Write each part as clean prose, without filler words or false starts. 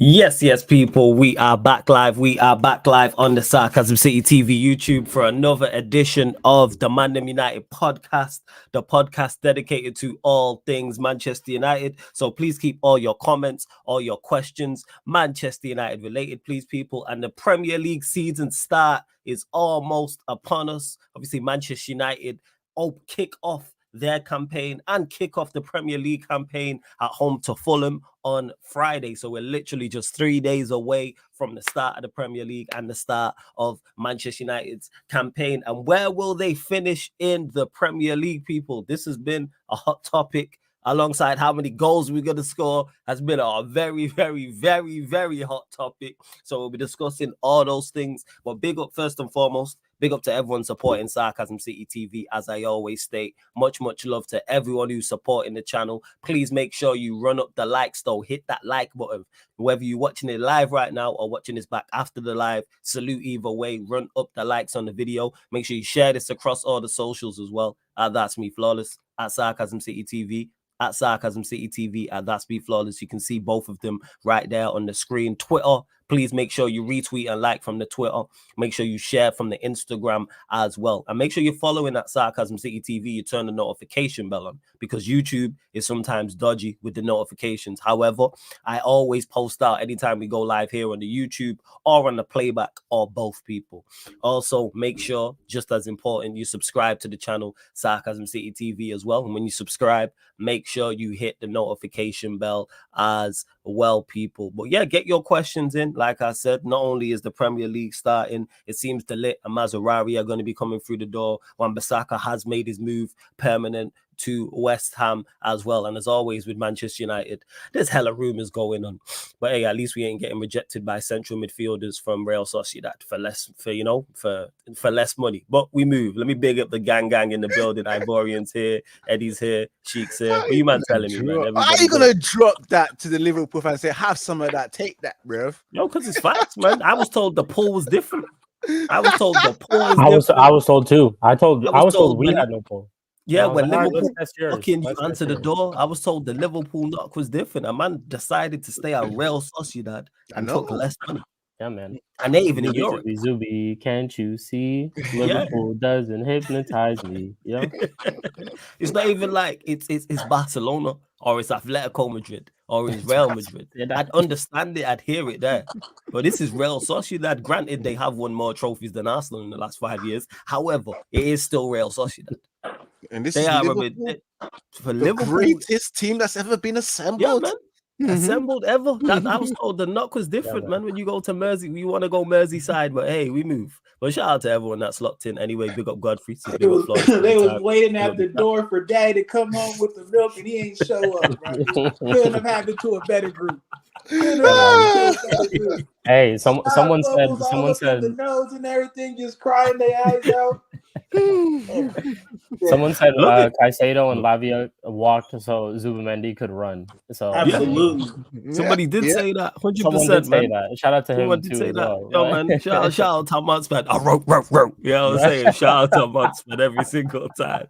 Yes, people. We are back live. We are back live on the Sarcasm City TV YouTube for another edition of the ManDem United podcast, the podcast dedicated to all things Manchester United. So please keep all your comments, all your questions, Manchester United related, please, people. And the Premier League season start is almost upon us. Obviously, Manchester United kick off their campaign and kick off the Premier League campaign at home to Fulham on Friday. So we're literally just 3 days away from the start of the Premier League and the start of Manchester United's campaign. And where will they finish in the Premier League, people? This has been a hot topic. Alongside how many goals we're going to score has been a very, very, very, very hot topic. So we'll be discussing all those things. But big up first and foremost. Big up to everyone supporting Sarcasm City TV. As I always state, much love to everyone who's supporting the channel. Please make sure you run up the likes, though. Hit that like button. Whether you're watching it live right now or watching this back after the live, salute either way. Run up the likes on the video. Make sure you share this across all the socials as well. That's me, Flawless, at Sarcasm City TV. At Sarcasm City TV, at That's Be Flawless. You can see both of them right there on the screen. Twitter, please make sure you retweet and like from the Twitter. Make sure you share from the Instagram as well. And make sure you're following at Sarcasm City TV. You turn the notification bell on because YouTube is sometimes dodgy with the notifications. However, I always post out anytime we go live here on the YouTube or on the playback or both, people. Also, make sure, just as important, you subscribe to the channel Sarcasm City TV as well. And when you subscribe, make sure you hit the notification bell as well, people. But yeah, get your questions in. Like I said, not only is the Premier League starting, it seems De Ligt and Maserati are going to be coming through the door. Wan-Bissaka has made his move permanent to West Ham as well. And as always with Manchester United, there's hella rumors going on. But hey, at least we ain't getting rejected by central midfielders from Real Sociedad for less money. But we move. Let me big up the gang in the building. Ivorian's here, Eddie's here, Sheik's here. What you man telling me, man? How are you gonna drop that to the Liverpool fans and say, have some of that, take that, bruv? No, because it's facts, man. I was told the pool was different. I was told the pool was different. I was told too. I was told we had no pool. Yeah, when Liverpool knocking you answer the door, I was told the Liverpool knock was different. A man decided to stay at Real Sociedad and took less money. Yeah, man. And they even in Europe. Zuby, can't you see? Liverpool doesn't hypnotize me. Yeah. It's not even like it's Barcelona or it's Atletico Madrid or it's Real Madrid. I'd understand it, I'd hear it there. But this is Real Sociedad. Granted, they have won more trophies than Arsenal in the last 5 years. However, it is still Real Sociedad. And this they is are Liverpool, for the Liverpool, greatest team that's ever been assembled. Yeah, man. Assembled ever. I was told the knock was different, man. When you go to Mersey, you want to go Merseyside, but hey, we move. But shout out to everyone that's locked in. Anyway, big up Godfrey. They was waiting at the door for Daddy to come home with the milk, and he ain't show up. Right? Couldn't have happened to a better group. Hey, someone said the nose and everything, just crying their eyes out. Someone said Caicedo and Lavia walked so Zubimendi could run. So absolutely, somebody did say that. 100%. Someone did say that. Shout out to him too. Say that. Well, yo, man, shout out to Muntsman. You know what I'm saying? Shout out to Muntsman every single time.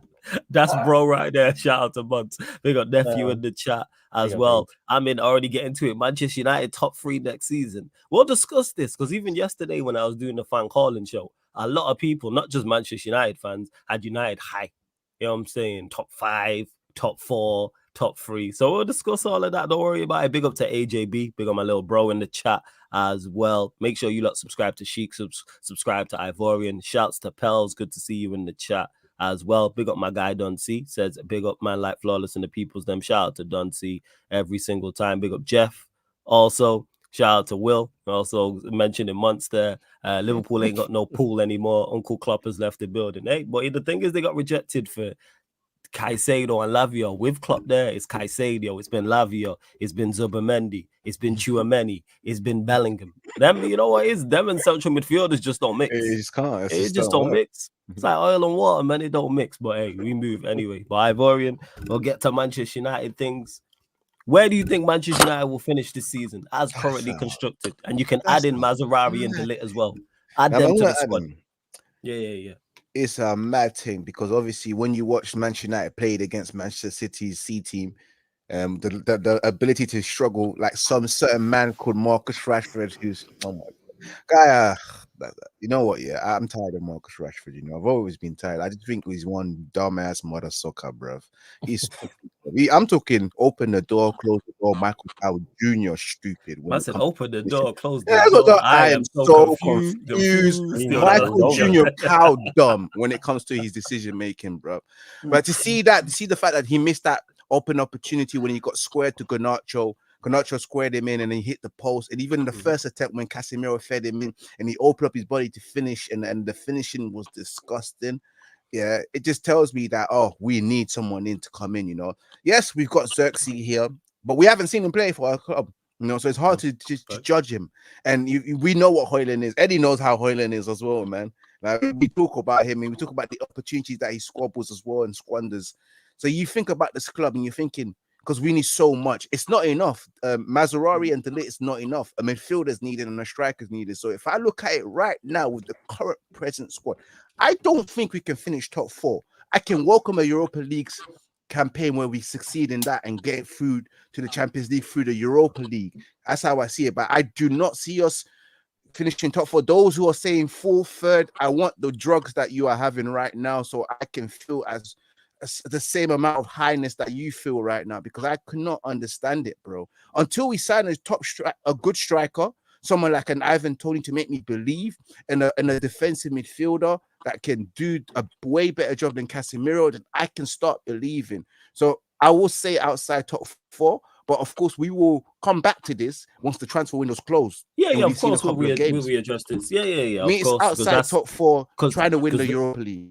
That's bro right there. Shout out to Munts. We got nephew in the chat as well. I'm already getting to it. Manchester United top 3 next season. We'll discuss this because even yesterday when I was doing the fan calling show, a lot of people, not just Manchester United fans, had United high. You know what I'm saying? Top 5, top 4, top 3. So we'll discuss all of that. Don't worry about it. Big up to AJB. Big up my little bro in the chat as well. Make sure you lot subscribe to Sheik, subscribe to Ivorian. Shouts to Pels. Good to see you in the chat as well. Big up my guy Don C. Says big up man like Flawless and the people's them. Shout out to Don C every single time. Big up Jeff. Also, shout out to Will. Also mentioned in Munster. Liverpool ain't got no pool anymore. Uncle Klopp has left the building. Hey, but the thing is they got rejected for Caicedo and Lavia. With Klopp there, it's Caicedo, it's been Lavia, it's been Zubimendi, it's been Tchouaméni, it's been Bellingham. Them, you know what is? Them and central midfielders just don't mix. It just can't. It just don't mix. It's like oil and water, man. It don't mix. But hey, we move anyway. But Ivorian, we'll get to Manchester United things. Where do you think Manchester United will finish this season as currently constructed? And you can add in Maserati and De Ligt as well. Add them to the squad. Yeah. It's a mad thing because obviously when you watch Manchester United played against Manchester City's C team, The ability to struggle like some certain man called Marcus Rashford, who's oh my guy. You know what? Yeah, I'm tired of Marcus Rashford. You know, I've always been tired. I just think he's one dumbass mother sucker, bruv. I'm talking open the door, close the door. Michael Powell Jr. stupid. I said open the door, close the Yeah, door. I am so confused. Still Michael not Jr. Powell dumb when it comes to his decision making, bro. But to see the fact that he missed that open opportunity when he got squared to Garnacho. Garnacho squared him in and he hit the post. And even in the first attempt when Casemiro fed him in and he opened up his body to finish and the finishing was disgusting. Yeah, it just tells me that, we need someone in to come in, you know. Yes, we've got Xerxes here, but we haven't seen him play for our club, you know, so it's hard to judge him. And we know what Højlund is. Eddie knows how Højlund is as well, man. Like, we talk about him and we talk about the opportunities that he squabbles as well and squanders. So you think about this club and you're thinking, because we need so much, it's not enough. Mazarari and De Ligt is not enough. A midfielder's needed and a striker's needed. So if I look at it right now with the current present squad, I don't think we can finish top 4. I can welcome a Europa League's campaign where we succeed in that and get through to the Champions League through the Europa League. That's how I see it. But I do not see us finishing top 4. Those who are saying 4th, 3rd, I want the drugs that you are having right now so I can feel as the same amount of highness that you feel right now, because I cannot understand it, bro. Until we sign a good striker, someone like an Ivan Toney to make me believe, and a defensive midfielder that can do a way better job than Casemiro, then I can start believing. So I will say outside top 4, but of course we will come back to this once the transfer window's closed. Yeah, of course we'll readjust this. Yeah. Me, it's outside top 4, trying to win the Europa League.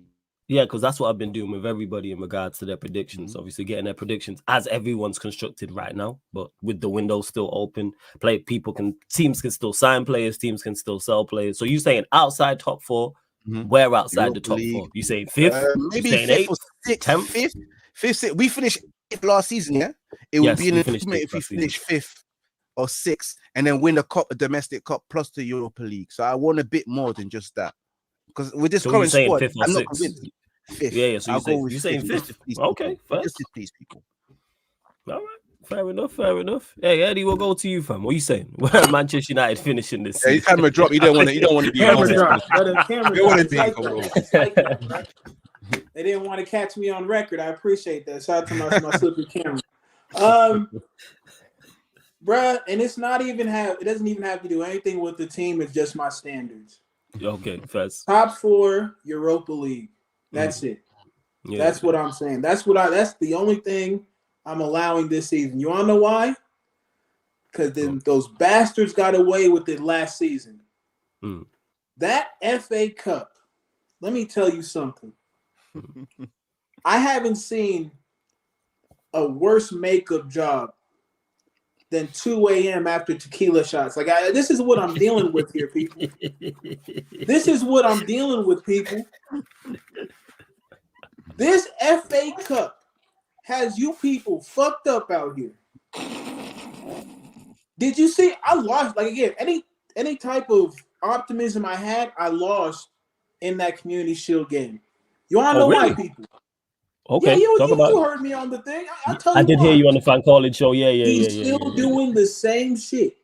Yeah, because that's what I've been doing with everybody in regards to their predictions. Obviously, getting their predictions as everyone's constructed right now, but with the window still open, teams can still sign players, teams can still sell players. So you're saying outside top 4, where outside Europa the top League. 4? You saying 5th? Maybe 5th or 6th, 10th? 5th. We finished 5th last season, yeah. It would be an improvement if we finish 5th or 6th and then win a domestic cup plus the Europa League. So I want a bit more than just that. Because with this current squad, I'm not convinced. 5th. Yeah. So you're saying 5th. Okay, just to please people. All right, fair enough. Hey, Eddie, we'll go to you, fam. What are you saying? Where Manchester United finishing this? Yeah, camera drop. You don't want to be camera drop. They didn't want to catch me on record. I appreciate that. Shout out to my slippery camera. Bruh, and it doesn't even have to do anything with the team. It's just my standards. Okay, first. Top 4 Europa League. That's it. Yeah. That's what I'm saying. That's the only thing I'm allowing this season. You wanna know why? Because then those bastards got away with it last season. That FA Cup, let me tell you something. I haven't seen a worse makeup job than 2 a.m. after tequila shots. Like, this is what I'm dealing with here, people. This is what I'm dealing with, people. This FA Cup has you people fucked up out here. Did you see? I lost. Like, again, any type of optimism I had, I lost in that Community Shield game. You want to know why, people? Okay, you heard me on the thing. I did hear you on the fan calling show. He's still doing the same shit.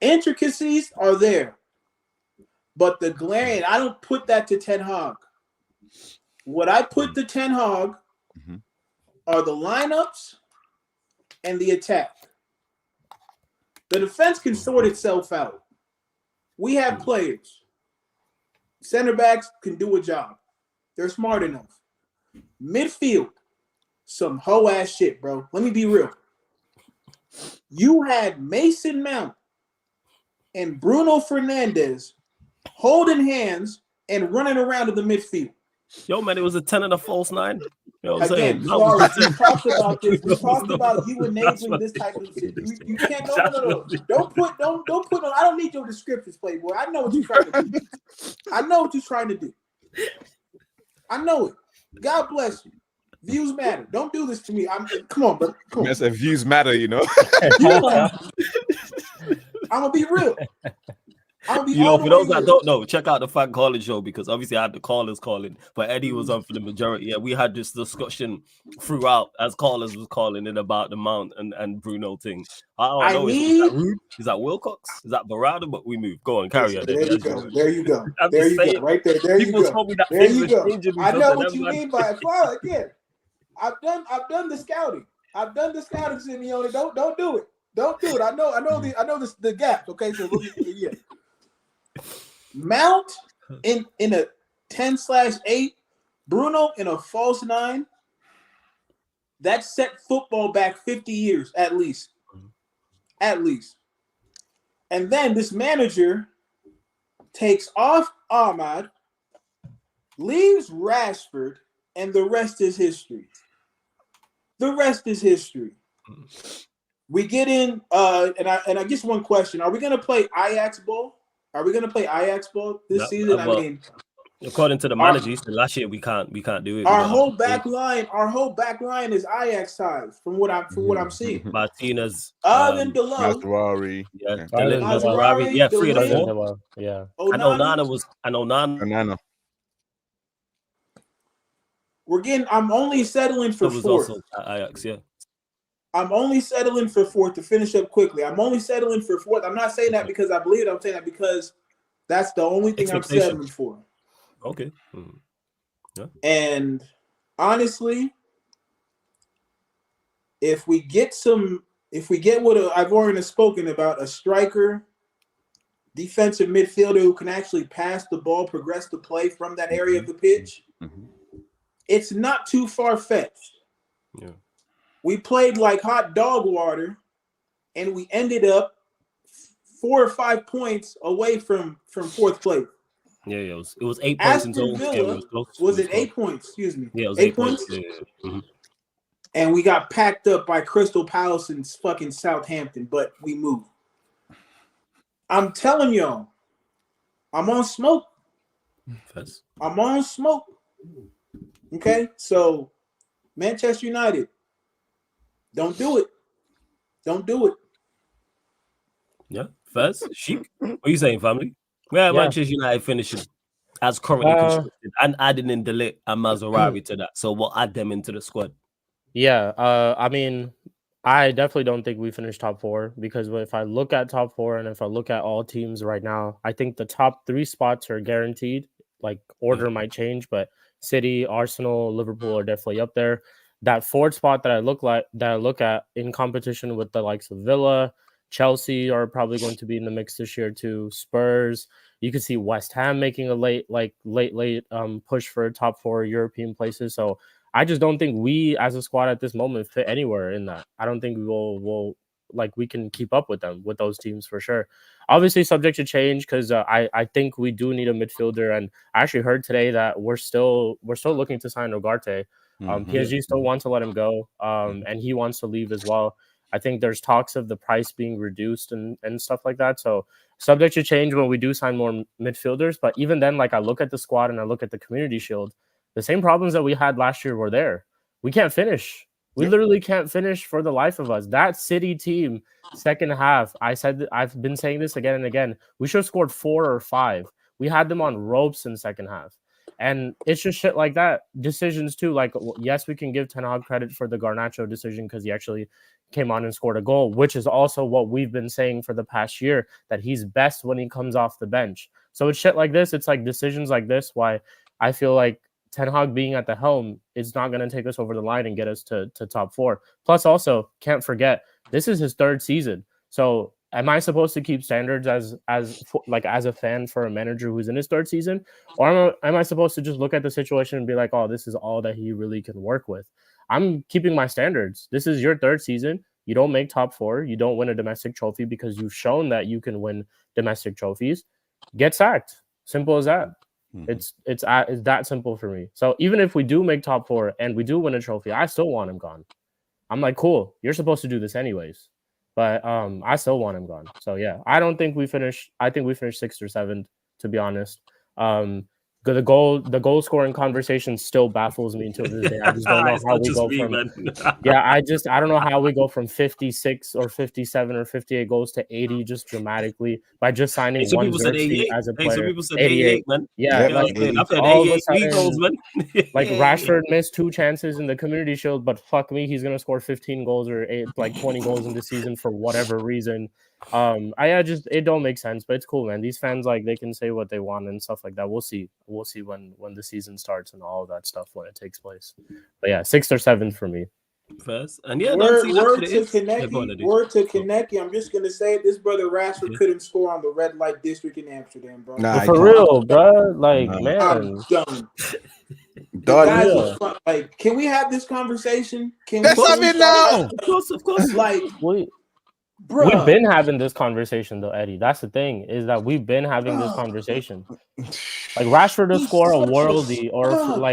Intricacies are there, but the glaring, I don't put that to Ten Hag. What I put to Ten Hag are the lineups and the attack. The defense can sort itself out. We have players. Center backs can do a job. They're smart enough. Midfield, some hoe ass shit, bro. Let me be real. You had Mason Mount and Bruno Fernandes holding hands and running around in the midfield. Yo, man, it was a 10 and a false 9. You know what I'm saying? Sorry, we talked about this. We talked about you enabling this type of shit. You can't. No. Don't put. I don't need your descriptions, Playboy. I know what you're trying to do. I know it. God bless you. Views matter. Don't do this to me. Come on, bro. Come on. That's a views matter, you know. I'm gonna be real. I'll be You know, all for the those way that with don't it. know, check out the fan calling show because obviously I had the callers calling, but Eddie was on for the majority. Yeah, we had this discussion throughout as callers was calling in about the Mount and Bruno thing. I don't know. Is that rude? Is that Wilcox? Is that Barada? But we move. Go on, carry on. There you go. There you go. I'm There just you saying. go. Right there. There you People go. told me that There things you were go. changing. I know what you mean by it. Well, again, I've done the scouting. I've done the scouting, Simeone. Don't do it. Don't do it. I know the gap. Okay, so yeah. Mount in a 10/8, Bruno in a false 9. That set football back 50 years at least. At least. And then this manager takes off Ahmad, leaves Rashford, and the rest is history. The rest is history. We get in, and I guess one question: are we going to play Ajax ball? Are we going to play Ajax ball this season? I mean, according to the manager, he said last year we can't do it. Our whole back line is Ajax size from what I'm seeing. Martinez, Other than Delon, Mazraoui, Mazraoui, yeah, 3 of the 4. Yeah, and Onana. I'm only settling for fourth. Also Ajax, yeah. I'm only settling for fourth to finish up quickly. I'm only settling for fourth. I'm not saying that because I believe it. I'm saying that because that's the only thing I'm settling for. Okay. Yeah. And honestly, if we get what I've already spoken about, a striker, defensive midfielder who can actually pass the ball, progress the play from that area of the pitch, it's not too far-fetched. Yeah. We played like hot dog water, and we ended up 4 or 5 points away from fourth place. Yeah, it was 8 points in total. Villa, was it 8 points? Excuse me. Yeah, it was 8 points. Yeah. And we got packed up by Crystal Palace and fucking Southampton, but we moved. I'm telling y'all, I'm on smoke. Yes. I'm on smoke. Okay, so Manchester United, don't do it. Don't do it. Yeah, first, Sheik. What are you saying, family? Where Manchester United finishing as currently constructed and adding in Delete and Mazraoui to that. So we'll add them into the squad. Yeah, I mean, I definitely don't think we finished top 4 because if I look at top 4 and if I look at all teams right now, I think the top 3 spots are guaranteed. Like order might change, but City, Arsenal, Liverpool are definitely up there. That 4th spot that I look at in competition with the likes of Villa, Chelsea are probably going to be in the mix this year too. Spurs, you could see West Ham making a late push for top 4 European places. So I just don't think we as a squad at this moment fit anywhere in that. I don't think we can keep up with them, with those teams for sure. Obviously subject to change because I think we do need a midfielder, and I actually heard today that we're still looking to sign Ugarte. PSG still wants to let him go, and he wants to leave as well. I think there's talks of the price being reduced and stuff like that. So subject to change when we do sign more midfielders. But even then, like I look at the squad and I look at the Community Shield, the same problems that we had last year were there. We can't finish. We literally can't finish for the life of us. That City team, second half, I've been saying this again and again. We should have scored 4 or 5. We had them on ropes in second half. And it's just shit like that. Decisions too. Like, yes, we can give Ten Hag credit for the Garnacho decision because he actually came on and scored a goal, which is also what we've been saying for the past year, that he's best when he comes off the bench. So it's shit like this. It's like decisions like this why I feel like Ten Hag being at the helm is not going to take us over the line and get us to top 4. Plus, also, can't forget, this is his 3rd season. So am I supposed to keep standards as a fan for a manager who's in his 3rd season? Or am I supposed to just look at the situation and be like, oh, this is all that he really can work with? I'm keeping my standards. This is your 3rd season. You don't make top 4. You don't win a domestic trophy because you've shown that you can win domestic trophies. Get sacked. Simple as that. It's that simple for me. So even if we do make top 4 and we do win a trophy, I still want him gone. I'm like, cool. You're supposed to do this anyways. But I still want him gone. So yeah, I don't think we finished. I think we finished 6th or 7th, to be honest. the goal scoring conversation still baffles me until this day. I just don't know It's how not we just go me, from man. I don't know how we go from 56 or 57 or 58 goals to 80 just dramatically by just signing Hey, some one people said jersey 88. as a Hey, some player. people said 88, man. Yeah, Yep, You know what I'm saying? I've heard all of a 88 league goals, sudden, man. like Rashford missed 2 chances in the Community Shield, but fuck me, he's gonna score 15 goals or 20 goals in the season for whatever reason. It don't make sense, but it's cool, man. These fans, like, they can say what they want and stuff like that. We'll see when the season starts and all of that stuff when it takes place. But yeah, 6th or 7th for me. First. And yeah, Word see, to that's what it is. Kaneki. I'm just gonna say this brother Rashford couldn't score on the red light district in Amsterdam, bro. Nah, But I for can't. real, bro, like, man, I'm done. The Done. guys Yeah. are like, can we have this conversation? Can Let's we have it now. Of course. Like, we've bro, been having this conversation though, Eddie. That's the thing, is that we've been having this conversation. Like, Rashford will score a worldie,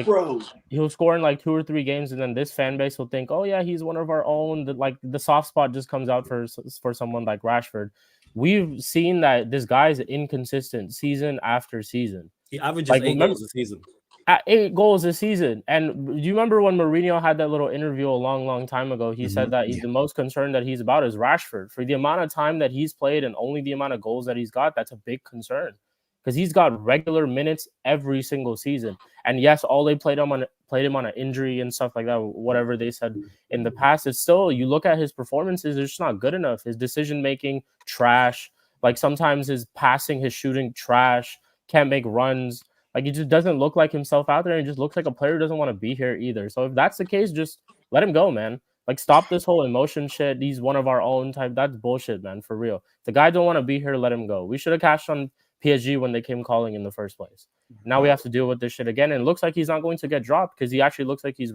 bro. he'll score in like 2 or 3 games, and then this fan base will think, oh yeah, he's one of our own. The soft spot just comes out for someone like Rashford. We've seen that this guy's inconsistent season after season. He averages Like, 8 goals a season. At 8 goals a season. And do you remember when Mourinho had that little interview a long time ago? He said that the most concerned that he's about is Rashford. For the amount of time that he's played and only the amount of goals that he's got, that's a big concern. Because he's got regular minutes every single season. And yes, all they played him on an injury and stuff like that, whatever they said in the past. It's still, you look at his performances, it's just not good enough. His decision-making, trash. Like, sometimes his passing, his shooting, trash. Can't make runs. Like, he just doesn't look like himself out there, and just looks like a player who doesn't want to be here either. So if that's the case, just let him go, man. Like, stop this whole emotion shit. He's one of our own type. That's bullshit, man, for real. If the guy don't want to be here, let him go. We should have cashed on PSG when they came calling in the first place. Now we have to deal with this shit again, and it looks like he's not going to get dropped because he actually looks like he's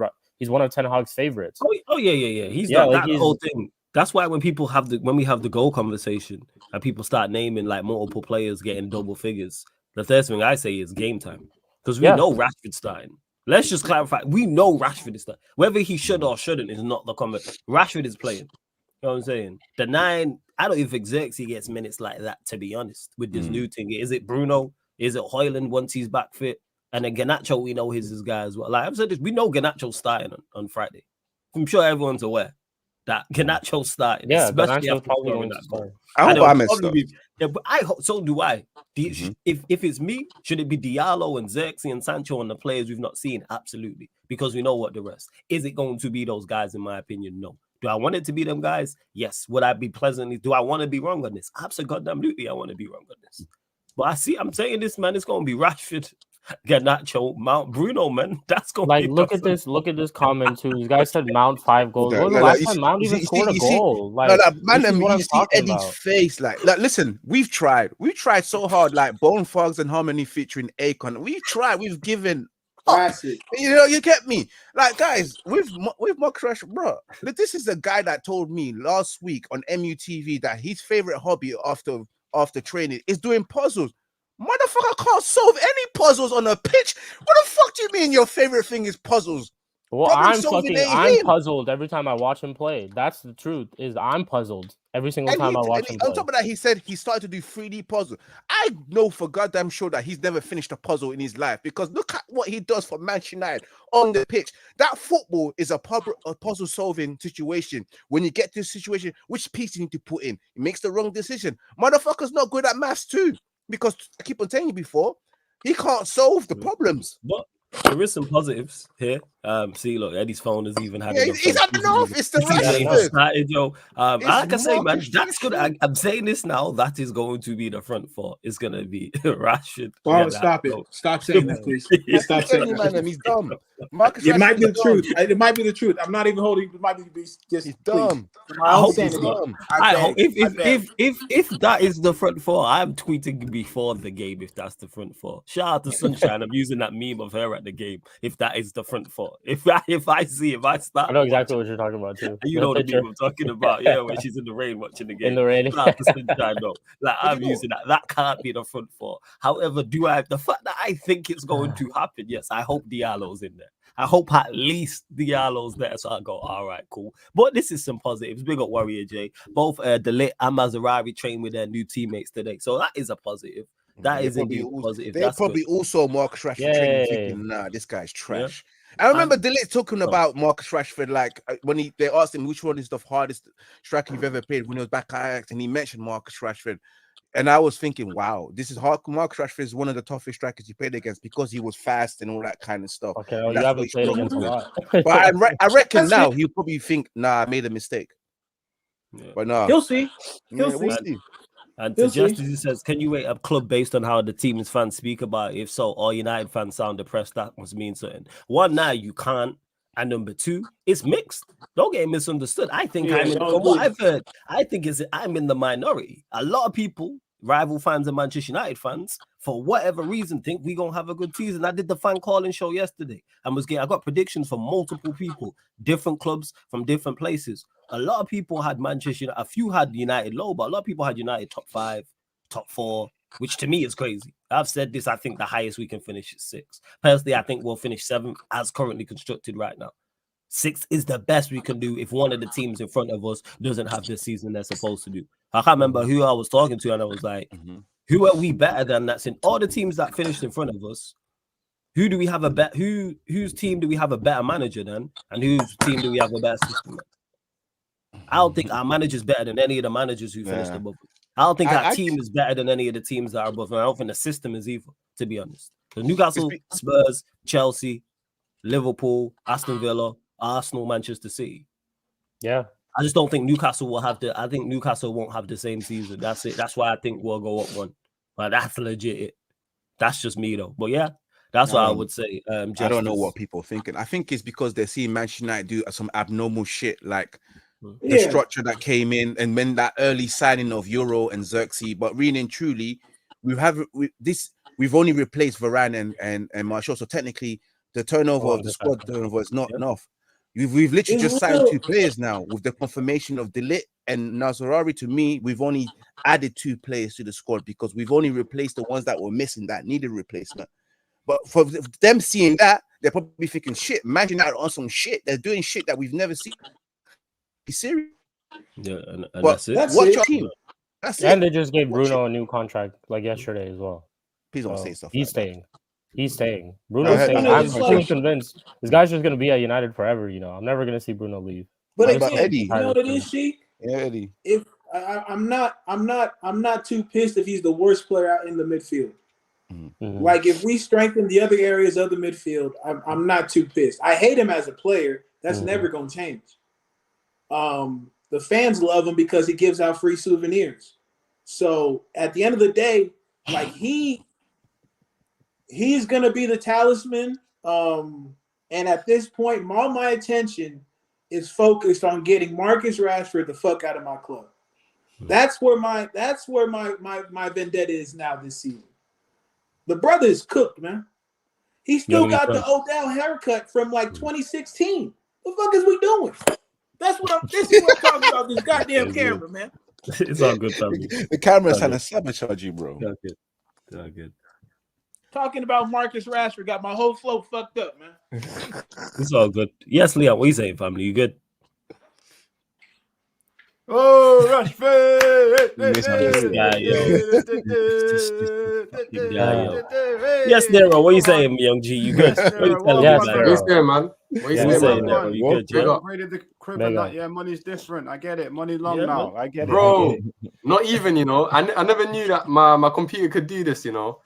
one of Ten Hag's favorites. Oh yeah. He's the whole thing. That's why when we have the goal conversation and people start naming like multiple players getting double figures, the first thing I say is game time, because we know Rashford's starting. Let's just clarify. We know Rashford is starting. Whether he should or shouldn't is not the comment. Rashford is playing. You know what I'm saying? The 9, I don't even think Xerxes gets minutes like that, to be honest, with this new thing. Is it Bruno? Is it Højlund once he's back fit? And then Garnacho, we know he's his guy as well. Like I've said this, we know Garnacho's starting on Friday. I'm sure everyone's aware that Garnacho's starting. Yeah, especially Garnacho's probably going to start. I hope I messed up. Yeah, but I hope so. Do I? If it's me, should it be Diallo and Xerxes and Sancho and the players we've not seen? Absolutely, because we know what the rest. Is it going to be those guys? In my opinion, no. Do I want it to be them guys? Yes. Would I be pleasantly? Do I want to be wrong on this? Absolutely, I want to be wrong on this. But I'm saying this, man. It's going to be Rashford, Garnacho, Mount, Bruno, man. That's going to be look at this comment too. This guy said Mount 5 goals. When was the last time Mount even scored a goal? You see Eddie's face. Like, listen, we've tried so hard. Like Bone Fogs and Harmony featuring Akon. We've tried. We've given. You know, you get me. Like, guys, with my crush, bro. This is the guy that told me last week on MUTV that his favorite hobby after training is doing puzzles. Motherfucker can't solve any puzzles on a pitch. What the fuck do you mean your favorite thing is puzzles? Well, I'm puzzled every time I watch him play. That's the truth. Is I'm puzzled every single time I watch him play. On top of that, he said he started to do 3D puzzles. I know for goddamn sure that he's never finished a puzzle in his life, because look at what he does for Manchester United on the pitch. That football is a puzzle solving situation. When you get to a situation, which piece you need to put in, he makes the wrong decision. Motherfucker's not good at maths too, because I keep on telling you before, he can't solve the problems. But there is some positives here. See, look, Eddie's phone has even had. He's had enough. It's the Rashford. Like I say, man, that's good. I'm saying this now. That is going to be the front four. It's going to be Rashford. Stop it. Stop saying that, please. Stop saying that. Man, he's dumb. It might be the truth. It might be the truth. I'm not even holding. It might be just he's dumb. I hope he's dumb. I hope if that is the front four, I'm tweeting before the game if that's the front four. Shout out to Sunshine. I'm using that meme of her at the game. If that is the front four. If I start, I know exactly what you're talking about too. You know the meme I'm talking about, yeah, when she's in the rain watching the game. In the rain, I'm using that. That can't be the front four. However, the fact that I think it's going to happen? Yes, I hope Diallo's in there. I hope at least Diallo's there, so I go, all right, cool. But this is some positives. Big up Warrior J. Both De Ligt and Maserati trained with their new teammates today, so that is a positive. That is indeed positive. They That's probably good. also Marcus Rashford training thinking, nah, this guy's trash. I remember Delete talking about Marcus Rashford, like when they asked him which one is the hardest striker you've ever played when he was back at Ajax, and he mentioned Marcus Rashford. And I was thinking, wow, this is hard. Marcus Rashford is one of the toughest strikers you played against because he was fast and all that kind of stuff. Okay, well, you haven't played against a lot. But I reckon now he'll probably think, nah, I made a mistake. Yeah. But nah, He'll see. we'll see. And to Justice, he says, can you rate a club based on how the team's fans speak about it? If so, all United fans sound depressed. That must mean something. One, now you can't. And number two, it's mixed. Don't get misunderstood. I think from what I've heard, I think I'm in the minority. A lot of people, rival fans and Manchester United fans, for whatever reason, think we're going to have a good season. I did the fan calling show yesterday and I got predictions from multiple people, different clubs from different places. A lot of people had Manchester United, a few had United low, but a lot of people had United top 5, top 4, which to me is crazy. I've said this, I think the highest we can finish is 6. Personally, I think we'll finish 7th as currently constructed right now. 6 is the best we can do if one of the teams in front of us doesn't have the season they're supposed to do. I can't remember who I was talking to, and I was like, who are we better than? That's in all the teams that finished in front of us. Who do we have a bet? Whose team do we have a better manager than? And whose team do we have a better system than? I don't think our manager's better than any of the managers who finished above us. I don't think our team is better than any of the teams that are above. And I don't think the system is either, to be honest. So Newcastle, Spurs, Chelsea, Liverpool, Aston Villa, Arsenal, Manchester City. Yeah. I just don't think Newcastle will have I think Newcastle won't have the same season. That's it. That's why I think we'll go up one. But that's legit it. That's just me though. But yeah, that's what I would say. I don't know what people are thinking. I think it's because they're seeing Manchester United do some abnormal shit, like the structure that came in, and then that early signing of Euro and Xerxes. But really and truly, we've only replaced Varane and Martial. So technically, the turnover of the squad turnover is not enough. We've literally just signed 2 players now with the confirmation of De Ligt and Nazarari. To me, we've only added 2 players to the squad because we've only replaced the ones that were missing that needed replacement. But for them seeing that, they're probably thinking, shit, Manchester United on some shit. They're doing shit that we've never seen. Be serious. Yeah, and but that's it. Watch your team. That's and they just gave Bruno a new contract like yesterday as well. Please don't say stuff. He's staying. He's staying. Bruno's staying. I'm fully convinced this guy's just gonna be at United forever. You know, I'm never gonna see Bruno leave. But again, Eddie, you know what it is, Sheik? Yeah, Eddie. If I'm not too pissed if he's the worst player out in the midfield. Mm-hmm. Like if we strengthen the other areas of the midfield, I'm not too pissed. I hate him as a player. That's never gonna change. The fans love him because he gives out free souvenirs. So at the end of the day, like he's gonna be the talisman. And at this point, all my attention is focused on getting Marcus Rashford the fuck out of my club. That's where my vendetta is now this season. The brother is cooked, man. He still got the Odell haircut from like 2016. What the fuck is we doing? This is what I'm talking about. This goddamn camera, man. It's all good, family. The camera's trying to sabotage you, bro. Not good. Talking about Marcus Rashford got my whole flow fucked up, man. It's all good. Yes, Leon, what are you saying, family? You good? Oh, Rashford! Yes, Nero, what are you saying, young G? You good? What are you telling me, man? What you saying, man? You good, yeah? Upgraded the crib and that, money's different. I get it. Money long now. I get it. Bro, not even, you know. I never knew that my computer could do this, you know.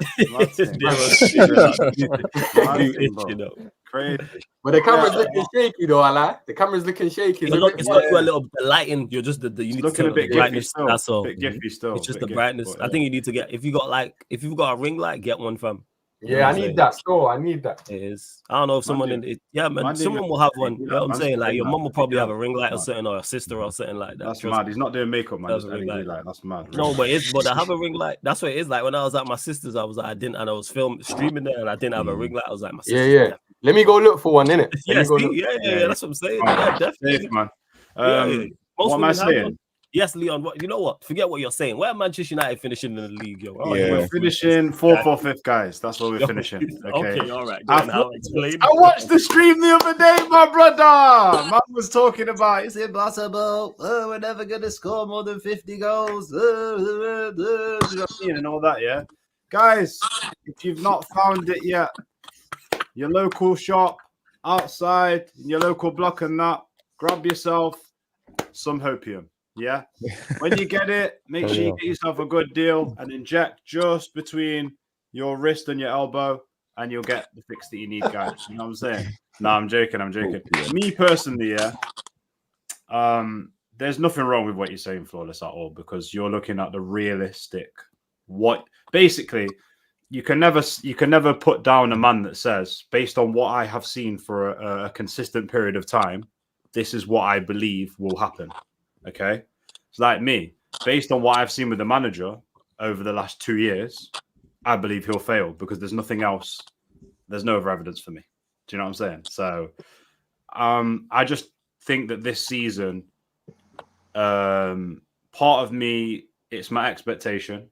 Crazy. But the camera's looking shaky, though. I like the camera's looking shaky. It's got you a little bit of lighting. You're just you need looking to a bit brightness. Still. That's all. Bit giffy still. It's just the brightness. I think you need to get if you've got a ring light, get one from. Yeah, I need that still. I need that. It is. I don't know if someone someone will have one. You know what I'm saying? Like your mum will probably have a ring light or something, or a sister or something like that. That's mad. He's not doing makeup, man. That's mad. No, but I have a ring light. That's what it is. Like when I was at my sister's, I was streaming there, and I didn't have a ring light. I was like, my sister. Yeah. Let me go look for one, innit? Yeah, that's what I'm saying. Yeah, definitely, man. What am I saying? Yes, Leon. You know what? Forget what you're saying. Where Manchester United finishing in the league, yo? We're finishing 4th or 5th, guys. That's where we're finishing. Okay, all right. I watched the stream the other day, my brother. Man was talking about it's impossible. We're never gonna score more than 50 goals. You know what I mean? And all that, yeah. Guys, if you've not found it yet, your local shop, outside, in your local block and that, grab yourself some hopium. Yeah. When you get it, make sure you get yourself a good deal and inject just between your wrist and your elbow, and you'll get the fix that you need, guys. You know what I'm saying? No, I'm joking. Me personally, there's nothing wrong with what you're saying, Flawless, at all, because you're looking at the realistic. What basically you can never put down a man that says, based on what I have seen for a consistent period of time, this is what I believe will happen. Okay, it's like me, based on what I've seen with the manager over the last 2 years, I believe he'll fail because there's nothing else. There's no other evidence for me. Do you know what I'm saying? So, I just think that this season, part of me, it's my expectation.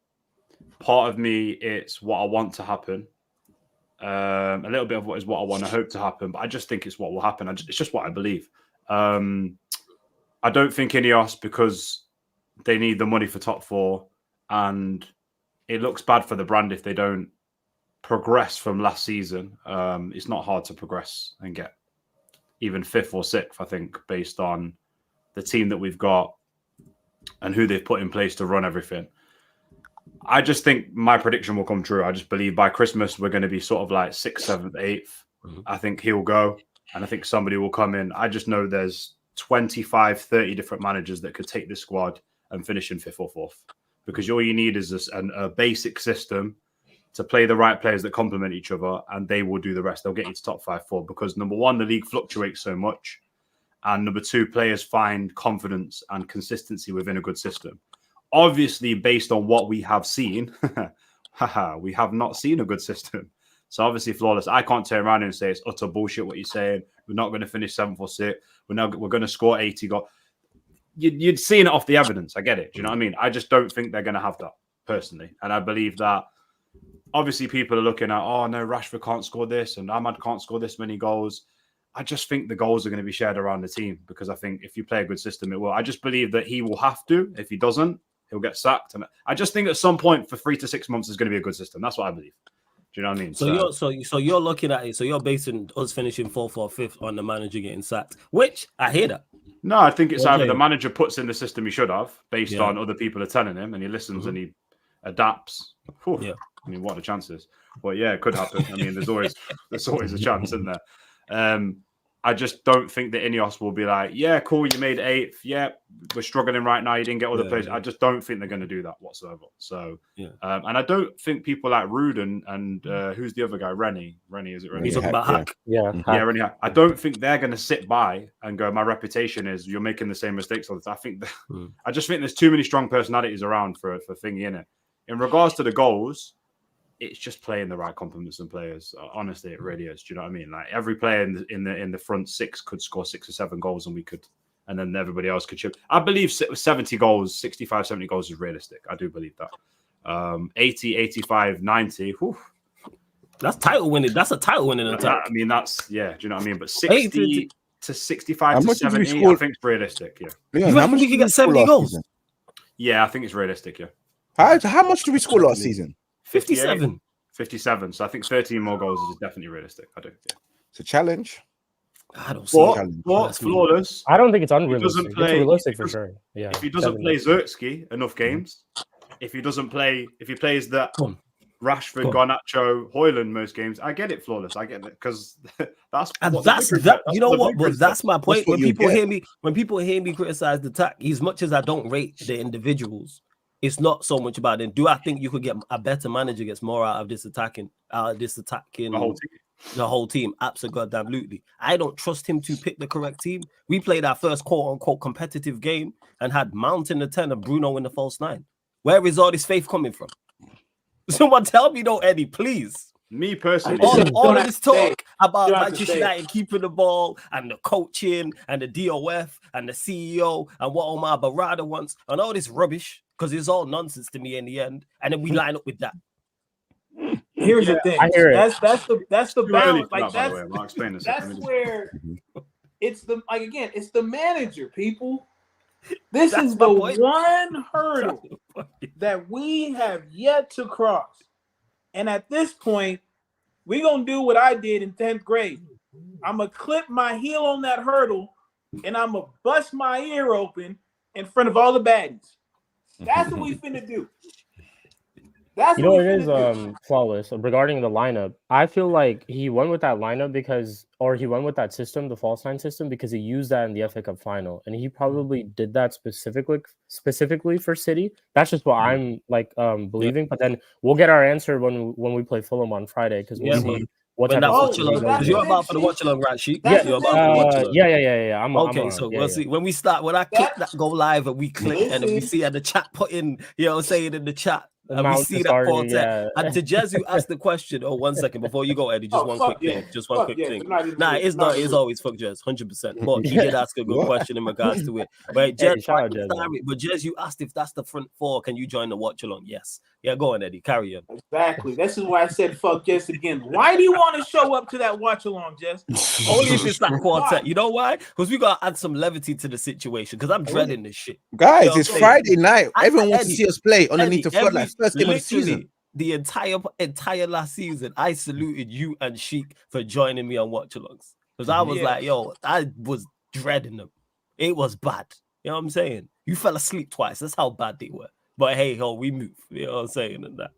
Part of me, it's what I want to happen. A little bit of what I want to hope to happen, but I just think it's what will happen. It's just what I believe. I don't think Ineos, because they need the money for top four, and it looks bad for the brand if they don't progress from last season. It's not hard to progress and get even 5th or 6th, I think, based on the team that we've got and who they've put in place to run everything. I just think my prediction will come true. I just believe by Christmas, we're going to be sort of like 6th, 7th, 8th. I think he'll go, and I think somebody will come in. I just know there's 25, 30 different managers that could take this squad and finish in 5th or 4th, because all you need is a basic system to play the right players that complement each other, and they will do the rest. They'll get you to top 5, 4, because number one, the league fluctuates so much, and number two, players find confidence and consistency within a good system. Obviously, based on what we have seen, we have not seen a good system. So obviously, Flawless, I can't turn around and say it's utter bullshit what you're saying. We're not going to finish 7th or 6th. We're going to score 80 goals. You'd seen it off the evidence. I get it. Do you know what I mean? I just don't think they're going to have that, personally. And I believe that obviously people are looking at, oh, no, Rashford can't score this and Ahmad can't score this many goals. I just think the goals are going to be shared around the team, because I think if you play a good system, it will. I just believe that he will have to. If he doesn't, he'll get sacked. And I just think at some point for 3 to 6 months is going to be a good system. That's what I believe. Do you know what I mean? So you're looking at it. So you're basing us finishing 4th or 5th on the manager getting sacked, which I hear that. No, I think it's either the manager puts in the system he should have based on other people are telling him, and he listens and he adapts. Whew. Yeah. I mean, what are the chances? Well, yeah, it could happen. I mean, there's always a chance, isn't there? I just don't think that Ineos will be like, yeah, cool, you made 8th. Yeah, we're struggling right now. You didn't get all the players. I just don't think they're going to do that whatsoever. So, and I don't think people like Rude and who's the other guy? Rennie, is it Rennie? He's talking about Hack. Yeah, Rennie Hack. I don't think they're going to sit by and go, my reputation is you're making the same mistakes all the time. I just think there's too many strong personalities around for thingy in it. In regards to the goals, it's just playing the right complements and players. Honestly, it really is. Do you know what I mean? Like every player in the front 6 could score 6 or 7 goals, and then everybody else could chip. I believe 70 goals, 65, 70 goals is realistic. I do believe that. 80, 85, 90. Whew. That's title winning. That's a title winning attack. I mean, that's do you know what I mean? But 60 to 65 to 70, I think it's realistic. Yeah. You reckon we can get 70 goals? Yeah, I think it's realistic. Yeah. How much did we score last season? 57. 57. So I think 13 more goals is definitely realistic. I do. Yeah. It's a challenge. I don't see it. Flawless. I don't think it's unrealistic. It's realistic for sure. Yeah. If he doesn't play Zertsky enough games, if he plays that Rashford, Garnacho, Højlund most games, I get it, Flawless. I get it, because that's you know what? But that's my point. When people hear me criticize the attack, as much as I don't rate the individuals, it's not so much about them. Do I think you could get a better manager gets more out of this attacking the whole team? Absolutely. I don't trust him to pick the correct team. We played our first quote unquote competitive game and had Mount in the 10 and Bruno in the false 9. Where is all this faith coming from? Someone tell me, Eddie, please. Me personally, all of this talk about Manchester United keeping the ball and the coaching and the DOF and the CEO and what Omar Barada wants and all this rubbish, because it's all nonsense to me in the end. And then we line up with that. Here's the thing. I hear it. That's the balance. Like that's where it's the manager, people. This is the one hurdle that we have yet to cross. And at this point, we're going to do what I did in 10th grade. I'm going to clip my heel on that hurdle, and I'm going to bust my ear open in front of all the baddies. That's what we finna do. That's You know what what we it is finna do. flawless regarding the lineup. I feel like he went with that lineup he went with that system, the false line system, because he used that in the FA Cup final, and he probably did that specifically for City. That's just what I'm like believing. But then we'll get our answer when we play Fulham on Friday, because we'll see what when type that of watch system along, he that's because goes you're the with. about for the thing, watch along, right, Sheik? That's You're the about for the watch thing. along. Yeah. I'm Okay, on. so Yeah, we'll yeah. see when we start. When I click that go live and we click, and then we see at the chat put in, you know, saying in the chat, and we Mount see is that starting, quartet. yeah. And to Jez, who asked the question. Oh, 1 second before you go, Eddie. Just one quick thing. Just one quick thing. Nah, it's not. It's always fuck Jez, 100%. But he did ask a good question in regards to it. But Jez, Hey, shout out Jez, man. but Jez, you asked if that's the front four. Can you join the watch along? Yes. Yeah, go on, Eddie. Carry on. Exactly. This is why I said fuck Jess again. Why do you want to show up to that watch along, Jess? Only if it's that quartet. Why? You know why? Because we gotta add some levity to the situation. Because I'm dreading this shit. Guys, You know it's what I'm saying? Friday night. Everyone wants to Eddie, see us play underneath the floodlight. First game of the season. literally, the entire last season, I saluted you and Sheik for joining me on watch alongs. Because I was like, yo, I was dreading them. It was bad. You know what I'm saying? You fell asleep twice. That's how bad they were. But hey, ho, we move. You know what I'm saying? And that.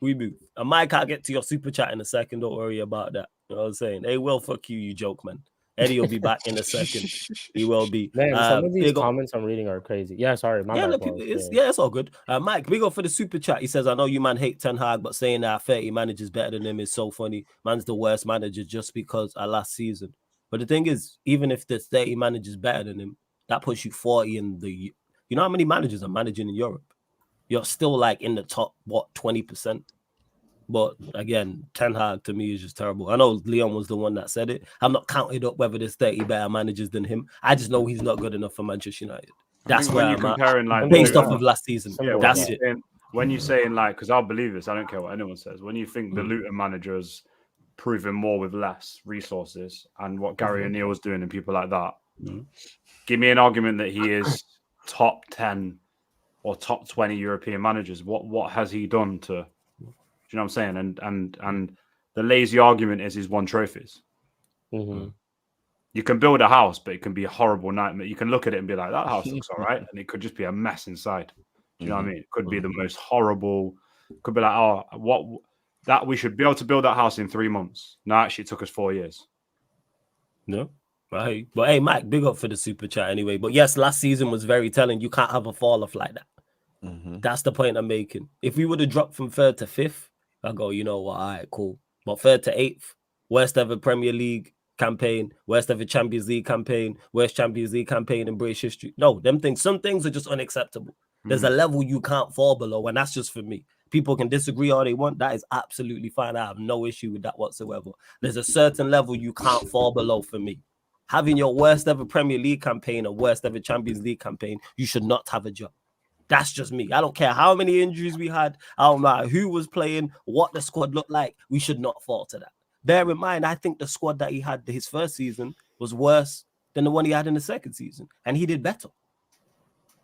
We move. And Mike, I'll get to your super chat in a second. Don't worry about that. You know what I'm saying? Hey, well, fuck you, you joke, man. Eddie will be back in a second. He will be. Man, some of these comments I'm reading are crazy. Yeah, sorry, my bad. It's all good. Mike, big up for the super chat. He says, I know you man hate Ten Hag, but saying that 30 managers better than him is so funny. Man's the worst manager just because of last season. But the thing is, even if there's 30 managers better than him, that puts you 40 in the... You know how many managers are managing in Europe? You're still like in the top, 20%? But again, Ten Hag to me is just terrible. I know Leon was the one that said it. I'm not counting up whether there's 30 better managers than him. I just know he's not good enough for Manchester United. That's where I'm comparing, like, based off of last season. Yeah, that's it. When you're saying, like, because I'll believe this, I don't care what anyone says. When you think the Luton manager has proven more with less resources and what Gary O'Neill's doing and people like that, give me an argument that he is top 10 or top 20 European managers. What has he done to... You know what I'm saying? And the lazy argument is he's won trophies. You can build a house, but it can be a horrible nightmare. You can look at it and be like, that house looks all right. And it could just be a mess inside. Do you know what I mean? It could be the most horrible. Could be like, oh, that we should be able to build that house in 3 months. No, actually, it took us 4 years. No. Right. But hey, Mike, big up for the super chat anyway. But yes, last season was very telling. You can't have a fall off like that. That's the point I'm making. If we would have dropped from 3rd to 5th, I go, you know what? All right, cool. But 3rd to 8th, worst ever Premier League campaign, worst ever Champions League campaign, worst Champions League campaign in British history. No, some things are just unacceptable. There's a level you can't fall below, and that's just for me. People can disagree all they want. That is absolutely fine. I have no issue with that whatsoever. There's a certain level you can't fall below for me. Having your worst ever Premier League campaign or worst ever Champions League campaign, you should not have a job. That's just me. I don't care how many injuries we had. I don't matter who was playing, what the squad looked like. We should not fall to that. Bear in mind, I think the squad that he had his first season was worse than the one he had in the second season. And he did better.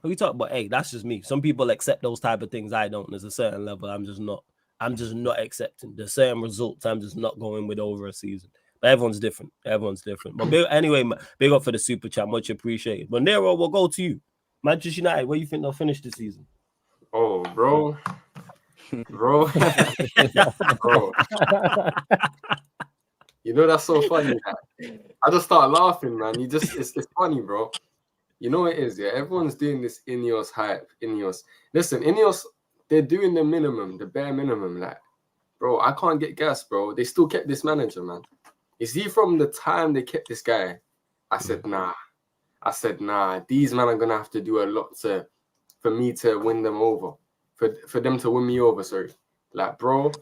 What are you talking about? Hey, that's just me. Some people accept those type of things. I don't. There's a certain level I'm just not accepting. There's certain results I'm just not going with over a season. But everyone's different. But anyway, big up for the super chat. Much appreciated. But Nero, we'll go to you. Manchester United, where you think they'll finish the season? Oh, bro. Bro. You know, that's so funny. I just start laughing, man. It's funny, bro. You know what it is, yeah? Everyone's doing this Ineos hype. Listen, Ineos, they're doing the minimum, the bare minimum. Like, bro, I can't get gas, bro. They still kept this manager, man. You see, from the time they kept this guy, I said, nah. These men are gonna have to do a lot for me to win them over, for them to win me over. Sorry, like, bro,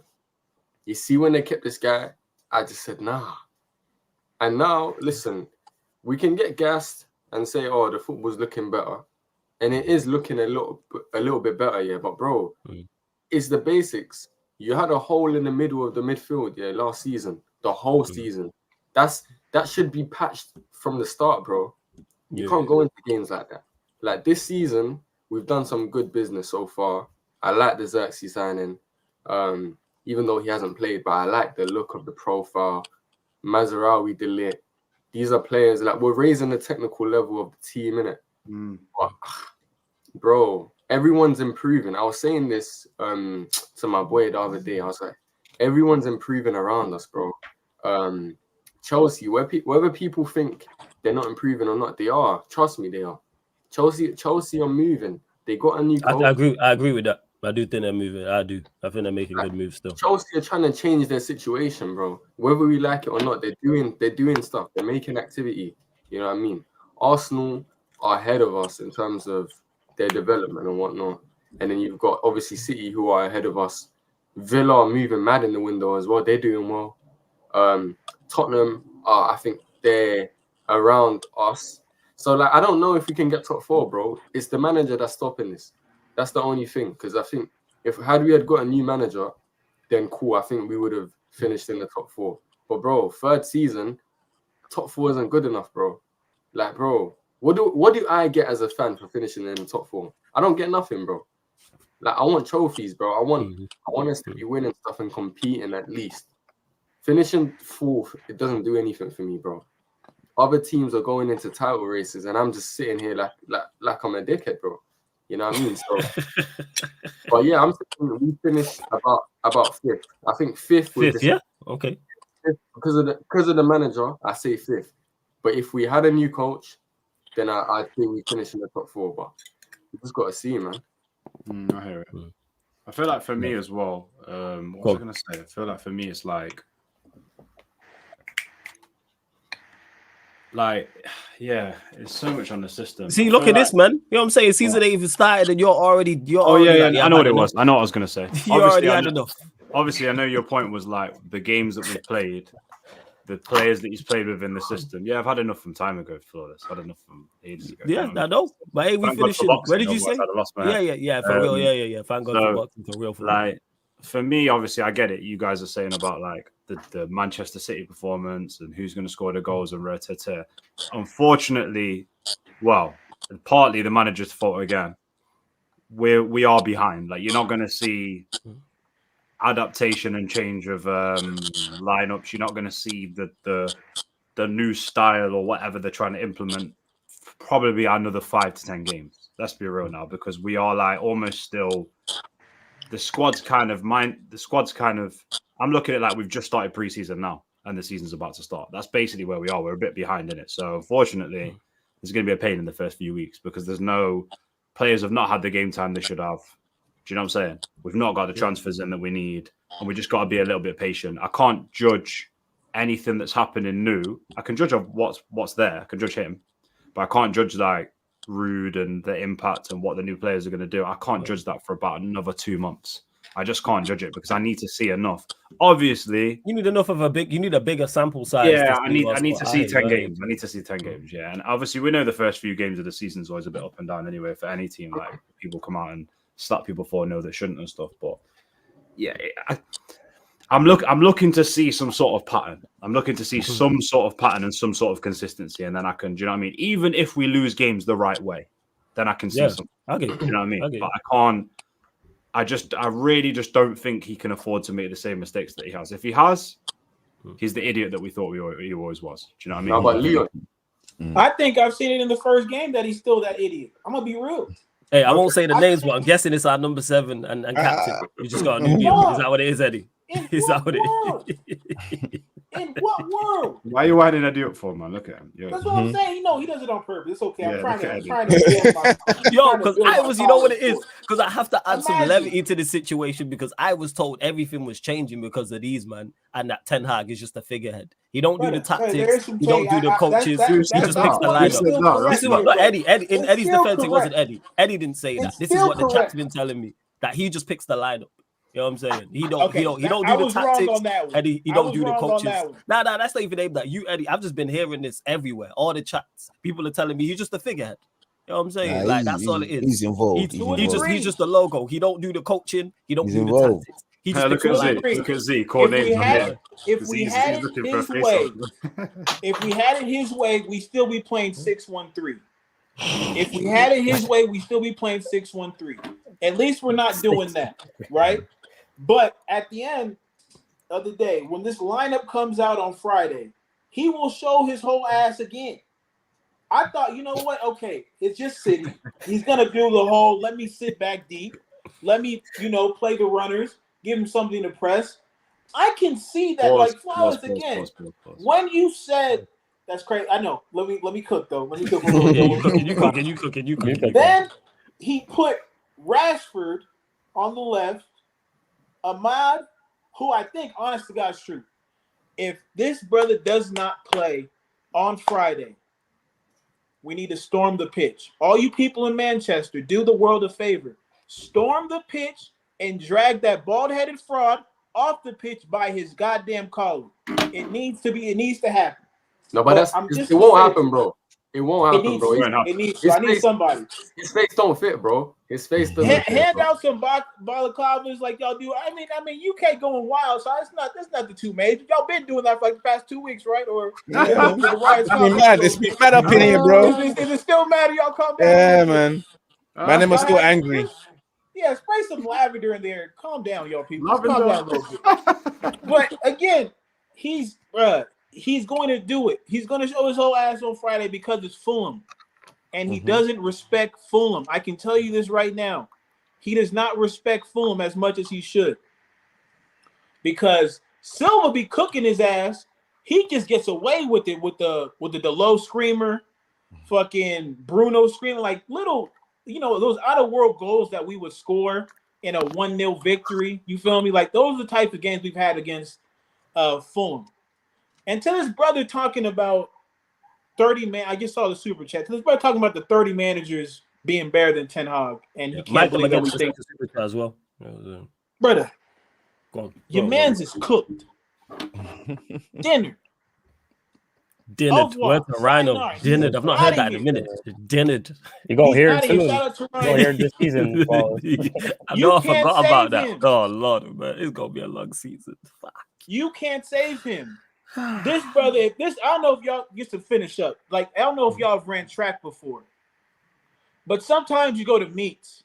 you see, when they kept this guy, I just said nah. And now, listen, we can get gassed and say, oh, the football's looking better, and it is looking a little bit better, yeah. But bro, it's the basics. You had a hole in the middle of the midfield, yeah, last season, the whole season. That should be patched from the start, bro. You can't go into games like that. Like, this season, we've done some good business so far. I like the Xerxes signing. even though he hasn't played. But I like the look of the profile. Mazraoui, De Ligt. These are players like we're raising the technical level of the team, innit? But, bro, everyone's improving. I was saying this to my boy the other day. I was like, everyone's improving around us, bro. Chelsea, whether people think they're not improving or not, they are. Trust me, they are. Chelsea are moving. They got a new coach. I agree with that. I do think they're moving. I think they're making good moves still. Chelsea are trying to change their situation, bro. Whether we like it or not, they're doing stuff. They're making activity. You know what I mean? Arsenal are ahead of us in terms of their development and whatnot. And then you've got obviously City who are ahead of us. Villa are moving mad in the window as well. They're doing well. Tottenham are, I think they're around us. So like I don't know if we can get top 4, bro. It's the manager that's stopping this. That's the only thing. Because I think had we got a new manager, then cool. I think we would have finished in the top 4. But bro, 3rd season, top 4 isn't good enough, bro. Like, bro, what do I get as a fan for finishing in the top 4? I don't get nothing, bro. Like I want trophies, bro. I want us to be winning stuff and competing at least. Finishing 4th, it doesn't do anything for me, bro. Other teams are going into title races, and I'm just sitting here like I'm a dickhead, bro. You know what I mean? So, but yeah, I'm thinking we finished about 5th. I think 5th. 5th, yeah, okay. 5th because of the manager, I say 5th. But if we had a new coach, then I think we finish in the top 4. But we just got to see, man. I hear it. I feel like for me as well. What was I gonna say? I feel like for me, it's like, yeah, it's so much on the system. See, look at this, man. You know what I'm saying? Season ain't even started, and you're already. Oh yeah, I know what it was. I know what I was gonna say. You already had enough. Obviously, I know your point was like the games that we've played, the players that he's played with in the system. Yeah, I've had enough from time ago, Flawless. I've had enough from ages ago. Yeah, I know. But hey, we finished. Where did you say? Yeah, for real. Yeah. Thank God for boxing, for real. Like, for me, obviously, I get it. You guys are saying about like the Manchester City performance and who's going to score the goals and rotata. Unfortunately, well, partly the manager's fault again. We are behind. Like, you're not going to see adaptation and change of lineups. You're not going to see the new style or whatever they're trying to implement. Probably another 5 to 10 games. Let's be real now, because we are like almost still. The squad's kind of. I'm looking at it like we've just started preseason now, and the season's about to start. That's basically where we are. We're a bit behind in it. So unfortunately, there's going to be a pain in the first few weeks because players have not had the game time they should have. Do you know what I'm saying? We've not got the transfers in that we need, and we just got to be a little bit patient. I can't judge anything that's happening new. I can judge what's there. I can judge him, but I can't judge like Rude and the impact and what the new players are going to do. I can't judge that for about another 2 months. I just can't judge it because I need to see enough. Obviously, you need enough of you need a bigger sample size. Yeah, I need to see 10 games. I need to see 10 games. Yeah, and obviously we know the first few games of the season is always a bit up and down anyway for any team. Like people come out and slap people 4-0 that shouldn't and stuff. But yeah, I'm looking to see some sort of pattern. I'm looking to see some sort of pattern and some sort of consistency, and then I can. Do you know what I mean? Even if we lose games the right way, then I can see something. I get it. You know what I mean? But I can't. I really just don't think he can afford to make the same mistakes that he has. If he has, he's the idiot that we thought he always was. Do you know what I mean? How about Leon? I think I've seen it in the first game that he's still that idiot. I'm gonna be real. Hey, I won't say the names, but I'm guessing it's our number 7 and captain. You just got a new deal. Is that what it is, Eddie? Is that what it is? In what world? Why are you winding Eddie up for, man? Look at him. That's what I'm saying. He does it on purpose. It's okay. I'm trying to because you know what it is? Because I have to add some levity to the situation because I was told everything was changing because of these, man. And that Ten Hag is just a figurehead. He don't do the tactics. He don't do the coaches. He just picks the lineup. This is what Eddie. In Eddie's defense, it wasn't Eddie. Eddie didn't say that. This is what the chat's been telling me, that he just picks the lineup. You know what I'm saying? He don't do the tactics. Eddie, he don't do the coaches. Nah, that's not even aimed at you, Eddie. I've just been hearing this everywhere. All the chats. People are telling me he's just a figurehead. You know what I'm saying? Like that's all it is. He's involved. He's just a logo. He don't do the coaching. He don't do the tactics. He just look at Z. If we had it his way, we still be playing 6-1-3. If we had it his way, we still be playing 6-1-3. At least we're not doing that, right? But at the end of the day, when this lineup comes out on Friday, he will show his whole ass again. I thought, you know what? Okay, it's just City. He's gonna do the whole. Let me sit back deep. Let me, play the runners. Give him something to press. I can see that, Flawless again. When you said that's crazy, I know. Let me cook though. Let me cook. You cooking. Then he put Rashford on the left, Ahmad, who I think, honest to God's truth, if this brother does not play on Friday, we need to storm the pitch. All you people in Manchester, do the world a favor. Storm the pitch and drag that bald-headed fraud off the pitch by his goddamn collar. It needs to happen. No, but it won't happen, bro. It won't happen, bro. It needs. So I need somebody. His face don't fit, bro. His face doesn't fit. Hand out some balaclavas like y'all do. I mean, UK going wild, so that's not the two major. Y'all been doing that for like the past 2 weeks, right? Or the riots. It's been mad up in here, bro. Is it still mad? Y'all calm down. Yeah, man. Man, I'm still angry. Yeah, spray some lavender in there. Calm down, y'all people. Calm down a little bit. But again, he's going to do it. He's going to show his whole ass on Friday because it's Fulham. And he doesn't respect Fulham. I can tell you this right now. He does not respect Fulham as much as he should. Because Silva be cooking his ass. He just gets away with it with the low screamer, fucking Bruno screaming like little, those out-of-world goals that we would score in a 1-0 victory. You feel me? Like those are the types of games we've had against Fulham. And to this brother talking about 30 man, I just saw the super chat. To this brother talking about the 30 managers being better than Ten Hag, and he can't believe that we think super chat as well. Brother, your man's is cooked. Dinner. Where's the Rhino? Dinnered. I've not heard that in a minute. Dinnered. You're going to hear it soon. You're going to hear it this season. I know I forgot about that. Oh, Lord, man. It's going to be a long season. Fuck. You can't save him. This brother, I don't know if y'all get to finish up. Like, I don't know if y'all have ran track before. But sometimes you go to meets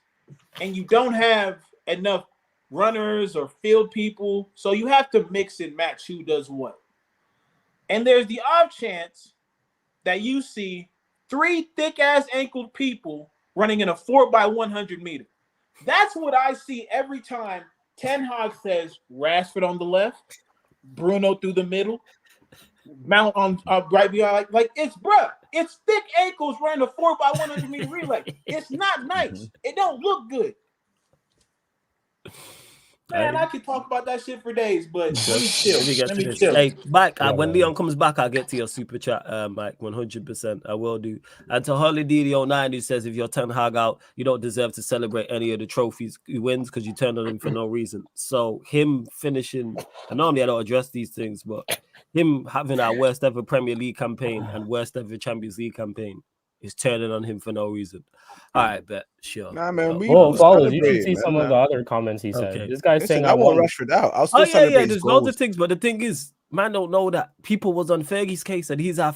and you don't have enough runners or field people. So you have to mix and match who does what. And there's the odd chance that you see 3 thick-ass ankled people running in a 4x100 meter. That's what I see every time Ten Hag says Rashford on the left, Bruno through the middle, Mount on right behind. Like it's thick ankles running a 4x100 meter relay. It's not nice. It don't look good. Man, I could talk about that shit for days, but let me chill. Hey, Mike, when Leon comes back, I'll get to your super chat, Mike, 100%. I will do. And to Holiday 09, who says, if you're Ten Hag out, you don't deserve to celebrate any of the trophies he wins because you turned on him for no reason. So him finishing, and normally I don't address these things, but him having our worst ever Premier League campaign and worst ever Champions League campaign is turning on him for no reason. All right, bet. Sure. Nah, man. Follows. You can see some of the other comments he said. Okay. This guy's saying I want Rashford out. I'll still celebrate there's loads of things, but the thing is, man don't know that people was on Fergie's case and he's our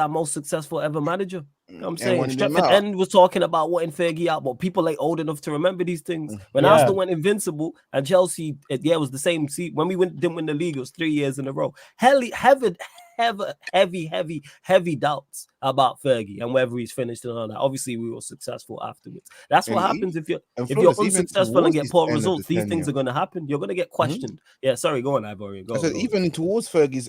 most successful ever manager. You know what I'm saying? Stretford End was talking about wanting Fergie out, but people ain't old enough to remember these things. When Arsenal went invincible and Chelsea, it was the same. See, when we didn't win the league, it was 3 years in a row. Heavy doubts about Fergie and whether he's finished and all that. Obviously, we were successful afterwards. That's what happens if you're unsuccessful and get poor results. These things are going to happen. You're going to get questioned. Yeah, sorry, go on, Ivorian. Go. Even towards Fergie's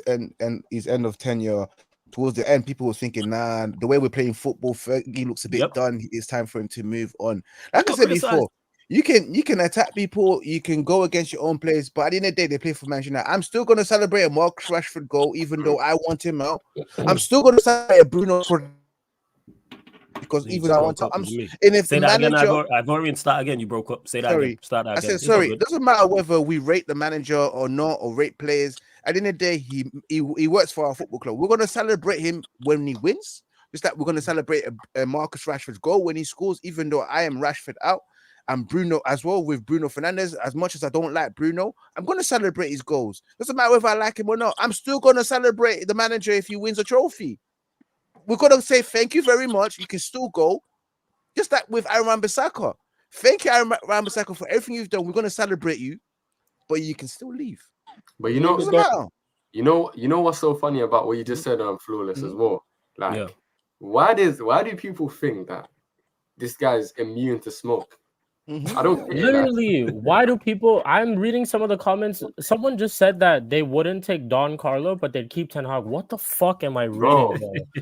his end of tenure, towards the end, people were thinking, nah, the way we're playing football, Fergie looks a bit done. It's time for him to move on. Like I said before, you can attack people, you can go against your own players, but at the end of the day, they play for Manchester United. I'm still going to celebrate a Marcus Rashford goal, even though I want him out. I'm still going to celebrate a Bruno because even I want to. Say that again, Ivorian, start again. You broke up. Say that again. Start that again. I said, sorry. It doesn't matter whether we rate the manager or not, or rate players. At the end of the day, he works for our football club. We're going to celebrate him when he wins. Just like we're going to celebrate a Marcus Rashford's goal when he scores, even though I am Rashford out. And Bruno as well with Bruno Fernandes. As much as I don't like Bruno, I'm going to celebrate his goals. Doesn't matter whether I like him or not. I'm still going to celebrate the manager if he wins a trophy. We're going to say thank you very much. You can still go. Just like with Aaron Wan-Bissaka. Thank you, Aaron Wan-Bissaka, for everything you've done. We're going to celebrate you. but you can still leave. But It doesn't matter. you know what's so funny about what you just said on Flawless as well? Like, Yeah. why do people think that this guy's immune to smoke? I don't get it, like, Literally, why do people? I'm reading some of the comments. Someone just said that they wouldn't take Don Carlo, but they'd keep Ten Hag. What the fuck am I reading, bro.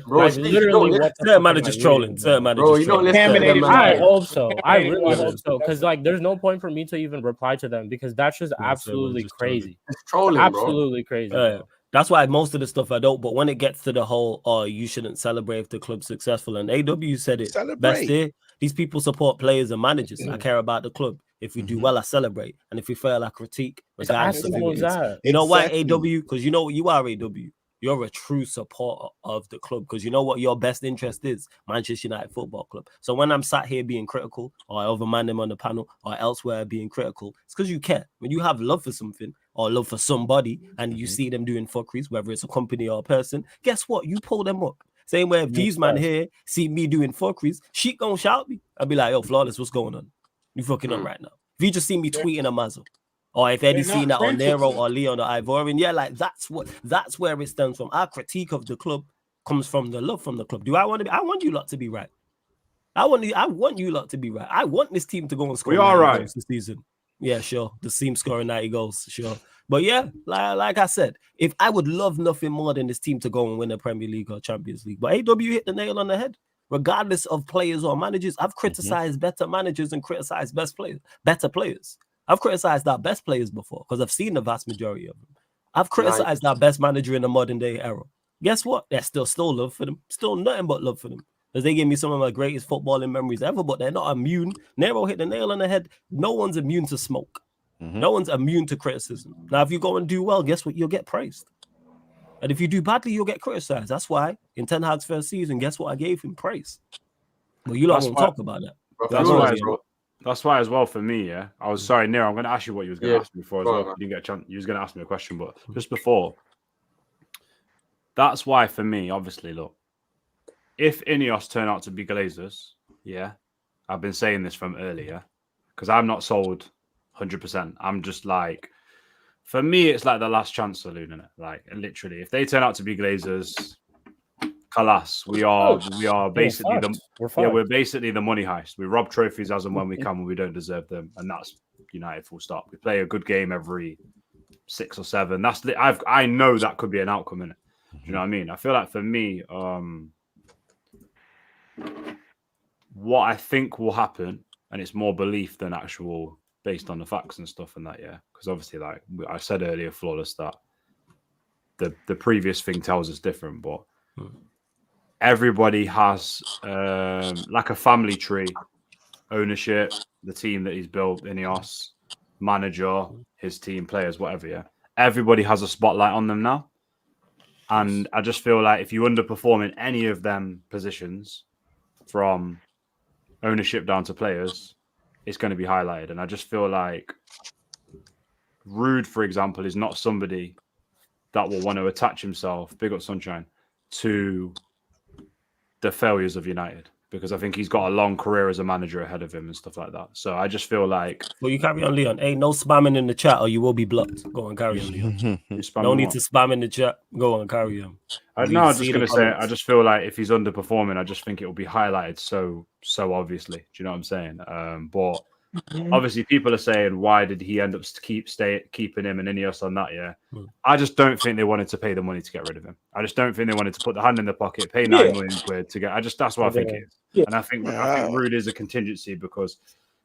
bro? Like, Speak, literally, you what the Certain fuck am I managers reading, trolling. bro? Certain bro, managers you don't trolling. listen to Contaminated them, I man. hope so. I really Contaminated hope so. Because like, there's no point for me to even reply to them because that's just Yeah, absolutely just trolling. crazy. It's trolling, bro. Absolutely crazy. Bro. That's why most of the stuff I don't. But when it gets to the whole, oh, you shouldn't celebrate if the club's successful, and AW said it best here. These people support players and managers. I care about the club. If we do well, I celebrate, and if we fail, I critique. It's as simple as that. You know why AW? Because you know what you are, AW. You're a true supporter of the club because you know what your best interest is, Manchester United Football Club. So when I'm sat here being critical, or I other ManDem on the panel, or elsewhere being critical, it's because you care. When you have love for something or love for somebody, and you see them doing fuckeries, whether it's a company or a person, guess what? You pull them up. Same way if these man here see me doing fuckeries, she gonna shout me. I'll be like, yo, Flawless, what's going on? You fucking up right now. If you just see me tweeting a muzzle. Or if Eddie seen that on Nero or Leon or Ivorian, yeah, like that's where it stems from. Our critique of the club comes from the love from the club. I want you lot to be right. I want you lot to be right. I want this team to go and score 90 goals this season. Yeah, sure. The team scoring 90 goals, sure. But yeah, like I said, if I would love nothing more than this team to go and win the Premier League or Champions League. But AW hit the nail on the head. Regardless of players or managers, I've criticized better managers and criticized better players. I've criticized our best players before because I've seen the vast majority of them. I've criticized our best manager in the modern day era. Guess what? There's still love for them. Still nothing but love for them. Because they gave me some of my greatest footballing memories ever, but they're not immune. Nero hit the nail on the head. No one's immune to smoke. No one's immune to criticism. Now, if you go and do well, guess what? You'll get praised. And if you do badly, you'll get criticized. That's why in Ten Hag's first season, guess what? I gave him praise. But you lot won't talk about that. That's why as well for me, yeah. I was sorry, Nero, I'm going to ask you what you was going to ask me before as well. You didn't get a chance. You was going to ask me a question, but just before. That's why for me, obviously, look, if Ineos turn out to be Glazers, yeah, I've been saying this from earlier, because I'm not sold 100%. I'm just like, for me, it's like the last chance saloon, isn't it? Like, literally, if they turn out to be Glazers, Kalas, we are basically we're basically the money heist. We rob trophies as and when we can when we don't deserve them, and that's United full stop. We play a good game every 6 or 7. I know that could be an outcome in it. Do you know what I mean? I feel like for me, what I think will happen, and it's more belief than actual based on the facts and stuff and that, yeah. Because obviously, like I said earlier, Flawless, that the previous thing tells us different, but everybody has like a family tree, ownership, the team that he's built, Ineos, manager, his team, players, whatever, yeah. Everybody has a spotlight on them now. And I just feel like if you underperform in any of them positions, from ownership down to players, it's going to be highlighted. And I just feel like Rude, for example, is not somebody that will want to attach himself, big up Sunshine, to the failures of United, because I think he's got a long career as a manager ahead of him and stuff like that. So I just feel like... Well, you carry on, Leon. Hey, no spamming in the chat or you will be blocked. Go on, carry on, Leon. No need to spam in the chat. Go on, carry on. I was just going to say, I just feel like if he's underperforming, I just think it will be highlighted so obviously. Do you know what I'm saying? But obviously people are saying, why did he end up keeping him and Ineos on that? Yeah. I just don't think they wanted to pay the money to get rid of him. I just don't think they wanted to put the hand in the pocket, pay 9 million quid to get. That's what I think it is. Yeah. And I think Rude is a contingency, because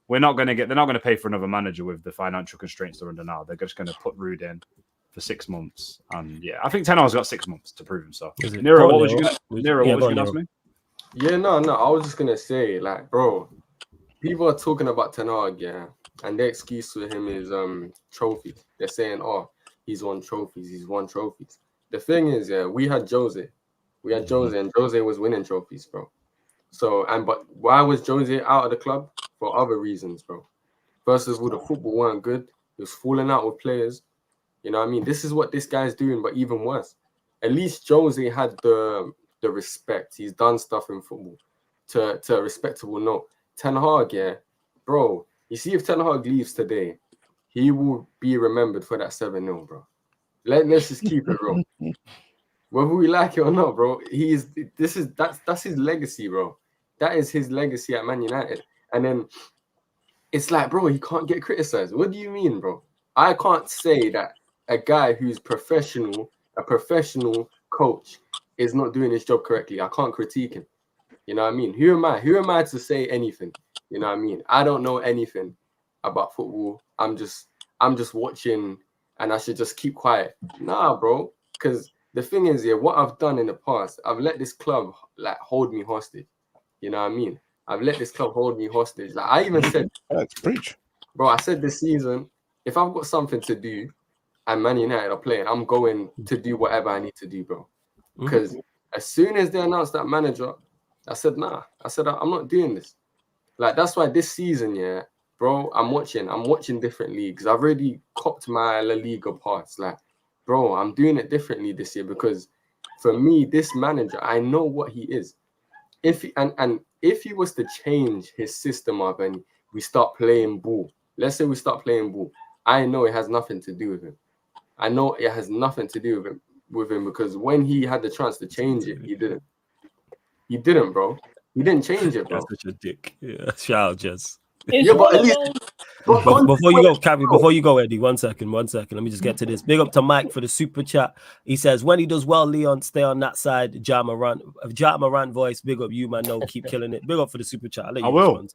they're not going to pay for another manager with the financial constraints they're under now. They're just going to put Rude in for 6 months. And yeah, I think Ten Hag's got 6 months to prove himself. Nero, what was you going to ask me? Yeah, no. I was just going to say, like, bro, people are talking about Ten Hag, yeah, and their excuse for him is trophies. They're saying, oh, he's won trophies. The thing is, yeah, we had Jose, and Jose was winning trophies, bro. So, but why was Jose out of the club? For other reasons, bro. First of all, the football weren't good. He was falling out with players. You know what I mean? This is what this guy's doing, but even worse. At least Jose had the respect. He's done stuff in football to a respectable note. Ten Hag, yeah, bro. You see, if Ten Hag leaves today, he will be remembered for that 7-0, bro. Let's just keep it real. Whether we like it or not, bro, that's his legacy, bro. That is his legacy at Man United. And then it's like, bro, he can't get criticized. What do you mean, bro? I can't say that a guy who's a professional coach is not doing his job correctly. I can't critique him. You know what I mean? Who am I? Who am I to say anything? You know what I mean? I don't know anything about football. I'm just watching, and I should just keep quiet. Nah, bro. Because the thing is, yeah, what I've done in the past, I've let this club like hold me hostage. You know what I mean? I've let this club hold me hostage. Like I even said, preach, bro. I said this season, if I've got something to do, and Man United are playing, I'm going to do whatever I need to do, bro. Because as soon as they announced that manager, I said, nah. I said, I'm not doing this. Like, that's why this season, yeah, bro, I'm watching different leagues. I've already copped my La Liga pass. Like, bro, I'm doing it differently this year because for me, this manager, I know what he is. If he was to change his system up and we start playing ball, let's say we start playing ball, I know it has nothing to do with him. I know it has nothing to do with him because when he had the chance to change it, he didn't. He didn't, bro. He didn't change it, bro. That's such a dick. Yeah, shout out, Jess. Yeah, but at least before you go, Cavi, before you go, Eddie, one second. Let me just get to this. Big up to Mike for the super chat. He says, when he does well, Leon, stay on that side. Ja Morant voice, big up you, man. No, keep killing it. Big up for the super chat. I will.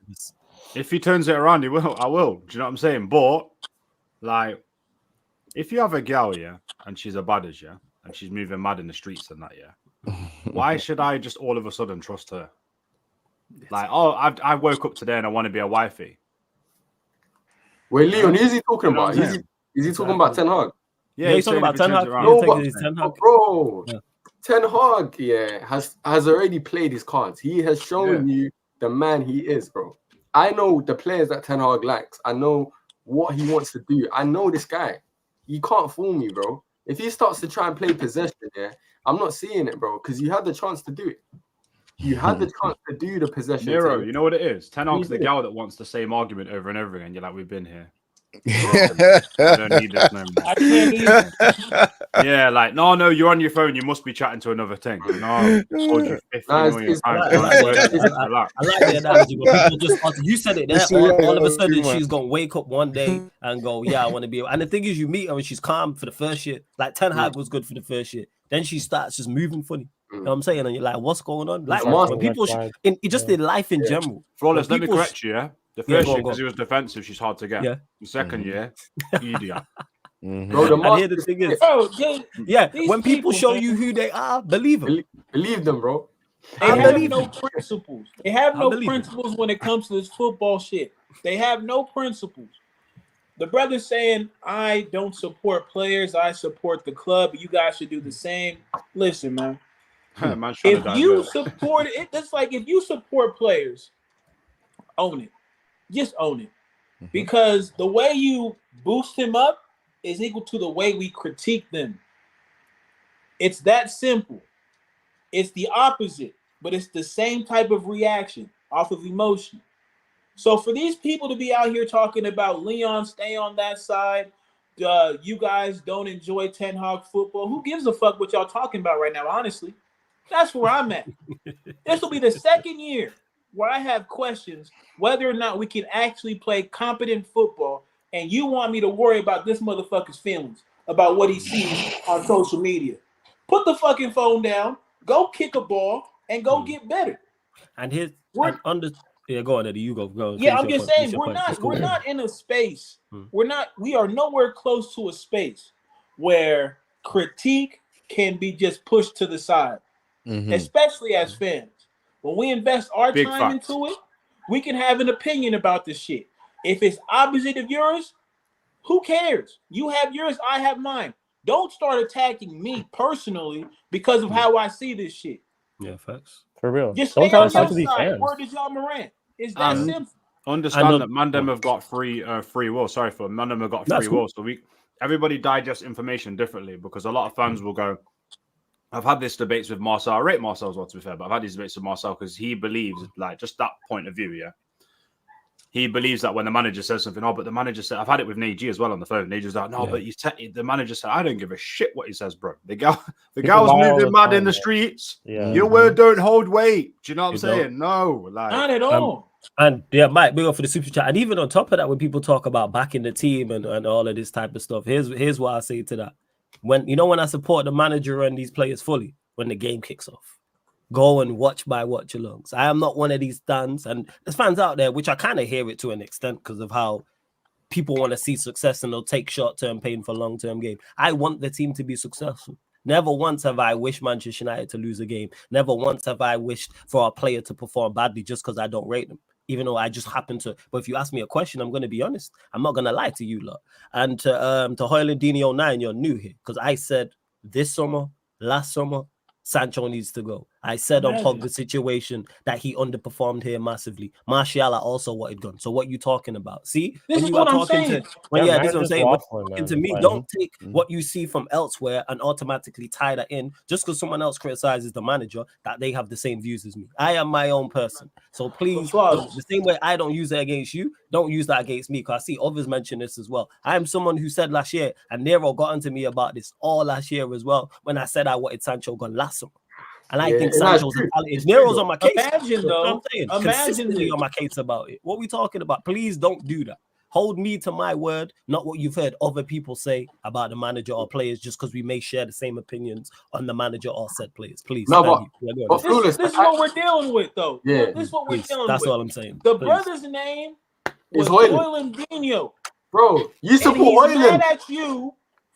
If he turns it around, he will. I will. Do you know what I'm saying? But, like, if you have a girl, yeah, and she's a badders, yeah, and she's moving mad in the streets and that, yeah, why should I just all of a sudden trust her? Like, oh, I woke up today and I want to be a wifey. Wait, Leon, who's he talking about? Is he talking about Ten Hag? Yeah, he's talking about Ten Hag. Bro, Ten Hag, yeah, has already played his cards. He has shown you the man he is, bro. I know the players that Ten Hag likes. I know what he wants to do. I know this guy. You can't fool me, bro. If he starts to try and play possession, yeah, I'm not seeing it, bro, because you had the chance to do it. You had the chance to do the possession. Miro, you know what it is? Ten Hag's the gal that wants the same argument over and over again. You're like, we've been here. I don't need this no more. I can't even. Yeah, like, no, you're on your phone. You must be chatting to another thing. No, I told you 50 million times. I like the analogy, but people just, you said it there, all of a sudden she's going to wake up one day and go, yeah, I want to be. And the thing is, you meet her and she's calm for the first year. Like, Ten Hag was good for the first year. Then she starts just moving funny. You know what I'm saying? And you're like, what's going on? Like, when people, just in life in general. Flawless, let me correct you, yeah? The first year, because he was defensive, she's hard to get. Yeah. The second year, idiot. Bro, and here the thing is, when people show you who they are, believe them. Believe them, bro. They have no principles. They have no principles when it comes to this football shit. They have no principles. The brother's saying, I don't support players. I support the club. You guys should do the same. Listen, man. If you support it, it's like if you support players, own it. Just own it. Because the way you boost him up is equal to the way we critique them. It's that simple. It's the opposite, but it's the same type of reaction off of emotion. So for these people to be out here talking about Leon, stay on that side, you guys don't enjoy Ten Hag football, who gives a fuck what y'all talking about right now, honestly? That's where I'm at. This will be the second year where I have questions whether or not we can actually play competent football, and you want me to worry about this motherfucker's feelings about what he sees on social media. Put the fucking phone down, go kick a ball, and go get better. And here's go on, Eddie. You go. Yeah, I'm just saying we're not in a space. We are nowhere close to a space where critique can be just pushed to the side, especially as fans. When we invest our time into it, we can have an opinion about this shit. If it's opposite of yours, who cares? You have yours, I have mine. Don't start attacking me personally because of how I see this shit. Yeah, facts. For real. Just stay on your side. Word to Ja Morant. It's that simple. Understand that ManDem have got free will. Sorry for ManDem have got free will. So everybody digests information differently because a lot of fans will go, I've had these debates with Marcel. I rate Marcel as well, to be fair, but I've had these debates with Marcel because he believes, like, just that point of view, yeah. he believes that when the manager says something, but the manager said, I've had it with Neji as well on the phone. Neji's like, no, but the manager said, I don't give a shit what he says, bro. The girl's moving mad in the streets. Yeah. Your word don't hold weight. Do you know what I'm saying? Don't. No, like Not at all. And yeah, Mike, big up for the super chat. And even on top of that, when people talk about backing the team and all of this type of stuff, here's what I say to that. When I support the manager and these players fully, when the game kicks off, go and watch my watch alongs. I am not one of these fans, and there's fans out there which I kind of hear it to an extent because of how people want to see success and they'll take short-term pain for long-term gain. I want the team to be successful. Never once have I wished Manchester United to lose a game. Never once have I wished for a player to perform badly just because I don't rate them. Even though I just happen to, but if you ask me a question, I'm going to be honest. I'm not going to lie to you lot. And to Hoylandini 09, you're new here because I said this summer, last summer, Sancho needs to go. I said on Pogba's situation that he underperformed here massively. Martial also wanted gone. So what you talking about? See, this when is you what are I'm talking saying. to, when this is what I'm saying. When waffling, talking to me, don't take what you see from elsewhere and automatically tie that in just because someone else criticizes the manager that they have the same views as me. I am my own person. So please, the same way I don't use it against you, don't use that against me because I see others mention this as well. I am someone who said last year, and Nero got onto me about this all last year as well, when I said I wanted Sancho gone last summer. And I think Sancho's a talent. Nero's on my case. Imagine though, consistently on my case about it. What are we talking about? Please don't do that. Hold me to my word, not what you've heard other people say about the manager or players, just because we may share the same opinions on the manager or said players. Please. No, but this is what we're dealing with, though. Yeah, this is what we're dealing with. That's all I'm saying. The brother's name was Hoylandinho. Bro, you support Hoyland. He's mad at you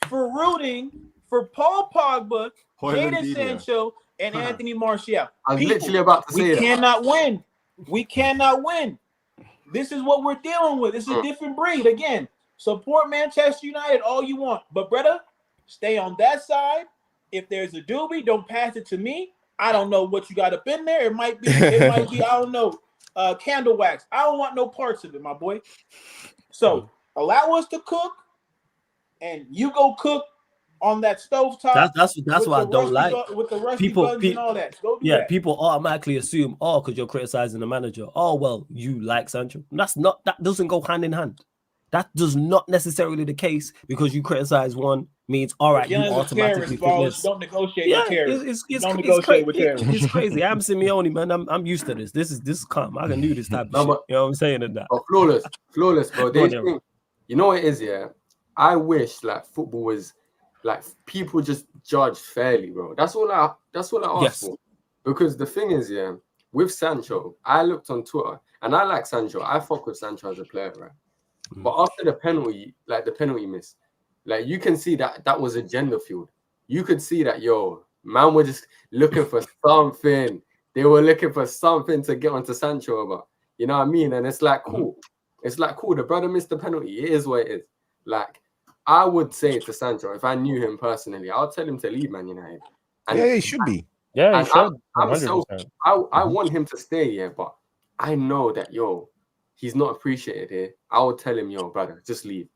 for rooting for Paul Pogba, Jadon Sancho, and Anthony Martial. I was literally about to say that. We cannot win. This is what we're dealing with. It's a different breed. Again, support Manchester United all you want. But, brother, stay on that side. If there's a doobie, don't pass it to me. I don't know what you got up in there. It might be, I don't know, candle wax. I don't want no parts of it, my boy. So, allow us to cook, and you go cook on that stovetop. That's what I don't like. With the rusty buns and all that. Go do that. People automatically assume, because you're criticizing the manager. Oh, well, you like Sancho. That doesn't go hand in hand. That does not necessarily the case because you criticize one means all right. You automatically don't negotiate with terrorists. It's crazy. I'm Simeone, man. I'm used to this. This is calm. I can do this type of shit. You know what I'm saying? In that. Oh, flawless, bro. You know what it is, yeah. I wish like football was like people just judge fairly, bro. That's all I ask for. Because the thing is, yeah, with Sancho, I looked on Twitter and I like Sancho. I fuck with Sancho as a player, right? But after the penalty miss, like you can see that was agenda fueled. You could see that, man were just looking for something. They were looking for something to get onto Sancho about. You know what I mean? And it's like, cool. It's like, cool. The brother missed the penalty. It is what it is. Like, I would say to Sancho, if I knew him personally, I would tell him to leave Man United. And, he should be. Yeah, he should. I want him to stay here, but I know that, he's not appreciated here. I would tell him, brother, just leave.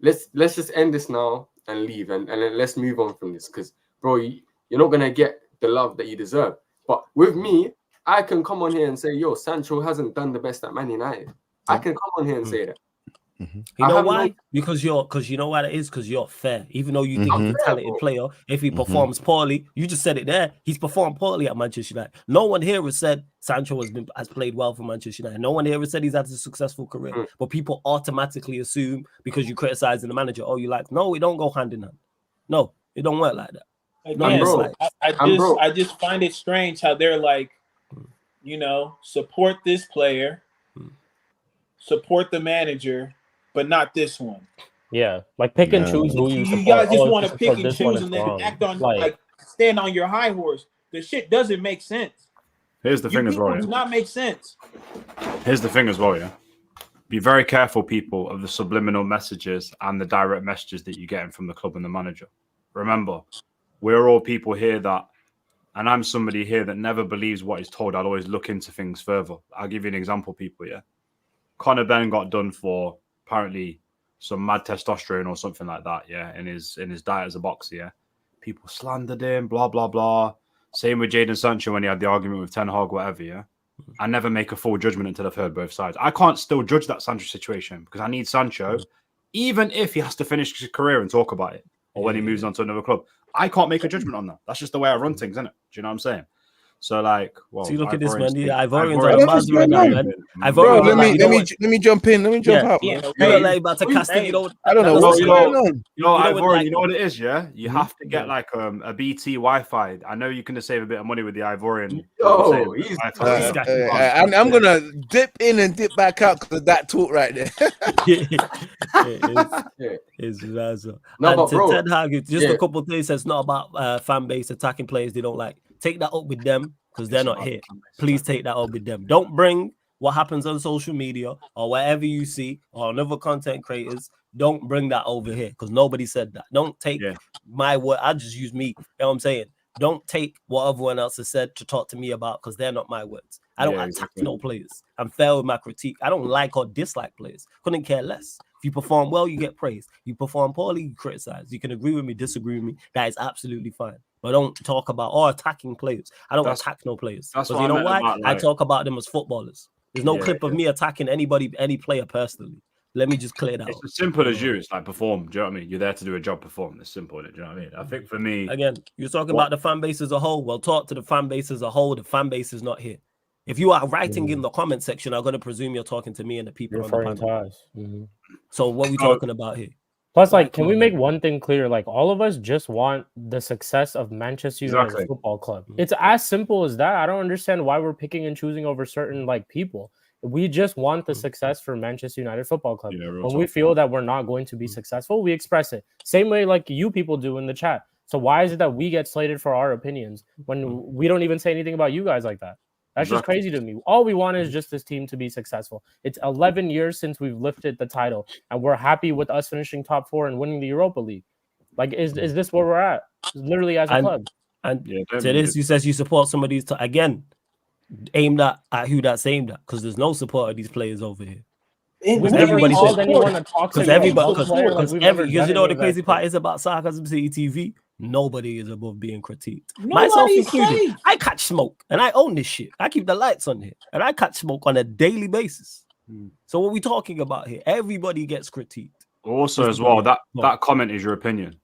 Let's just end this now and leave, and then let's move on from this. Because, bro, you're not gonna get the love that you deserve. But with me, I can come on here and say, Sancho hasn't done the best at Man United. I can come on here and say that. You know why? Because you know what it is? Because you're fair. Even though you think he's a talented player, if he performs poorly, you just said it there. He's performed poorly at Manchester United. No one here has said Sancho has played well for Manchester United. No one here has said he's had a successful career. But people automatically assume because you criticizing the manager, no, it don't go hand in hand. No, it don't work like that. Again, I just find it strange how they're like, support this player, support the manager, but not this one. Yeah, like pick and choose who you support. You guys just want to pick and choose and then act on like stand on your high horse. The shit doesn't make sense. Here's the thing as well. Does not make sense. Here's the thing as well, yeah. Be very careful, people, of the subliminal messages and the direct messages that you're getting from the club and the manager. Remember, we're all people here and I'm somebody here that never believes what is told. I'll always look into things further. I'll give you an example, people, yeah. Conor Ben got done for apparently some mad testosterone or something like that, yeah, in his diet as a boxer, yeah. People slandered him, blah, blah, blah. Same with Jadon Sancho when he had the argument with Ten Hag, whatever, yeah. I never make a full judgment until I've heard both sides. I can't still judge that Sancho situation because I need Sancho, even if he has to finish his career and talk about it, or when he moves on to another club. I can't make a judgment on that. That's just the way I run things, isn't it? Do you know what I'm saying? So, like, well, see, look at this, man. The Ivorians Ivorians are the buzz right now, man. Bro, Ivorians, let me jump in. Let me jump out, yeah. man. You look like about to cast it. You know, I don't know what's going on. You know, You know, Ivorian, like- you know what it is, yeah? You have to get like a BT Wi-Fi. I know you can save a bit of money with the Ivorian. Oh, he's I'm gonna dip in and dip back out because of that talk right there. It's Raza. No, And but to bro, Ten Hag, it's just a couple of things. It's not about fan base attacking players they don't like. Take that up with them because they're not here. Please take that up with them. Don't bring what happens on social media or wherever you see or on other content creators. Don't bring that over here because nobody said that. Don't take my word. I just use me. You know what I'm saying? Don't take what everyone else has said to talk to me about because they're not my words. I don't attack no players. I'm fair with my critique. I don't like or dislike players. Couldn't care less. If you perform well, you get praised. You perform poorly, you criticize. You can agree with me, disagree with me. That is absolutely fine. But don't talk about or attacking players. I don't attack no players. That's because what you know I meant why? about, I like- talk about them as footballers. There's no clip of me attacking anybody, any player personally. Let me just clear that It's out. as simple as you. It's like perform. Do you know what I mean? You're there to do a job, perform. It's simple. Do you know what I mean? I think for me, Again, you're talking about the fan base as a whole. Well, talk to the fan base as a whole. The fan base is not here. If you are writing in the comment section, I'm going to presume you're talking to me and the people on the referring to panel. us. So what are we talking about here? Plus, like, can we make one thing clear? Like, all of us just want the success of Manchester United Football Club. It's as simple as that. I don't understand why we're picking and choosing over certain like people. We just want the success for Manchester United Football Club. When we feel that we're not going to be successful, we express it. Same way like you people do in the chat. So why is it that we get slated for our opinions when we don't even say anything about you guys like that? That's just crazy to me. All we want is just this team to be successful. It's 11 years since we've lifted the title, and we're happy with us finishing top 4 and winning the Europa League. Like, is this where we're at? Literally as a club. And to this, you says you support some of these. Again, aim that at who that's aimed at, because there's no support of these players over here. We've never called anyone a toxic player. Because you know what the crazy part is about Sarcasm City TV? Nobody is above being critiqued. Myself included. I catch smoke and I own this shit. I keep the lights on here and I catch smoke on a daily basis. So what we talking about here? Everybody gets critiqued. Also, as well, that comment is your opinion.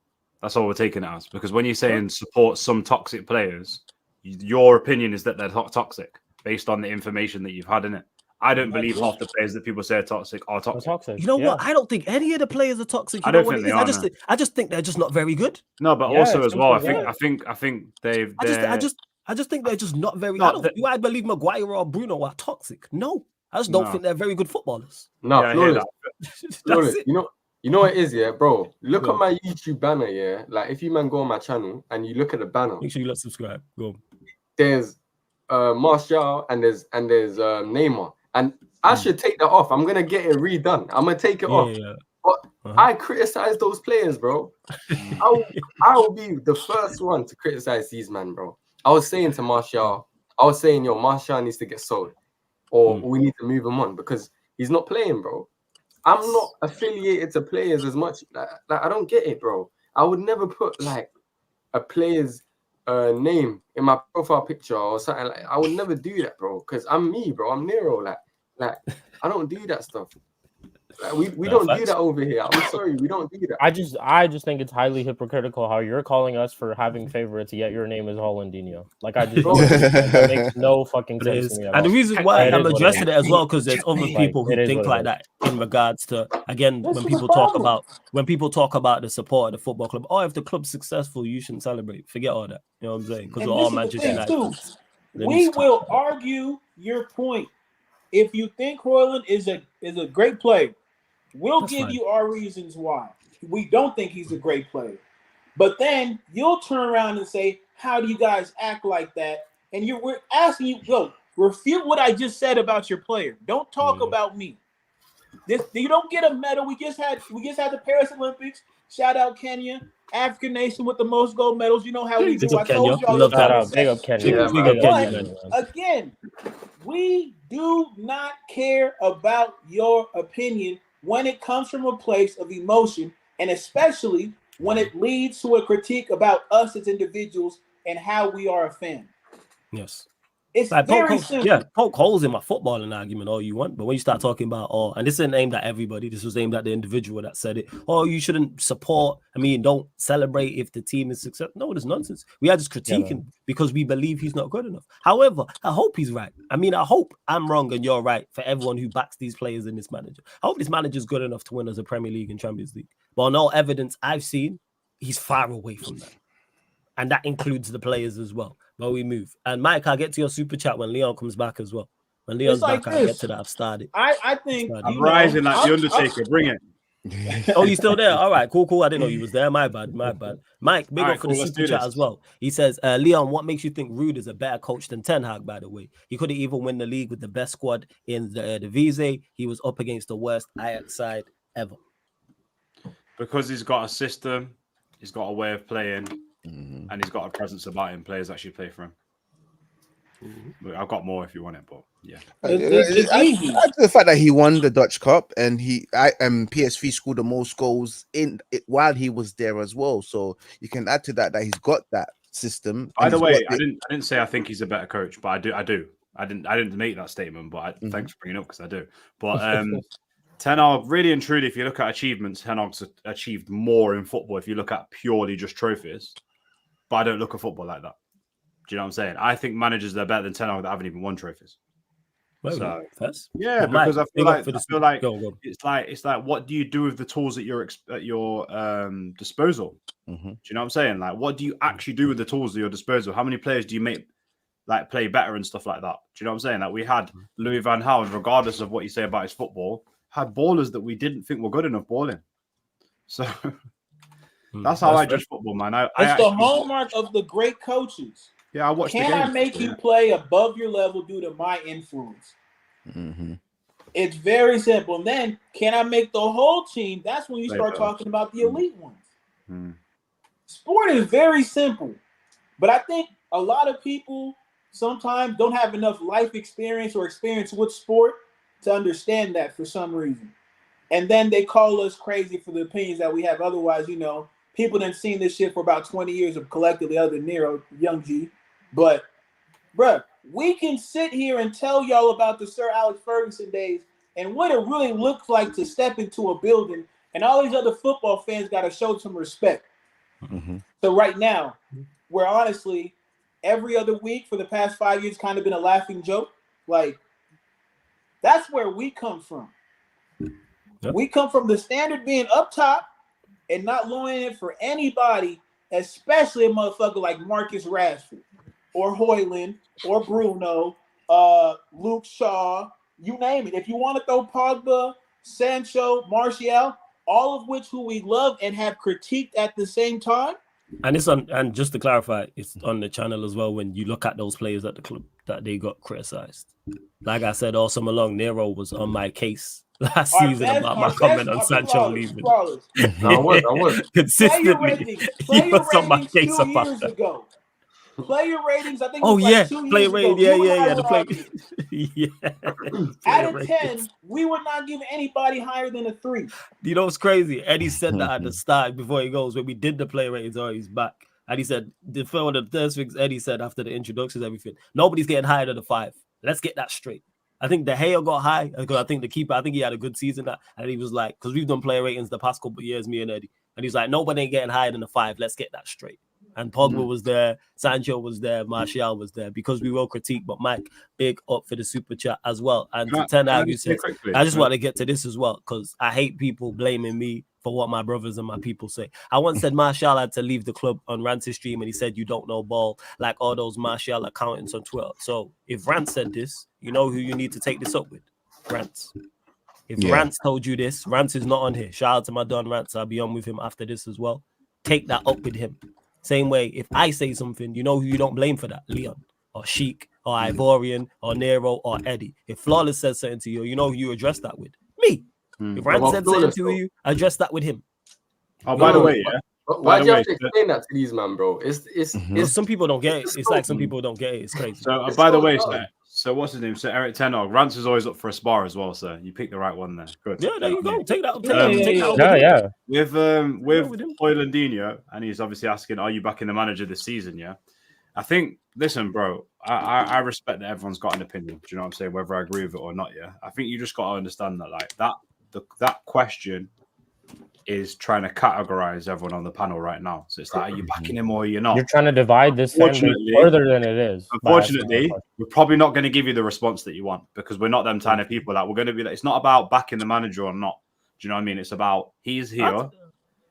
That's all we're taking it as. Because when you're saying support some toxic players, your opinion is that they're toxic based on the information that you've had in it. I don't believe half the players that people say are toxic are toxic. You know what? I don't think any of the players are toxic. I don't think they are. I just think they're just not very good. No, but also as well, I think they've. I just think they're just not very. I believe Maguire or Bruno are toxic. No, I just don't think they're very good footballers. No, Flawless. You know what it is, yeah, bro. Look at my YouTube banner, yeah. Like if you man go on my channel and you look at the banner, make sure you subscribe. Go. There's Martial and there's Neymar. And I should take that off. I'm gonna get it redone. I'm gonna take it off. But I criticize those players, bro. I will be the first one to criticize these man, bro. I was saying to Martial, Martial needs to get sold, or we need to move him on because he's not playing, bro. I'm not affiliated to players as much. Like I don't get it, bro. I would never put like a player's name in my profile picture or something. Like I would never do that, bro, because I'm me, bro. I'm Nero. Like I don't do that stuff. Like, we don't do that over here. I'm sorry, we don't do that. I just think it's highly hypocritical how you're calling us for having favorites, yet your name is Hollandinho. Like that makes no fucking sense to me. And the reason why I'm addressing it as well, because there's other people who think like that in regards to, again, when people talk about the support of the football club. Oh, if the club's successful, you shouldn't celebrate. Forget all that. You know what I'm saying? Because we're all Manchester United. We will argue your point. If you think Højlund is a great player, we'll give you our reasons why. We don't think he's a great player. But then you'll turn around and say, how do you guys act like that? And we're asking you, refute what I just said about your player. Don't talk about me. You don't get a medal. We just had the Paris Olympics. Shout out Kenya, African nation with the most gold medals. You know how we do. I told y'all. Big up Kenya. Again, we do not care about your opinion when it comes from a place of emotion, and especially when it leads to a critique about us as individuals and how we are a fan. Yes. It's Like very poke, simple. yeah, poke holes in my footballing argument all you want, but when you start talking about and this isn't aimed at everybody, this was aimed at the individual that said it. Oh, you shouldn't support. I mean, don't celebrate if the team is successful. No, it's nonsense. We are just critiquing because we believe he's not good enough. However, I hope he's right. I mean, I hope I'm wrong and you're right for everyone who backs these players in this manager. I hope this manager is good enough to win as a Premier League and Champions League. But on all evidence I've seen, he's far away from that. And that includes the players as well. But we move. And Mike, I'll get to your super chat when Leon comes back as well. When Leon's like back, I'll get to that. I've started. I think I'm rising like the Undertaker. Bring it. Oh, you still there? All right, cool. I didn't know you was there. My bad. Mike, big up for the super chat as well. He says, Leon, what makes you think Ruud is a better coach than Ten Hag, by the way? He couldn't even win the league with the best squad in the Eredivisie. He was up against the worst Ajax side ever. Because he's got a system, he's got a way of playing, and he's got a presence about him. Players actually play for him. I've got more if you want it, but yeah. It's easy. After the fact that he won the Dutch Cup and PSV scored the most goals in it while he was there as well. So you can add to that he's got that system. By the way, I didn't say I think he's a better coach, but I do. I didn't make that statement, but thanks for bringing it up because I do. But Ten Hag, really and truly, if you look at achievements, Ten Hag's achieved more in football if you look at purely just trophies. But I don't look at football like that. Do you know what I'm saying? I think managers that are better than Ten Hag that haven't even won trophies. So, yeah, because I feel like it's like what do you do with the tools at your disposal? Do you know what I'm saying? Like, what do you actually do with the tools at your disposal? How many players do you make like play better and stuff like that? Do you know what I'm saying? Like we had Louis van Gaal, regardless of what you say about his football, had ballers that we didn't think were good enough balling. So that's how I judge football, man. It's the hallmark of the great coaches. Yeah, I watched. Can I make you play above your level due to my influence? It's very simple. And then, can I make the whole team? That's when you start talking about the elite ones. Sport is very simple, but I think a lot of people sometimes don't have enough life experience or experience with sport to understand that for some reason. And then they call us crazy for the opinions that we have. Otherwise, people done seen this shit for about 20 years of collectively other than Nero, Young G. But, bruh, we can sit here and tell y'all about the Sir Alex Ferguson days and what it really looks like to step into a building, and all these other football fans got to show some respect. So right now, where honestly, every other week for the past 5 years kind of been a laughing joke, like, that's where we come from. Yep. We come from the standard being up top and not lowering it for anybody, especially a motherfucker like Marcus Rashford or Højlund or Bruno, Luke Shaw, you name it. If you want to throw Pogba, Sancho, Martial, all of which who we love and have critiqued at the same time. And it's on, and just to clarify, it's on the channel as well when you look at those players at the club that they got criticized. Like I said, all summer long, Nero was on my case last season about my comment on Sancho leaving. I was. Consistently. He was on my case about that. Ago. Player ratings, I think. Player rating, yeah. The Out of 10, we would not give anybody higher than a 3. You know what's crazy? Eddie said that at the start before he goes when we did the player ratings. He's back, and he said the first things Eddie said after the introductions, everything. Nobody's getting higher than a 5. Let's get that straight. I think De Gea got high because I think the keeper. I think he had a good season, and he was like, because we've done player ratings the past couple of years, me and Eddie, and he's like, nobody ain't getting higher than a 5. Let's get that straight. And Pogba was there, Sancho was there, Martial was there because we will critique. But Mike, big up for the super chat as well. And to Ten Hag, I just want to get to this as well because I hate people blaming me for what my brothers and my people say. I once said Martial had to leave the club on Rance's stream, and he said you don't know ball, like all those Martial accountants on Twitter. So if Rance said this, you know who you need to take this up with? Rance. If Rance told you this, Rance is not on here. Shout out to my Don Rance. I'll be on with him after this as well. Take that up with him. Same way, if I say something, you know who you don't blame for that? Leon, or Sheik, or Ivorian, or Nero, or Eddie. If Flawless says something to you, you know who you address that with? Me. If Rand said something to you, address that with him. Oh, by the way, yeah. Why do you have to explain that to these man, bro? It's some people don't get it. It's like some people don't get it. It's crazy. So by the way, so what's his name? So Eric Ten Hag. Rance is always up for a spar as well, sir. You picked the right one there. Good. Yeah, there you go. Take that. With Højlundinho, and he's obviously asking, are you back in the manager this season? Yeah. I think, listen, bro, I respect that everyone's got an opinion. Do you know what I'm saying? Whether I agree with it or not, yeah. I think you just got to understand that, like, that question is trying to categorize everyone on the panel right now. So it's like, are you backing him or you're not? You're trying to divide this fan base further than it is. Unfortunately, we're probably not going to give you the response that you want because we're not them kind of people. Like, we're going to be like, it's not about backing the manager or not. Do you know what I mean? It's about he's here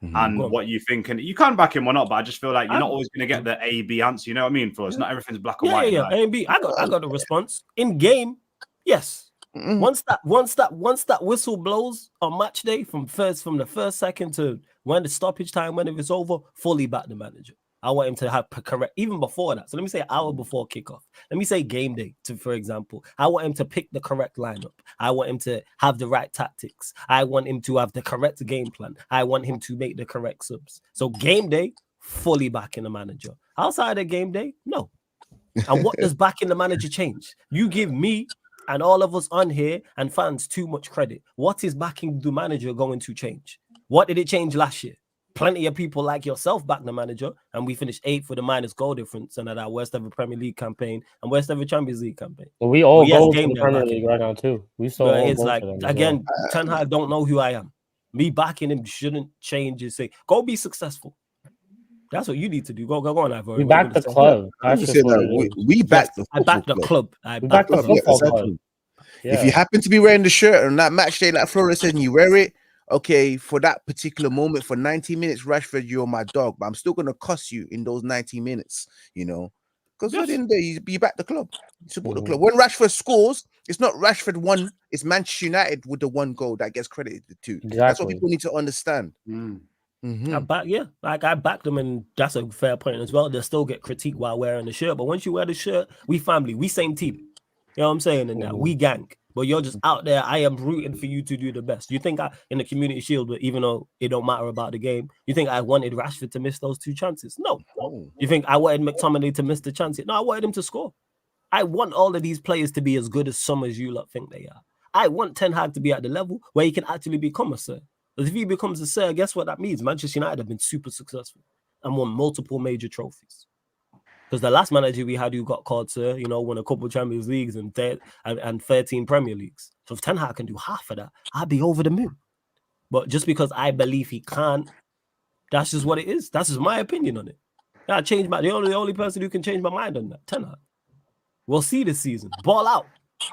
and what you think. And you can back him or not, but I just feel like you're not always going to get the A, B answer. You know what I mean? For us, not everything's black and white. Yeah, A and B. I got the response in game. Yes. Once that whistle blows on match day from the first second to when the stoppage time, when it's over, fully back the manager. I want him to have correct even before that. So let me say an hour before kickoff. Let me say game day, for example. I want him to pick the correct lineup. I want him to have the right tactics. I want him to have the correct game plan. I want him to make the correct subs. So game day, fully backing the manager. Outside of game day, no. And what does backing the manager change? You give me and all of us on here and fans too much credit. What is backing the manager going to change? What did it change last year? Plenty of people like yourself back the manager, and we finished 8th with a minus goal difference and at our worst ever Premier League campaign and worst ever Champions League campaign. Well, we all go to the Premier League right now too. We saw it's like again, Ten Hag don't know who I am. Me backing him shouldn't change his say. Go be successful. That's what you need to do. Go on, Ivor. We back the club. We back the I back the club. I back the football club. Yeah. If you happen to be wearing the shirt on that match day, like Flora said, and you wear it, okay, for that particular moment, for 90 minutes, Rashford, you're my dog, but I'm still going to cuss you in those 90 minutes, you know, because at the end of the day, you back the club, you support the club. When Rashford scores, it's not Rashford won, it's Manchester United with the one goal that gets credited to. Exactly. That's what people need to understand. I backed them, and that's a fair point as well. They'll still get critique while wearing the shirt, but once you wear the shirt, we family, we same team. You know what I'm saying? And that we gang, but you're just out there. I am rooting for you to do the best. You think in the Community Shield, even though it don't matter about the game, you think I wanted Rashford to miss those 2 chances? No. You think I wanted McTominay to miss the chance? No, I wanted him to score. I want all of these players to be as good as some as you lot think they are. I want Ten Hag to be at the level where he can actually become a sir. Because if he becomes a sir, guess what that means? Manchester United have been super successful and won multiple major trophies. Because the last manager we had who got called sir, you know, won a couple of Champions Leagues and 13 Premier Leagues. So if Ten Hag can do half of that, I'd be over the moon. But just because I believe he can't, that's just what it is. That's just my opinion on it. I changed the only person who can change my mind on that, Ten Hag. We'll see this season. Ball out,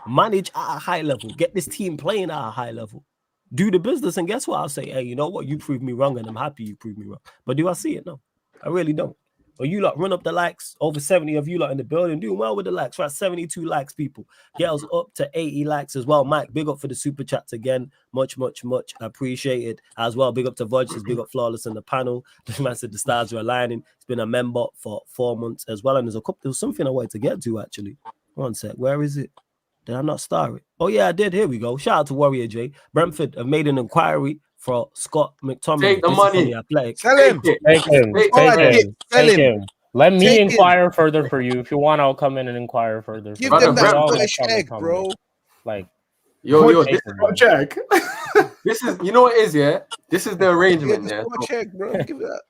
manage at a high level, get this team playing at a high level, do the business, and guess what? I'll say, hey, you know what? You proved me wrong, and I'm happy you proved me wrong. But do I see it? No, I really don't. Or you lot run up the likes, over 70 of you lot in the building, doing well with the likes, right? 72 likes, people. Girls up to 80 likes as well. Mike, big up for the super chats again. Much appreciated as well. Big up to Voices, big up Flawless in the panel. The man said the stars are aligning. He's been a member for 4 months as well. And there was something I wanted to get to actually. One sec, where is it? Did I not star it? Oh yeah, I did. Here we go. Shout out to Warrior J. Brentford have made an inquiry for Scott McTominay. Take the money. Sell him. Take him. Let me inquire further for you. If you want, I'll come in and inquire further. Give them that Scottish egg, bro. Like, yo, this check. This is, you know what it is, yeah? This is the arrangement, yeah? Check, bro. Give it that.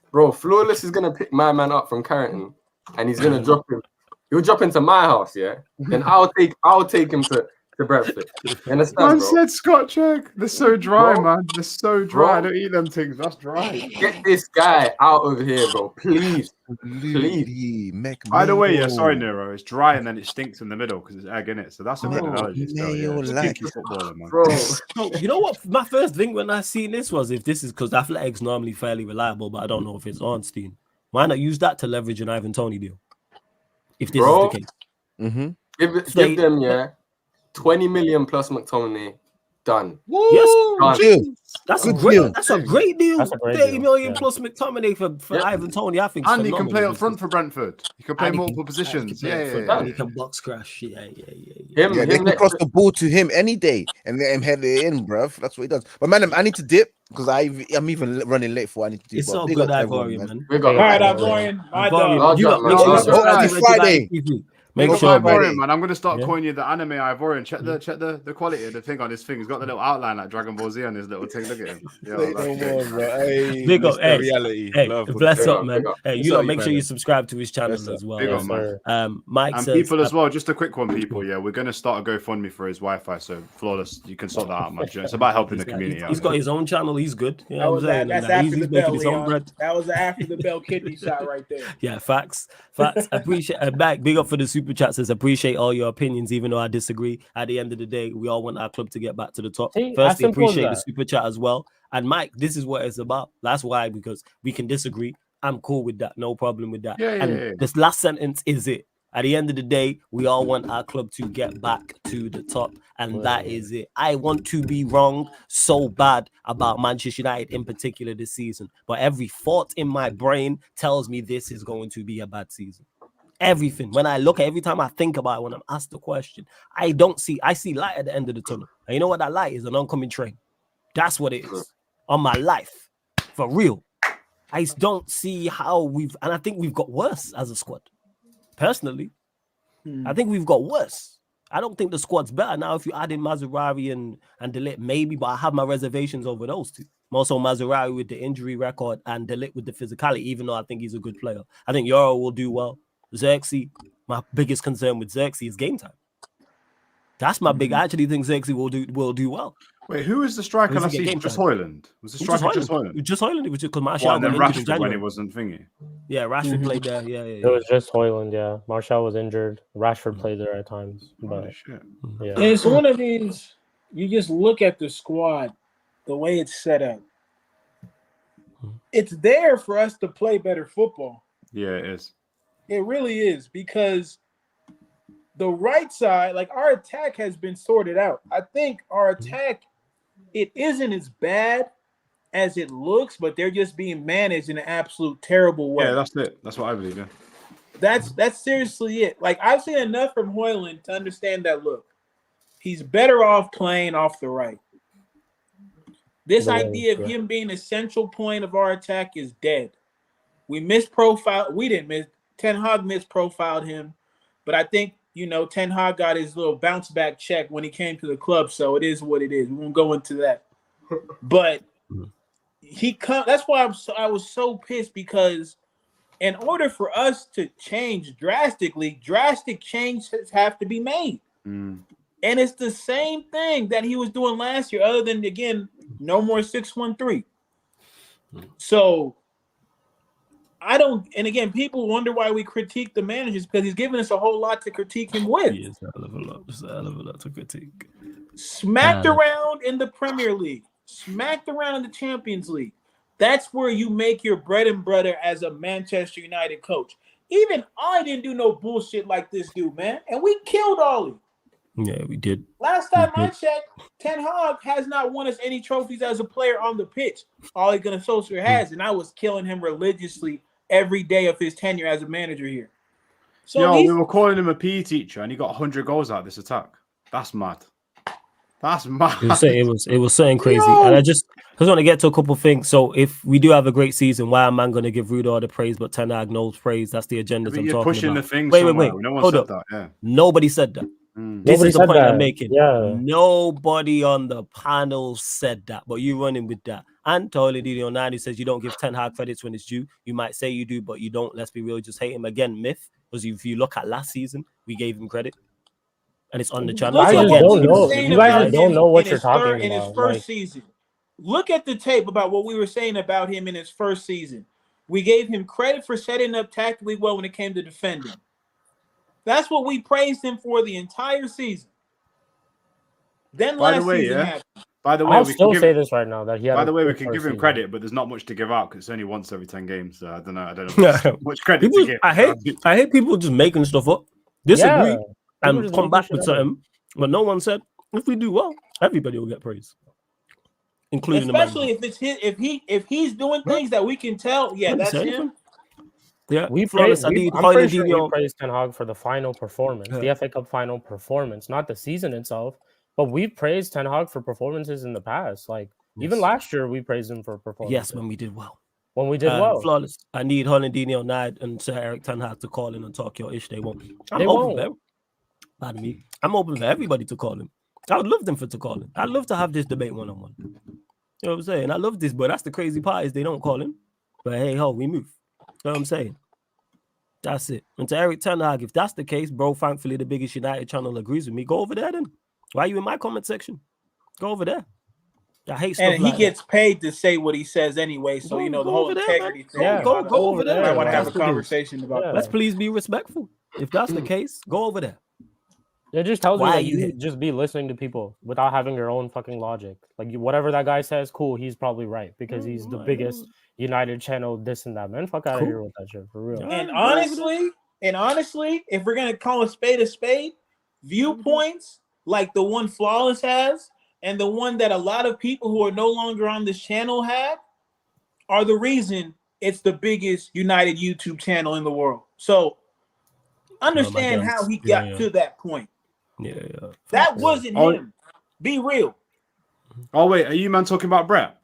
Bro, Flawless is going to pick my man up from Carrington, and he's going to drop him. He'll drop into my house, yeah? Then I'll take him to Brentford. You understand, Man bro? said Scotch egg. They're so dry, man. They're so dry. Bro, I don't eat them things. That's dry. Get this guy out of here, bro. Please. By the way, yeah, sorry, Nero. It's dry and then it stinks in the middle because it's egg in it. So that's a good analogy. Bro. You know what? My first thing when I seen this was if this is because Athletic's normally fairly reliable, but I don't know if it's Ornstein. Why not use that to leverage an Ivan Toney deal? If this is the case. Give them, yeah. 20 million plus McTominay, done. Yes, done. That's a great deal. 30 million plus McTominay for Ivan Toney. I think, and he can play up front for Brentford. He can play multiple positions. Yeah. He can box crash. Yeah. They can cross the ball to him any day and let him head it in, bruv. That's what he does. But man, I need to dip because I'm even running late for I need to do. It's all good, Ivorian, man. All right, Ivorian. My dog. Friday. Make Big sure, up man. Ivorian, man. I'm gonna start Yeah. calling you the anime Ivorian. Check the quality of the thing on his thing. He's got the little outline like Dragon Ball Z on his little thing. Look at him. Yo, Say that's no big, more, man. bro. Hey, Big up, Mr. hey, Reality. hey, Love for bless the up, big man. up. Hey, What's you up, know, you make sure you fellas? subscribe to his channel Bless up. as well. Big yeah. up, man. Sir. Mike And says, people as well, just a quick one, people. Yeah, we're gonna start a GoFundMe for his Wi-Fi. So Flawless, you can sort that out, man. It's about helping the community. he's out, got man. his own channel. He's good. You know That what was I'm saying? that's And, after he's the making bell, his own Leon. bread. That was the after the bell kidney shot right there. Yeah, facts. Appreciate back. Big up for the super chats. Says appreciate all your opinions, even though I disagree. At the end of the day, we all want our club to get back to the top. See, as Firstly, simple as appreciate the that. super chat as well. And Mike, this is what it's about. That's why, because we can disagree. I'm cool with that. No problem with that. Yeah, yeah, and yeah. this last sentence is it. At the end of the day, we all want our club to get back to the top, and that is it. I want to be wrong so bad about Manchester United in particular this season, but every thought in my brain tells me this is going to be a bad season. Everything. When I look at every time I think about it, when I'm asked the question, I see light at the end of the tunnel. And you know what that light is? An oncoming train. That's what it is. On my life. For real. I don't see how and I think we've got worse as a squad. Personally, I think we've got worse. I don't think the squad's better now. If you add in Mazraoui and De Ligt, maybe, but I have my reservations over those two. Also, Mazraoui with the injury record and De Ligt with the physicality, even though I think he's a good player. I think Euro will do well. Xerxes, my biggest concern with Xerxes is game time. That's my big. I actually think Xerxes will do well. Wait, who was the striker Does he last get season? game Just time? Højlund? Was the striker just Højlund? Just Højlund. It was just because Martial Well, and then got injured in Rashford when January. he wasn't thingy. Yeah, Rashford played there. Yeah. It was just Højlund, yeah. Martial was injured. Rashford played there at times. But Holy shit. yeah. And it's one of these, you just look at the squad, the way it's set up. It's there for us to play better football. Yeah, it is. It really is, because the right side, like our attack has been sorted out. I think our attack, it isn't as bad as it looks, but they're just being managed in an absolute terrible way. Yeah, that's it. That's what I believe, yeah. That's seriously it. Like, I've seen enough from Højlund to understand that, look, he's better off playing off the right. This idea of him being a central point of our attack is dead. We didn't miss. Ten Hag misprofiled him, but I think, Ten Hag got his little bounce back check when he came to the club, so it is what it is. We won't go into that. But that's why I was so pissed, because in order for us to change drastically, drastic changes have to be made. And it's the same thing that he was doing last year, other than, again, no more 6-1-3. So I don't, and again, people wonder why we critique the managers, because he's giving us a whole lot to critique him with. He is a hell of a lot. Just a hell of a lot to critique. Smacked around in the Premier League, smacked around in the Champions League. That's where you make your bread and butter as a Manchester United coach. Even I didn't do no bullshit like this dude, man. And we killed Ollie. Yeah, we did. Last time I checked, Ten Hag has not won us any trophies as a player on the pitch. Ole Gunnar Solskjaer has, and I was killing him religiously every day of his tenure as a manager here. So we were calling him a PE teacher, and he got 100 goals out of this attack. That's mad. That's mad. It was something crazy. And I just want to get to a couple of things. So if we do have a great season, why am I going to give Ruud all the praise, but Ten Hag no praise? That's the agenda I'm talking pushing about. The thing wait. No one Hold said up. that. Yeah. Nobody said that. This Nobody is the point that. I'm making. Yeah. Nobody on the panel said that, but you running with that. And Toledino90 says you don't give Ten Hag credits when it's due. You might say you do, but you don't. Let's be real, just hate him. Again, myth. Because if you look at last season, we gave him credit. And it's on the channel. I just don't know. You guys don't know what you're talking about. In his first season. Look at the tape about what we were saying about him in his first season. We gave him credit for setting up tactically well when it came to defending. That's what we praised him for the entire season. Then last season happened. By the way, I'll still say this right now that he had. By the way, we can give him credit, but there's not much to give out because it's only once every 10 games. So I don't know much credit to give. I hate people just making stuff up, disagree, and come back with something. But no one said if we do well, everybody will get praise, including especially if he's doing things that we can tell. Yeah, that's him. Yeah, I'm pretty sure we praised Ten Hag for the final performance, the FA Cup final performance, not the season itself. But we've praised Ten Hag for performances in the past. Like even last year, we praised him for performances. Yes, when we did well. when we did well. Flawless. I need Hollandinho, Nide, and Sir Eric Ten Hag to call in and talk your ish. They won't. They won't. Pardon me. I'm open for everybody to call him. I would love them to call him. I'd love to have this debate one-on-one. You know what I'm saying? I love this, but that's the crazy part is they don't call him. But hey, ho, we move. You know what I'm saying? That's it. And to Eric Ten Hag, if that's the case, bro, thankfully the biggest United channel agrees with me. Go over there then. Why are you in my comment section? Go over there. I hate stuff And he like gets paid to say what he says anyway, so Go- you know the go whole over there, integrity thing. Yeah, go over there. I want to have a That's what it is. conversation about Let's that. please be respectful. If that's the case, go over there. It just tells Why me are that you you here? just be listening to people without having your own fucking logic. Like whatever that guy says, cool, he's probably right because he's the biggest United channel, this and that. Man, fuck out of Cool. here with that shit for real. And Go over there. honestly, if we're gonna call a spade, viewpoints like the one Flawless has, and the one that a lot of people who are no longer on this channel had, are the reason it's the biggest United YouTube channel in the world. So understand how he got to that point. Yeah. That wasn't him. Be real. Oh wait, are you man talking about Brett?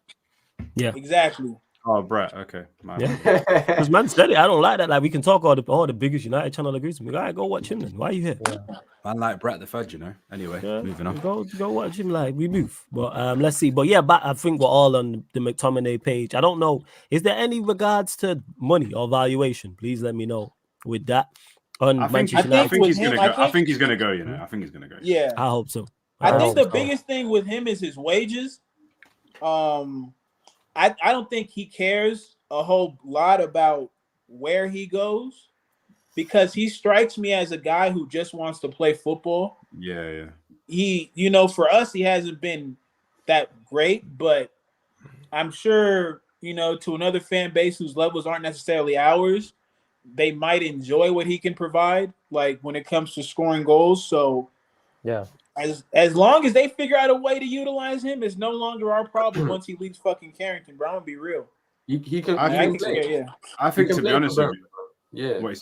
Exactly. Oh, Brett. Okay. Yeah. Because man said it. I don't like that. Like we can talk all the biggest United channel agrees with me. All right, go watch him then. Why are you here? Man like Brett the Fed, Anyway, moving on. Go watch him. Like we move. But let's see. But yeah, but I think we're all on the McTominay page. I don't know. Is there any regards to money or valuation? Please let me know with that. I think he's gonna go. I think he's gonna go. I think he's gonna go. Yeah, I hope so. I think the biggest thing with him is his wages. I don't think he cares a whole lot about where he goes because he strikes me as a guy who just wants to play football. Yeah. He, for us, he hasn't been that great, but I'm sure, to another fan base whose levels aren't necessarily ours, they might enjoy what he can provide, like when it comes to scoring goals. So, yeah. As long as they figure out a way to utilize him, it's no longer our problem once he leaves fucking Carrington, bro. I'm gonna be real. He can. I think to be honest with you, yeah. What you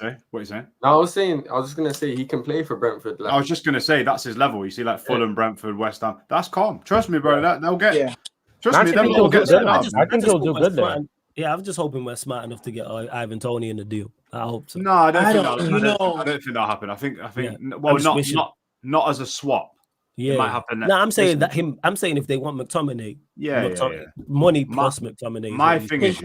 saying? No, I was just gonna say he can play for Brentford. I was just gonna say that's his level. You see, like Fulham, Brentford, West Ham. That's calm. Trust me, bro. That they'll get. Yeah. Trust me, they'll get set up. I think he'll do good there. Yeah, I'm just hoping we're smart enough to get Ivan Toney in the deal. I hope so. No, I don't think that'll happen. I think. Well, not as a swap. Yeah, it might happen. No, I'm saying that him. I'm saying if they want McTominay, money plus McTominay. My thing is,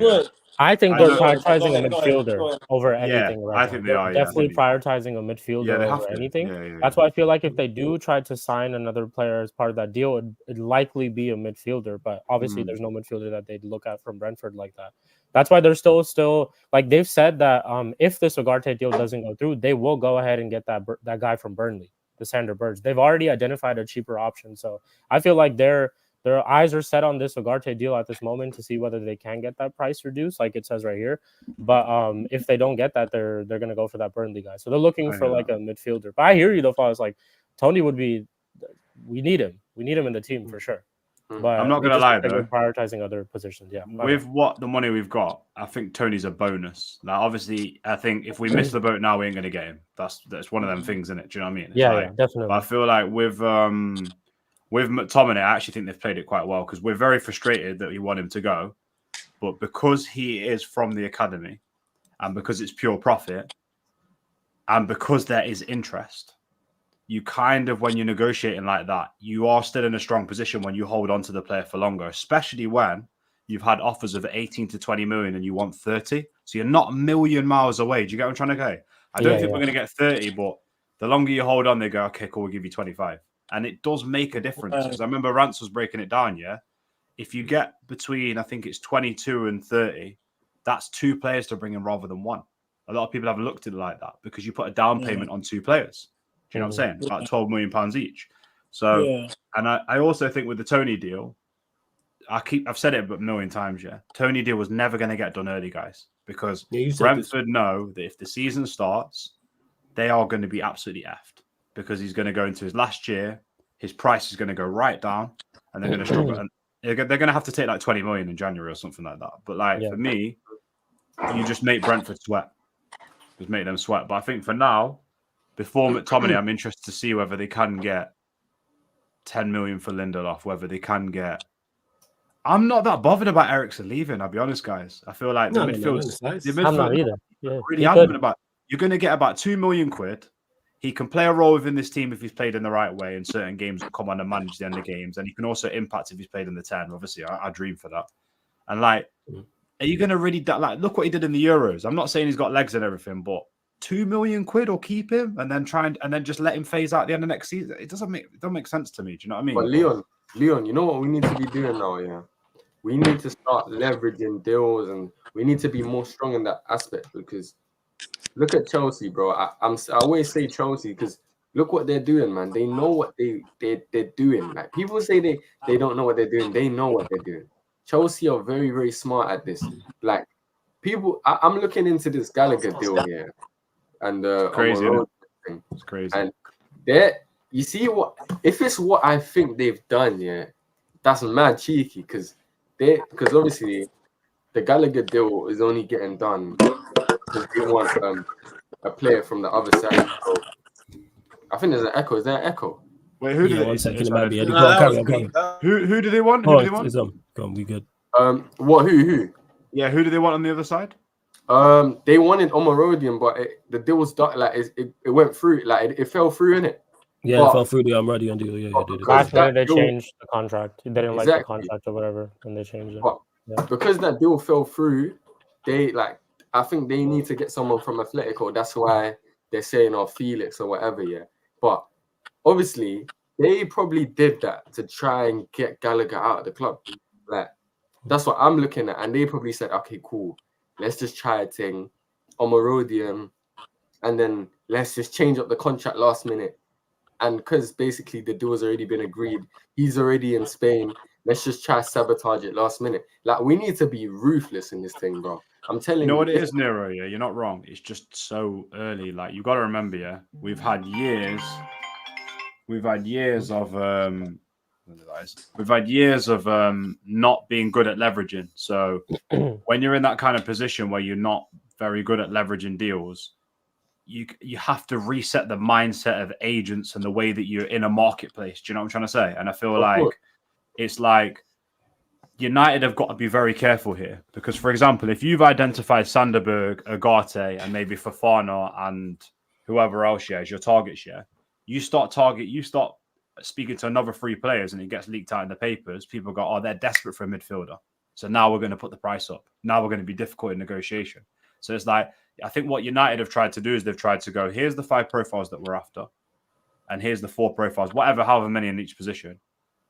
I think they're prioritizing a midfielder over anything. I think they are definitely prioritizing a midfielder over anything. That's why I feel like if they do try to sign another player as part of that deal, it'd likely be a midfielder. But obviously, there's no midfielder that they'd look at from Brentford like that. That's why they're still like they've said that if this Ugarte deal doesn't go through, they will go ahead and get that guy from Burnley. The Sander Burge. They've already identified a cheaper option. So I feel like their eyes are set on this Ugarte deal at this moment to see whether they can get that price reduced, like it says right here. But if they don't get that, they're gonna go for that Burnley guy. So they're looking for like a midfielder. But I hear you though, I was like, Tony would be we need him. We need him in the team for sure. But I'm not gonna lie though. We're prioritizing other positions. Yeah. With what the money we've got, I think Tony's a bonus. Like obviously, I think if we miss the boat now, we ain't gonna get him. That's one of them things, isn't it? Do you know what I mean? Yeah, definitely. But I feel like with McTominay, I actually think they've played it quite well because we're very frustrated that we want him to go, but because he is from the academy, and because it's pure profit, and because there is interest. You kind of, when you're negotiating like that, you are still in a strong position when you hold on to the player for longer, especially when you've had offers of 18 to 20 million and you want 30. So you're not a million miles away. Do you get what I'm trying to say? I don't think we're going to get 30, but the longer you hold on, they go, okay, cool, we'll give you 25. And it does make a difference. Because I remember Rance was breaking it down, If you get between, I think it's 22 and 30, that's 2 players to bring in rather than 1. A lot of people haven't looked at it like that because you put a down payment on 2 players. Do you know what I'm saying? About £12 million each. So, and I also think with the Tony deal, I've said it a million times, Tony deal was never going to get done early, guys, because Brentford know that if the season starts, they are going to be absolutely effed because he's going to go into his last year. His price is going to go right down and they're going to struggle. And they're going to have to take like 20 million in January or something like that. But for me, you just make Brentford sweat. Just make them sweat. But I think for now, before McTominay, I'm interested to see whether they can get 10 million for Lindelof, whether they can get I'm not that bothered about Eriksen leaving. I'll be honest, guys. I feel like the midfield. I'm not either. Yeah, really adamant about. You're going to get about £2 million. He can play a role within this team if he's played in the right way in certain games that come on and manage the end of games, and he can also impact if he's played in the 10. Obviously, I dream for that. And like, are you going to really like look what he did in the Euros? I'm not saying he's got legs and everything, but £2 million or keep him and then just let him phase out at the end of next season. It doesn't make sense to me. Do you know what I mean? But Leon, you know what we need to be doing now? Yeah, we need to start leveraging deals, and we need to be more strong in that aspect. Because look at Chelsea, bro. I always say Chelsea because look what they're doing, man. They know what they're doing. Like people say they don't know what they're doing. They know what they're doing. Chelsea are very, very smart at this. Like people, I'm looking into this Gallagher deal here, and crazy. It's crazy. And you see what if it's what I think they've done, yeah, that's mad cheeky because obviously the Gallagher deal is only getting done because they want a player from the other side. So I think there's an echo. Is there an echo? Wait, who? Yeah, 1 second. It might be. Who do they want? Who do they want? Go on, we good. What? Who? Yeah, who do they want on the other side? They wanted Omarodian, but the deal was done. Like it went through. Like it fell through, innit? Yeah, it fell through the Omarodian deal. Yeah, last minute they changed the contract. They didn't like the Exactly. contract or whatever, and they changed it. But because that deal fell through, I think they need to get someone from Atletico. That's why they're saying, Felix or whatever, yeah. But obviously, they probably did that to try and get Gallagher out of the club. Like, that's what I'm looking at. And they probably said, okay, cool. Let's just try a thing, Omarodian, and then let's just change up the contract last minute. And because basically the deal's already been agreed, he's already in Spain. Let's just try sabotage it last minute. Like, we need to be ruthless in this thing, bro. I'm telling you. You know what it is, Nero? Yeah, you're not wrong. It's just so early. Like, you got to remember, yeah, we've had years of not being good at leveraging. So when you're in that kind of position where you're not very good at leveraging deals, you have to reset the mindset of agents and the way that you're in a marketplace. Do you know what I'm trying to say? And I feel like it's like United have got to be very careful here because, for example, if you've identified Sanderberg, Agate, and maybe Fofana and whoever else as your target share, you start speaking to another 3 players and it gets leaked out in the papers. People go, they're desperate for a midfielder. So now we're going to put the price up. Now we're going to be difficult in negotiation. So it's like, I think what United have tried to do is they've tried to go, here's the 5 profiles that we're after. And here's the 4 profiles, however many in each position.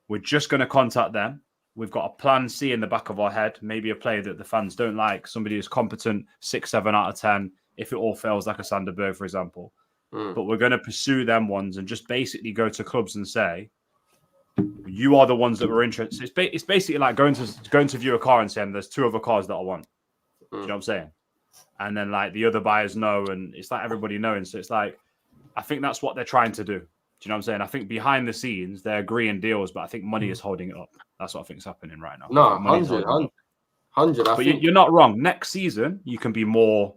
We're just going to contact them. We've got a plan C in the back of our head, maybe a player that the fans don't like, somebody who's competent, 6, 7 out of 10, if it all fails, like a Sanderberg, for example. But we're going to pursue them ones and just basically go to clubs and say, you are the ones that we're interested. It's basically like going to view a car and saying, there's 2 other cars that I want. Do you know what I'm saying? And then like the other buyers know, and it's like everybody knowing. So it's like, I think that's what they're trying to do. Do you know what I'm saying? I think behind the scenes, they're agreeing deals, but I think money is holding it up. That's what I think is happening right now. No, 100. But you're not wrong. Next season, you can be more,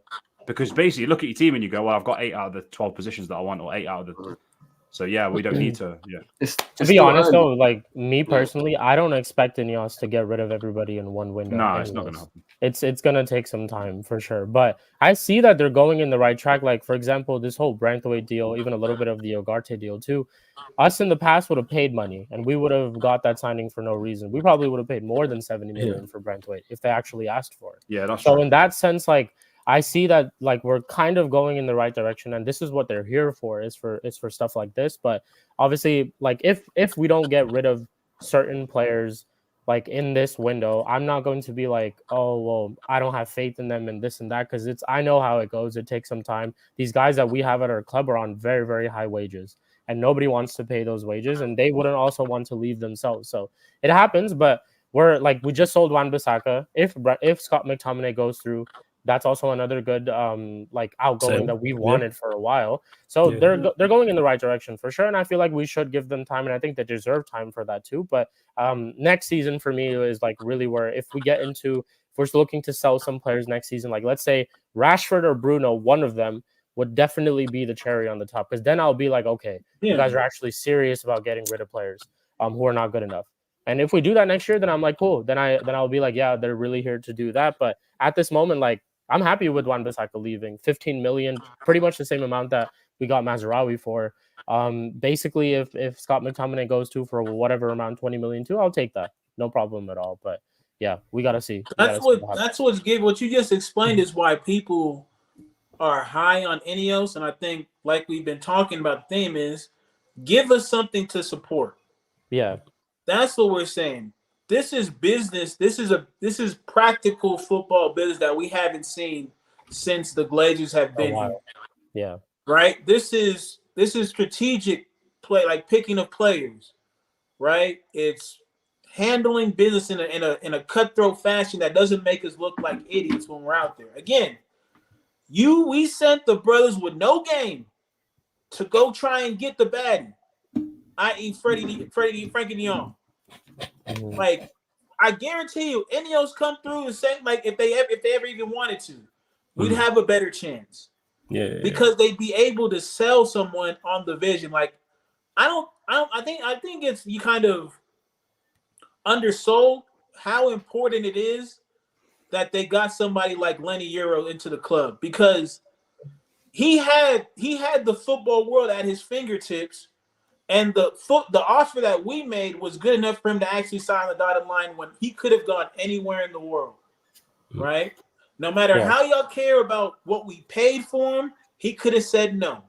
because basically you look at your team and you go, well, I've got 8 out of the 12 positions that I want, or 8 out of the... So yeah, we don't need to. Yeah. To be honest, though, like me personally, I don't expect Ineos to get rid of everybody in one window. No, it's not going to happen. It's going to take some time for sure. But I see that they're going in the right track. Like, for example, this whole Branthwaite deal, even a little bit of the Ugarte deal too. Us in the past would have paid money, and we would have got that signing for no reason. We probably would have paid more than 70 million for Branthwaite if they actually asked for it. Yeah, that's so right. In that sense, like, I see that like we're kind of going in the right direction, and this is what they're here for. Is for stuff like this. But obviously, like if we don't get rid of certain players like in this window, I'm not going to be like, oh well, I don't have faith in them and this and that, because I know how it goes. It takes some time. These guys that we have at our club are on very, very high wages, and nobody wants to pay those wages, and they wouldn't also want to leave themselves. So it happens, but we just sold Wan-Bissaka. If Scott McTominay goes through, that's also another good outgoing that we wanted for a while. So they're going in the right direction for sure. And I feel like we should give them time, and I think they deserve time for that too. But next season for me is like really where if we're looking to sell some players next season, like let's say Rashford or Bruno, one of them would definitely be the cherry on the top, because then I'll be like, okay, you guys are actually serious about getting rid of players who are not good enough. And if we do that next year, then I'm like, cool. Then I'll be like, yeah, they're really here to do that. But at this moment, like, I'm happy with Wan-Bissaka leaving. 15 million, pretty much the same amount that we got Mazraoui for. Basically, if Scott McTominay goes to for whatever amount, 20 million too, I'll take that. No problem at all. But yeah, we gotta see. That's what you just explained is why people are high on Ineos, and I think, like we've been talking about, the theme is give us something to support. Yeah, that's what we're saying. This is business. This is practical football business that we haven't seen since the Glazers have been here. Yeah, right. This is strategic play, like picking of players, right? It's handling business in a cutthroat fashion that doesn't make us look like idiots when we're out there. Again, we sent the brothers with no game to go try and get the baddie, i.e. Frankie de Jong. Like, I guarantee you, Ineos come through the same. Like, if they ever even wanted to, we'd have a better chance. Yeah, because they'd be able to sell someone on the vision. Like, I think it's you kind of undersold how important it is that they got somebody like Lenny Euro into the club, because he had the football world at his fingertips, and the offer that we made was good enough for him to actually sign the dotted line when he could have gone anywhere in the world, right? No matter how y'all care about what we paid for him, he could have said no.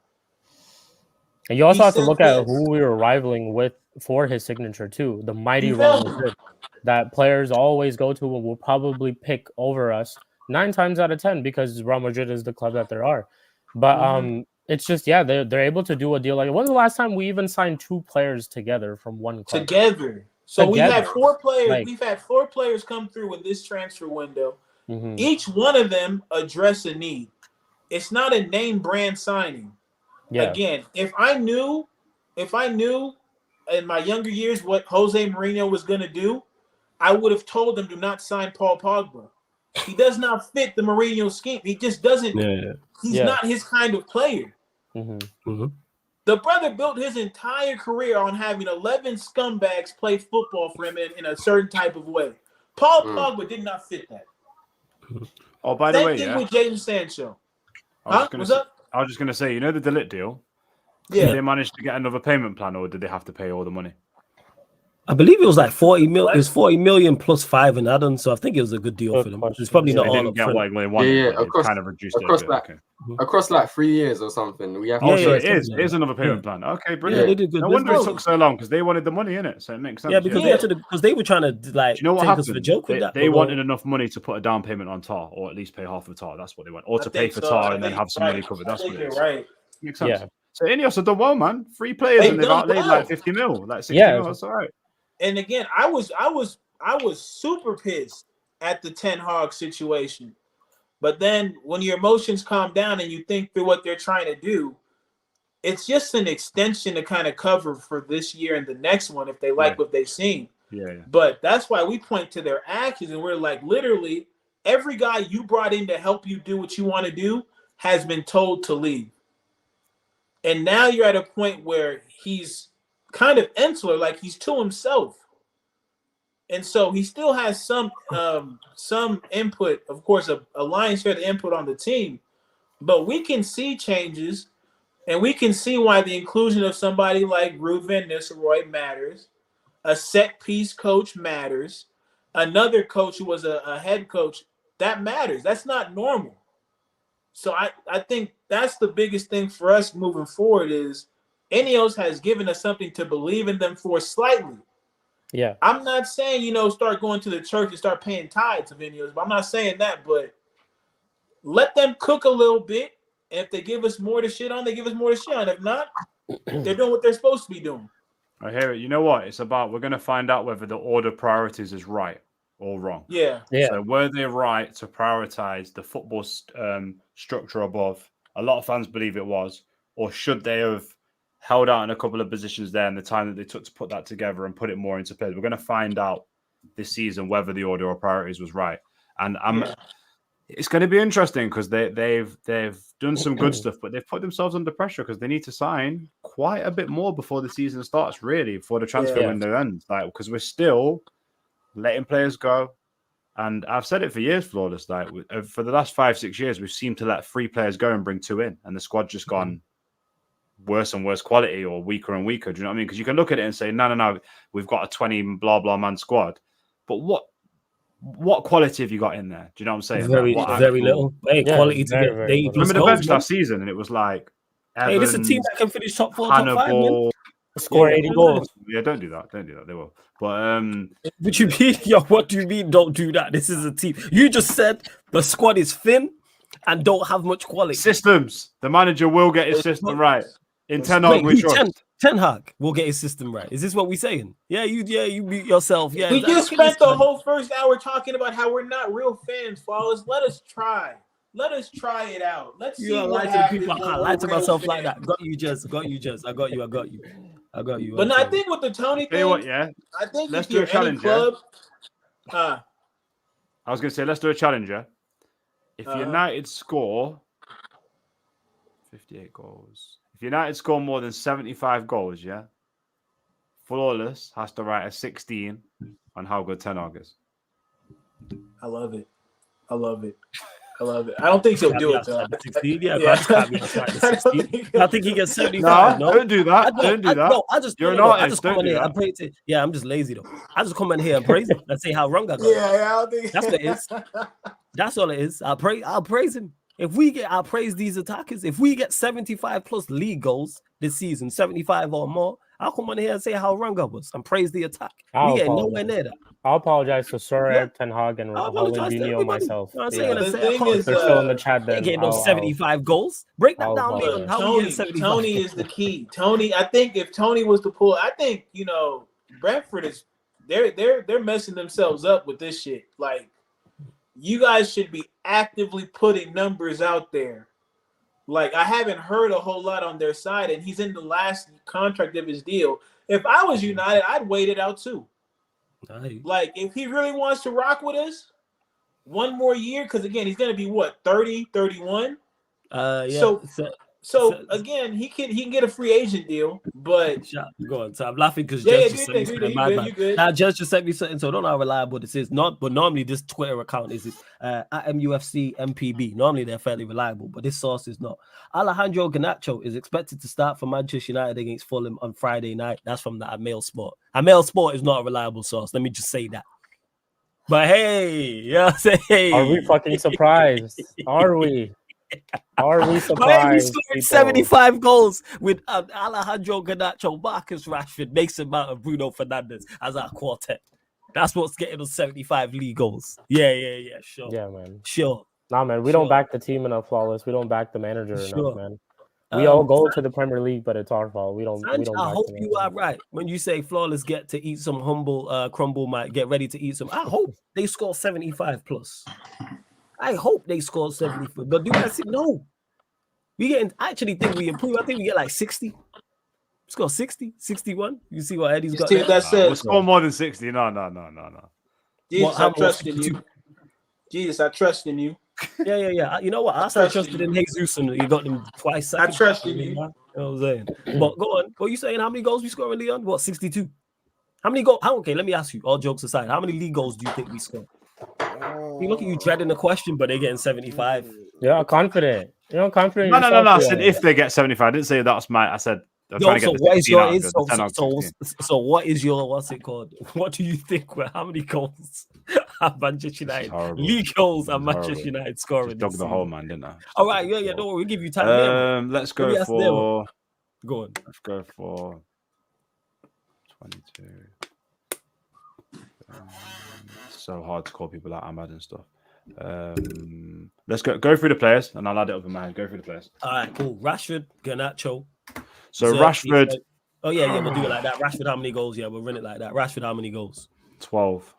And you also have to look at who we were rivaling with for his signature too. The mighty Real Madrid that players always go to and will probably pick over us 9 times out of 10 because Real Madrid is the club that there are. But it's just they're able to do a deal like. When's the last time we even signed 2 players together from one club? So we had 4 players. We've had 4 players come through in this transfer window. Each one of them address a need. It's not a name brand signing. Yeah. Again, if I knew in my younger years what Jose Mourinho was going to do, I would have told them to not sign Paul Pogba. He does not fit the Mourinho scheme. He just doesn't. He's not his kind of player. The brother built his entire career on having 11 scumbags play football for him in a certain type of way. Paul Pogba did not fit that. Oh, by the way, Same thing with Jadon Sancho. I was just going to say, you know the De Ligt deal? Yeah. Did they manage to get another payment plan, or did they have to pay all the money? I believe it was like 40 million. It was 40 million plus 5 in add-on, so I think it was a good deal for them. It's probably not all up front. Kind of reduced across like 3 years or something. We have it is another payment plan. Okay, brilliant. Yeah, they did good. No wonder it took so long, because they wanted the money in it, so it makes sense. Yeah, because they were trying to like take us for the joke with that. They wanted enough money to put a down payment on Tar, or at least pay half of Tar. That's what they want, or to pay for Tar and then have some money covered. That's what it is. Right. Makes sense. Yeah. So Ineos have done well, man. 3 players and they've outlaid like 50 mil, like 60 mil. That's all right. And again, I was super pissed at the Ten Hag situation. But then when your emotions calm down and you think through what they're trying to do, it's just an extension to kind of cover for this year and the next one if they like what they've seen. Yeah. But that's why we point to their actions, and we're like, literally, every guy you brought in to help you do what you want to do has been told to leave. And now you're at a point where he's kind of insular, like he's to himself. And so he still has some input, of course, a lion's share of the input on the team. But we can see changes, and we can see why the inclusion of somebody like Ruud van Nistelrooy matters. A set-piece coach matters. Another coach who was a head coach, that matters. That's not normal. So I think that's the biggest thing for us moving forward is Ineos has given us something to believe in them for slightly. Yeah. I'm not saying, start going to the church and start paying tithes of Ineos, but I'm not saying that, but let them cook a little bit. And if they give us more to shit on, they give us more to shit on. If not, they're doing what they're supposed to be doing. I hear it. You know what? It's about, we're going to find out whether the order of priorities is right or wrong. Yeah. So were they right to prioritize the football structure above? A lot of fans believe it was. Or should they have held out in a couple of positions there and the time that they took to put that together and put it more into place? We're going to find out this season whether the order of priorities was right. And It's going to be interesting because they've done some good stuff, but they've put themselves under pressure because they need to sign quite a bit more before the season starts, really, before the transfer window ends. Like, because we're still letting players go. And I've said it for years, Flawless. Like, for the last 5-6 years, we've seemed to let 3 players go and bring 2 in, and the squad just gone worse and worse quality or weaker and weaker. Do you know what I mean? Because you can look at it and say, no, we've got a 20 blah blah man squad, but what quality have you got in there? Do you know what I'm saying? Very little. Hey, quality to get. Remember the bench last season, and it was like, hey, this is a team that can finish top 4, top 5, man. Score 80 goals. Yeah, don't do that. They will. But what you mean? Yo, what do you mean? Don't do that. This is a team. You just said the squad is thin and don't have much quality. Systems. The manager will get his system right. In Ten Hag, we trust. Ten Hag will get his system right. Is this what we're saying? You mute yourself. Yeah, we just spent the whole first hour talking about how we're not real fans, Flawless. Let us try it out. Let's see what happens. I can't lie to myself like that. Got you, Jez. I got you. But no, I think with the Tony thing, I think let's do a challenge. I was going to say, let's do a challenge. If United score 58 goals, if United score more than 75 goals, Flawless has to write a 16 on how good Ten Hag is. I love it. I don't think he'll do it, though. 16, I think he gets 75. No, don't do that. Don't do that. No, you're an artist. I just come in here and praise it. Yeah, I'm just lazy, though. I just come in here and praise him and say how wrong I got. I don't think that's what it is. That's all it is. I'll praise him. I'll praise these attackers. If we get 75 plus league goals this season, 75 or more, I'll come on here and say how wrong I was and praise the attack. We get nowhere near that. I'll apologize to Sir Ten Hag and Ronaldinho myself. The thing is, they're still in the chat. Then getting those 75 goals. Break that down, Leon. Tony is the key. Tony, I think if Tony was to pull, I think Brentford is they're messing themselves up with this shit. Like, you guys should be actively putting numbers out there. Like, I haven't heard a whole lot on their side, and he's in the last contract of his deal. If I was United, I'd wait it out too. Nice. Like, if he really wants to rock with us, one more year, because again, he's going to be what, 30, 31? So again, he can get a free agent deal, but go on. So I'm laughing because Jez just sent me something. Now Jez just sent me something, so I don't know how reliable this is. But normally this Twitter account is at MUFC MPB. Normally they're fairly reliable, but this source is not. Alejandro Garnacho is expected to start for Manchester United against Fulham on Friday night. That's from the Mail Sport. Mail Sport is not a reliable source. Let me just say that. But hey, are we fucking surprised? Are we? Are we surprised? He scored 75 goals with Alejandro Garnacho, Marcus Rashford, Mason Mount, and Bruno Fernandes as our quartet. That's what's getting us 75 league goals. Yeah, sure. Yeah, man. Sure. Nah, man, we don't back the team enough, Flawless. We don't back the manager enough, man. We all go to the Premier League, but it's our fault. We don't. I hope you are right when you say Flawless get to eat some humble crumble, might get ready to eat some. I hope they score 75 plus. I hope they score 74. But do I see? No. I actually think we improve. I think we get like 60. Score 60, 61. You see what Eddie's got? We'll score more than 60. No. Jesus, I trust in you. Jesus, I trust in you. Yeah. You know what? I trusted in Jesus, and you got them twice. I trust in you. You know what I'm saying? But go on. What are you saying? How many goals we score, Leon? What, 62? How many goals? Okay, let me ask you, all jokes aside, how many league goals do you think we score? You look at you dreading the question, but they're getting 75. Yeah, confident. Confident. No. I said if they get 75. I didn't say that's my. I said. So what is your what's it called? What do you think? How many goals have Manchester United? League goals and Manchester United scoring? Dug the hole, man, didn't I? All right, yeah. Don't worry, we'll give you time. Let's go for. Go on. Let's go for 22. So hard to call people out Ahmad and stuff. Let's go through the players and I'll add it up in my head. Go through the players. All right, cool. Rashford, Garnacho. So Rashford. Oh yeah, we'll do it like that. Rashford, how many goals? Yeah, we'll run it like that. Rashford, how many goals? 12.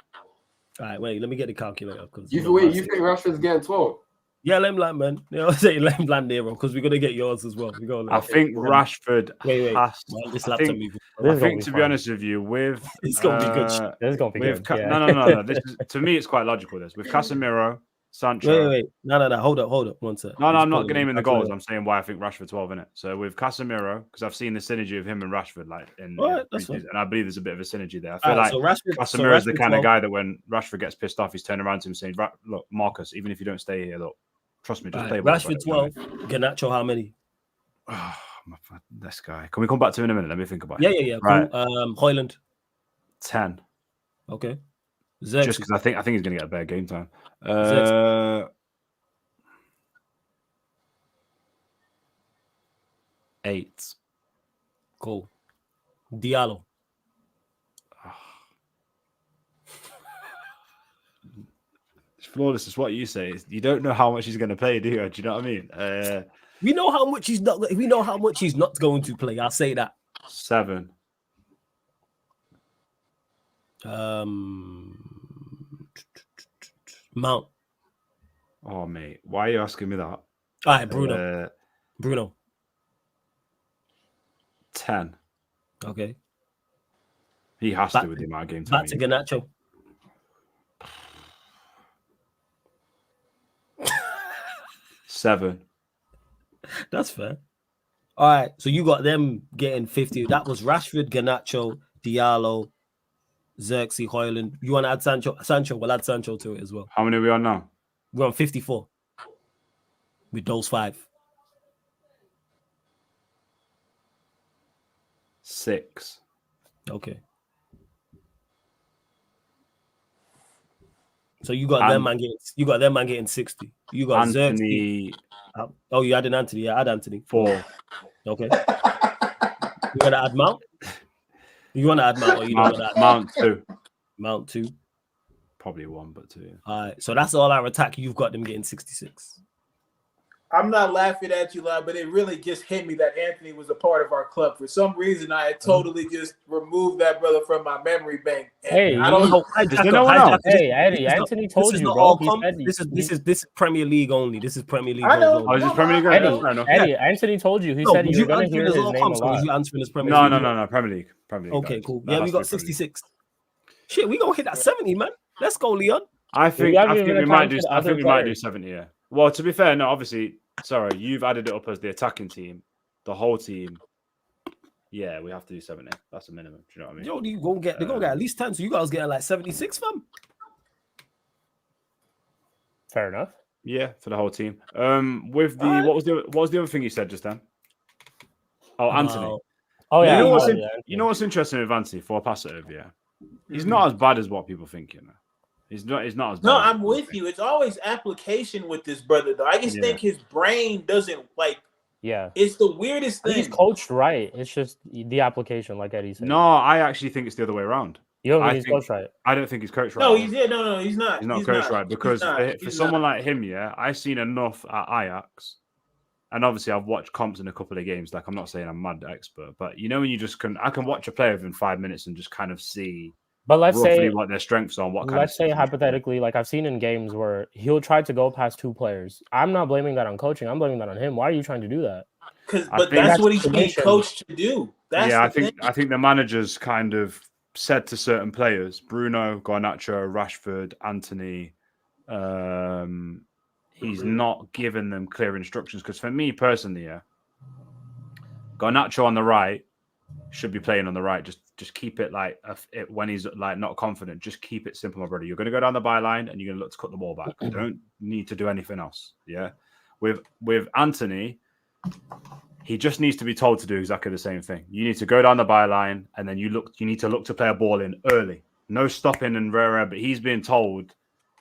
All right, wait, let me get the calculator. You think Rashford's getting 12? Yeah, let him land, man. You know what I'm saying? Let him land there, bro, because we're going to get yours as well. I think Rashford has... I think to be honest with you, with... It's going to be good. It's going to be good. No. To me, it's quite logical, this. With Casemiro, Sancho. Wait. No. Hold up. One sec. No, I'm not naming the goals. I'm saying why I think Rashford 12 in it. So with Casemiro, because I've seen the synergy of him and Rashford, like in and I believe there's a bit of a synergy there. I feel like Casemiro is the kind of guy that when Rashford gets pissed off, he's turning around to him saying, "Look, Marcus, even if you don't stay here, look, trust me, just play." Rashford 12, Garnacho how many? Oh, this guy. Can we come back to him in a minute? Let me think about it. Yeah. Right. Cool. Højlund 10. Okay. Xerxes. Just because I think he's going to get a better game time. 8. Cool. Diallo. Flawless is what you say. You don't know how much he's going to play, do you? Do you know what I mean? We know how much he's not. We know how much he's not going to play. I'll say that. 7. Mount. Oh mate, why are you asking me that? All right, Bruno. Bruno. 10. Okay. He has to with the amount of game time. Back to Garnacho. 7. That's fair. All right, so you got them getting 50. That was Rashford, Garnacho, Diallo, Xerxes, Højlund. You want to add Sancho? Sancho, we'll add Sancho to it as well. How many are we on now? We're on 54 with those 5. 6. Okay. So you got them man getting 60. You got Anthony. Oh, you added Anthony. Yeah, add Anthony. 4. Okay. You gonna add Mount? You want to add Mount or you don't want to add Mount 2? Mount 2. Probably 1, but 2. Yeah. All right. So that's all our attack. You've got them getting 66. I'm not laughing at you, lad, but it really just hit me that Anthony was a part of our club. For some reason, I had totally just removed that brother from my memory bank. Hey, I don't know. Hey, Eddie, Anthony told you, bro. This is Premier League only. This is Premier League. I know. Oh, is this Premier League? Eddie, Anthony told you. He said you were going to hear his name a lot. You answering this Premier League? No. Premier League. Okay, cool. Yeah, we got 66. Shit, we gonna hit that 70, man. Let's go, Leon. I think we might do 70. Yeah. Well, to be fair, no, obviously. Sorry, you've added it up as the attacking team, the whole team. Yeah, we have to do 70. That's a minimum. Do you know what I mean? Yo, they're gonna get at least 10. So you guys getting like 76, fam. Fair enough. Yeah, for the whole team. With the what was the other thing you said just then? Oh, Anthony. Oh yeah. You know what's interesting with Anthony? For a pass it over, yeah. He's not as bad as what people think, you know. He's not as bad. No, I'm with you. It's always application with this brother, though. I just think his brain doesn't like. Yeah, it's the weirdest thing. He's coached right. It's just the application, like Eddie said. No, I actually think it's the other way around. You don't think he's coached right? I don't think he's coached right. No, he's no, he's not. He's not coached right because for someone like him, yeah, I've seen enough at Ajax, and obviously I've watched comps in a couple of games. Like I'm not saying I'm mad expert, but you know when you just I can watch a player within 5 minutes and just kind of see. But let's say what their strengths are. Let's say hypothetically, like I've seen in games where he'll try to go past 2 players. I'm not blaming that on coaching. I'm blaming that on him. Why are you trying to do that? But that's what he's being coached to do. I think the managers kind of said to certain players, Bruno, Garnacho, Rashford, Anthony, he's not given them clear instructions. Because for me personally, yeah, Garnacho on the right should be playing on the right. Just keep it like when he's like not confident. Just keep it simple, my brother. You're going to go down the byline and you're going to look to cut the ball back. You don't need to do anything else. Yeah, with Anthony, he just needs to be told to do exactly the same thing. You need to go down the byline and then you need to look to play a ball in early. No stopping and rare, but he's being told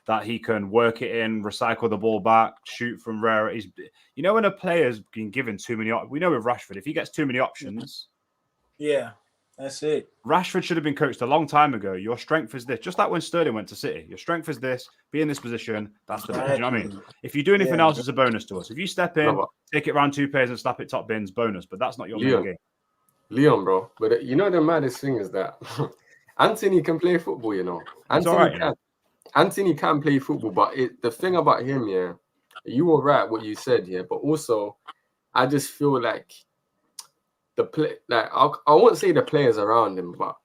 that he can work it in, recycle the ball back, shoot from rare. You know when a player's been given too many. We know with Rashford, if he gets too many options, yeah. That's it. Rashford should have been coached a long time ago. Your strength is this. Just like when Sterling went to City. Your strength is this. Be in this position. That's the best. You know what I mean? If you do anything else, it's a bonus to us. If you step in, take it around 2 players and slap it top bins, bonus. But that's not your main game. Leon, bro. But you know the maddest thing is that Anthony can play football, you know. Anthony can play football, but the thing about him, yeah, you were right what you said, yeah, but also I just feel like I won't say the players around him, but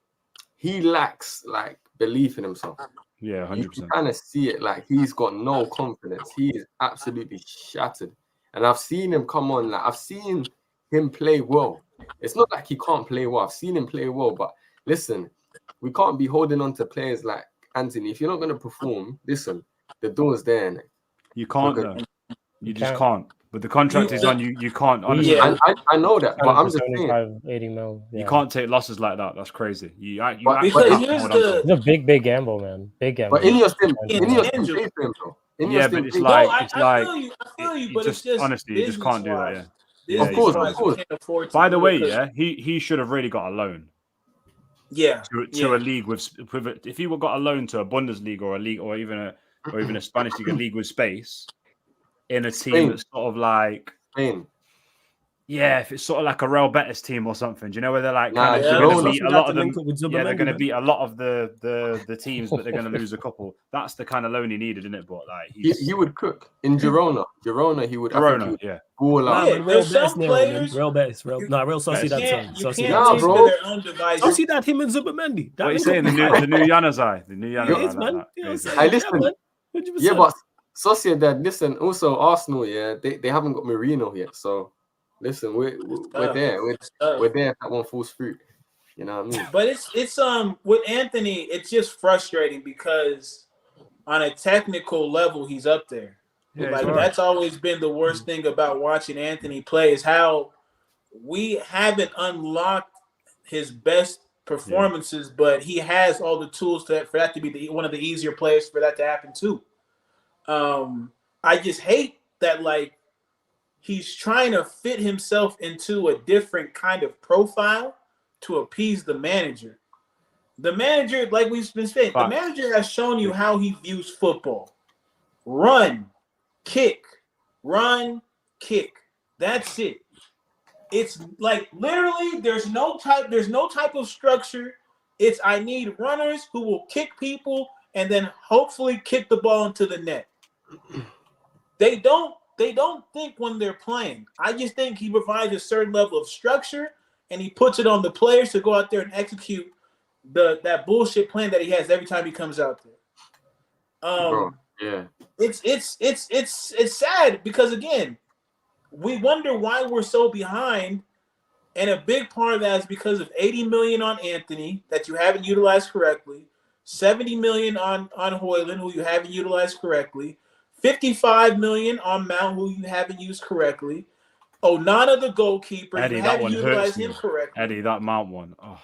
he lacks like belief in himself. Yeah, You 100%. kind of see it like he's got no confidence. He is absolutely shattered. And I've seen him come on. Like I've seen him play well. It's not like he can't play well. I've seen him play well. But listen, we can't be holding on to players like Anthony. If you're not going to perform, listen, the door's there. Innit? You can't Because- though. You just can't. But the contract is on you. You can't. Yeah. Honestly, I know that, but I'm just saying. 75, 80 mil. Yeah. you can't take losses like that. That's crazy. You But- actually but have to here's hold on to the- it. It's a big gamble, man. Big gamble. But Ineos didn't Intangible. pay for him, though. Yeah, Ineos but didn't it's pay- like I it's like feel you, it but it's just honestly, you just can't do that. Yeah. Yeah, Of course, business-wise, of course. you can't afford to By the do way, it 'cause- yeah, he should have really got a loan yeah, to a league with if he got a loan to a Bundesliga or a league or even a Spanish league, a league with space in a team Spain. that's sort of like. Spain. Yeah, if it's sort of like a Real Betis team or something, do you know where they're like Nah, kind of yeah, going to Girona. beat a lot of them? Link up with Yeah, they're Zubimendi, going to man. beat a lot of the teams, but they're going to lose a couple. That's the kind of loan he needed, isn't it? But like He would cook in Girona. Girona, he would. I think he Corona, would yeah. ball Nah, out. Yeah, man, Real there's Betis some near him, man. players- Real Betis. Real Sociedad. you Sorry, can't Sociedad. Nah, take bro. to their own devices. Sociedad, him and Zubimendi. What are you saying? The new Januzaj, the new It Januzaj. is, man. Like You know what I'm that. saying? Hey, Yeah, listen. man. 100%. Yeah, but Sociedad, listen, also Arsenal, yeah, they haven't got Marino yet. So listen, we're there. We're there if that one falls through. You know what I mean? But it's with Anthony, it's just frustrating because on a technical level, he's up there. Yeah, Like he's all that's always been the worst thing about watching Anthony play is how we haven't unlocked his best performances, but he has all the tools for that to be one of the easier players for that to happen too. I just hate that like he's trying to fit himself into a different kind of profile to appease the manager. The manager, like we've been saying, the manager has shown you how he views football. Run, kick. That's it. It's like literally there's no type of structure. It's I need runners who will kick people and then hopefully kick the ball into the net. They don't think when they're playing. I just think he provides a certain level of structure and he puts it on the players to go out there and execute that bullshit plan that he has every time he comes out there. Bro, yeah. It's sad because again, we wonder why we're so behind, and a big part of that is because of 80 million on Anthony that you haven't utilized correctly, 70 million on Højlund who you haven't utilized correctly, 55 million on Mount who you haven't used correctly. Onana the goalkeeper, Eddie, you that haven't one utilized hurts me. him correctly. Eddie, that Mount one. Oh,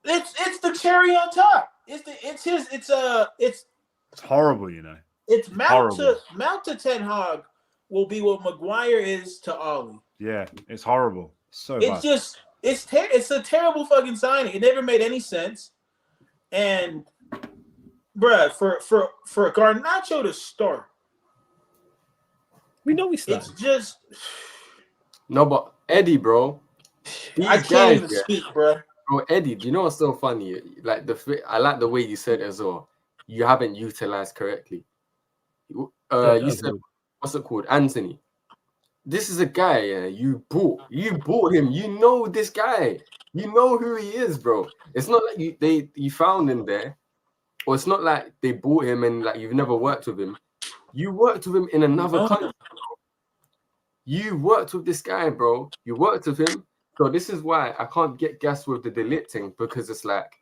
It's the cherry on top. It's horrible, you know. It's Mount Horrible. to Ten Hag will be what Maguire is to Ollie. Yeah, it's horrible. So It's bad. just it's a terrible fucking signing. It never made any sense. And bruh, for Garnacho to start, We know we started. it's just No, but Eddie, bro. I can't even speak, bruh. Bro, Eddie, do you know what's so funny? Like I like the way you said it as well. You haven't utilized correctly. You said, what's it called? Anthony. This is a guy, yeah, you bought him. You know this guy. You know who he is, bro. It's not like you found him there, or it's not like they bought him and like you've never worked with him. You worked with him in another country. Bro. You worked with this guy, bro. You worked with him. So this is why I can't get gas with the De Ligt thing, because it's like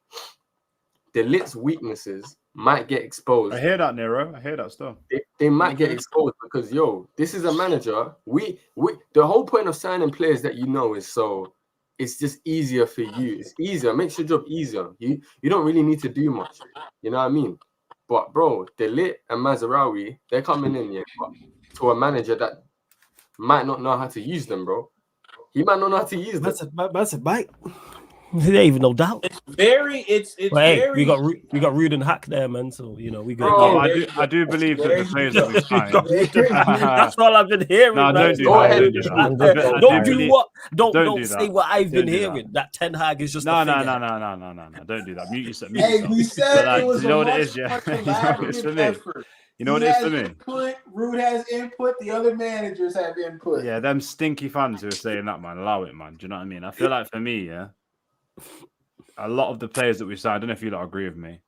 De Ligt's weaknesses might get exposed. I hear that, Nero. I hear that stuff. They might get exposed because this is a manager. We the whole point of signing players that you know is so it's just easier for you. It's easier, makes your job easier. You don't really need to do much. You know what I mean? But bro, De Ligt and Mazraoui, they're coming in to a manager that might not know how to use them, bro. He might not know how to use them. That's a bite. There ain't even no doubt. It's very. We got Rude and Hack there, man. So you know we got. Bro, I do believe that the players that we signed. That's all I've been hearing. No, man. don't do that. Don't do what? Don't do say that. what I've been Don't do hearing. That Ten Hag is just No. a figurehead. Don't do that. Mute yourself. Hey, we said But, it was you know a what it is, yeah. much You know what it's for collaborative me. effort. You know what it is for me. Input, Rude has input. The other managers have input. Yeah, them stinky fans who are saying that, man, allow it, man. Do you know what I mean? I feel like for me, yeah, a lot of the players that we signed, I don't know if you lot agree with me.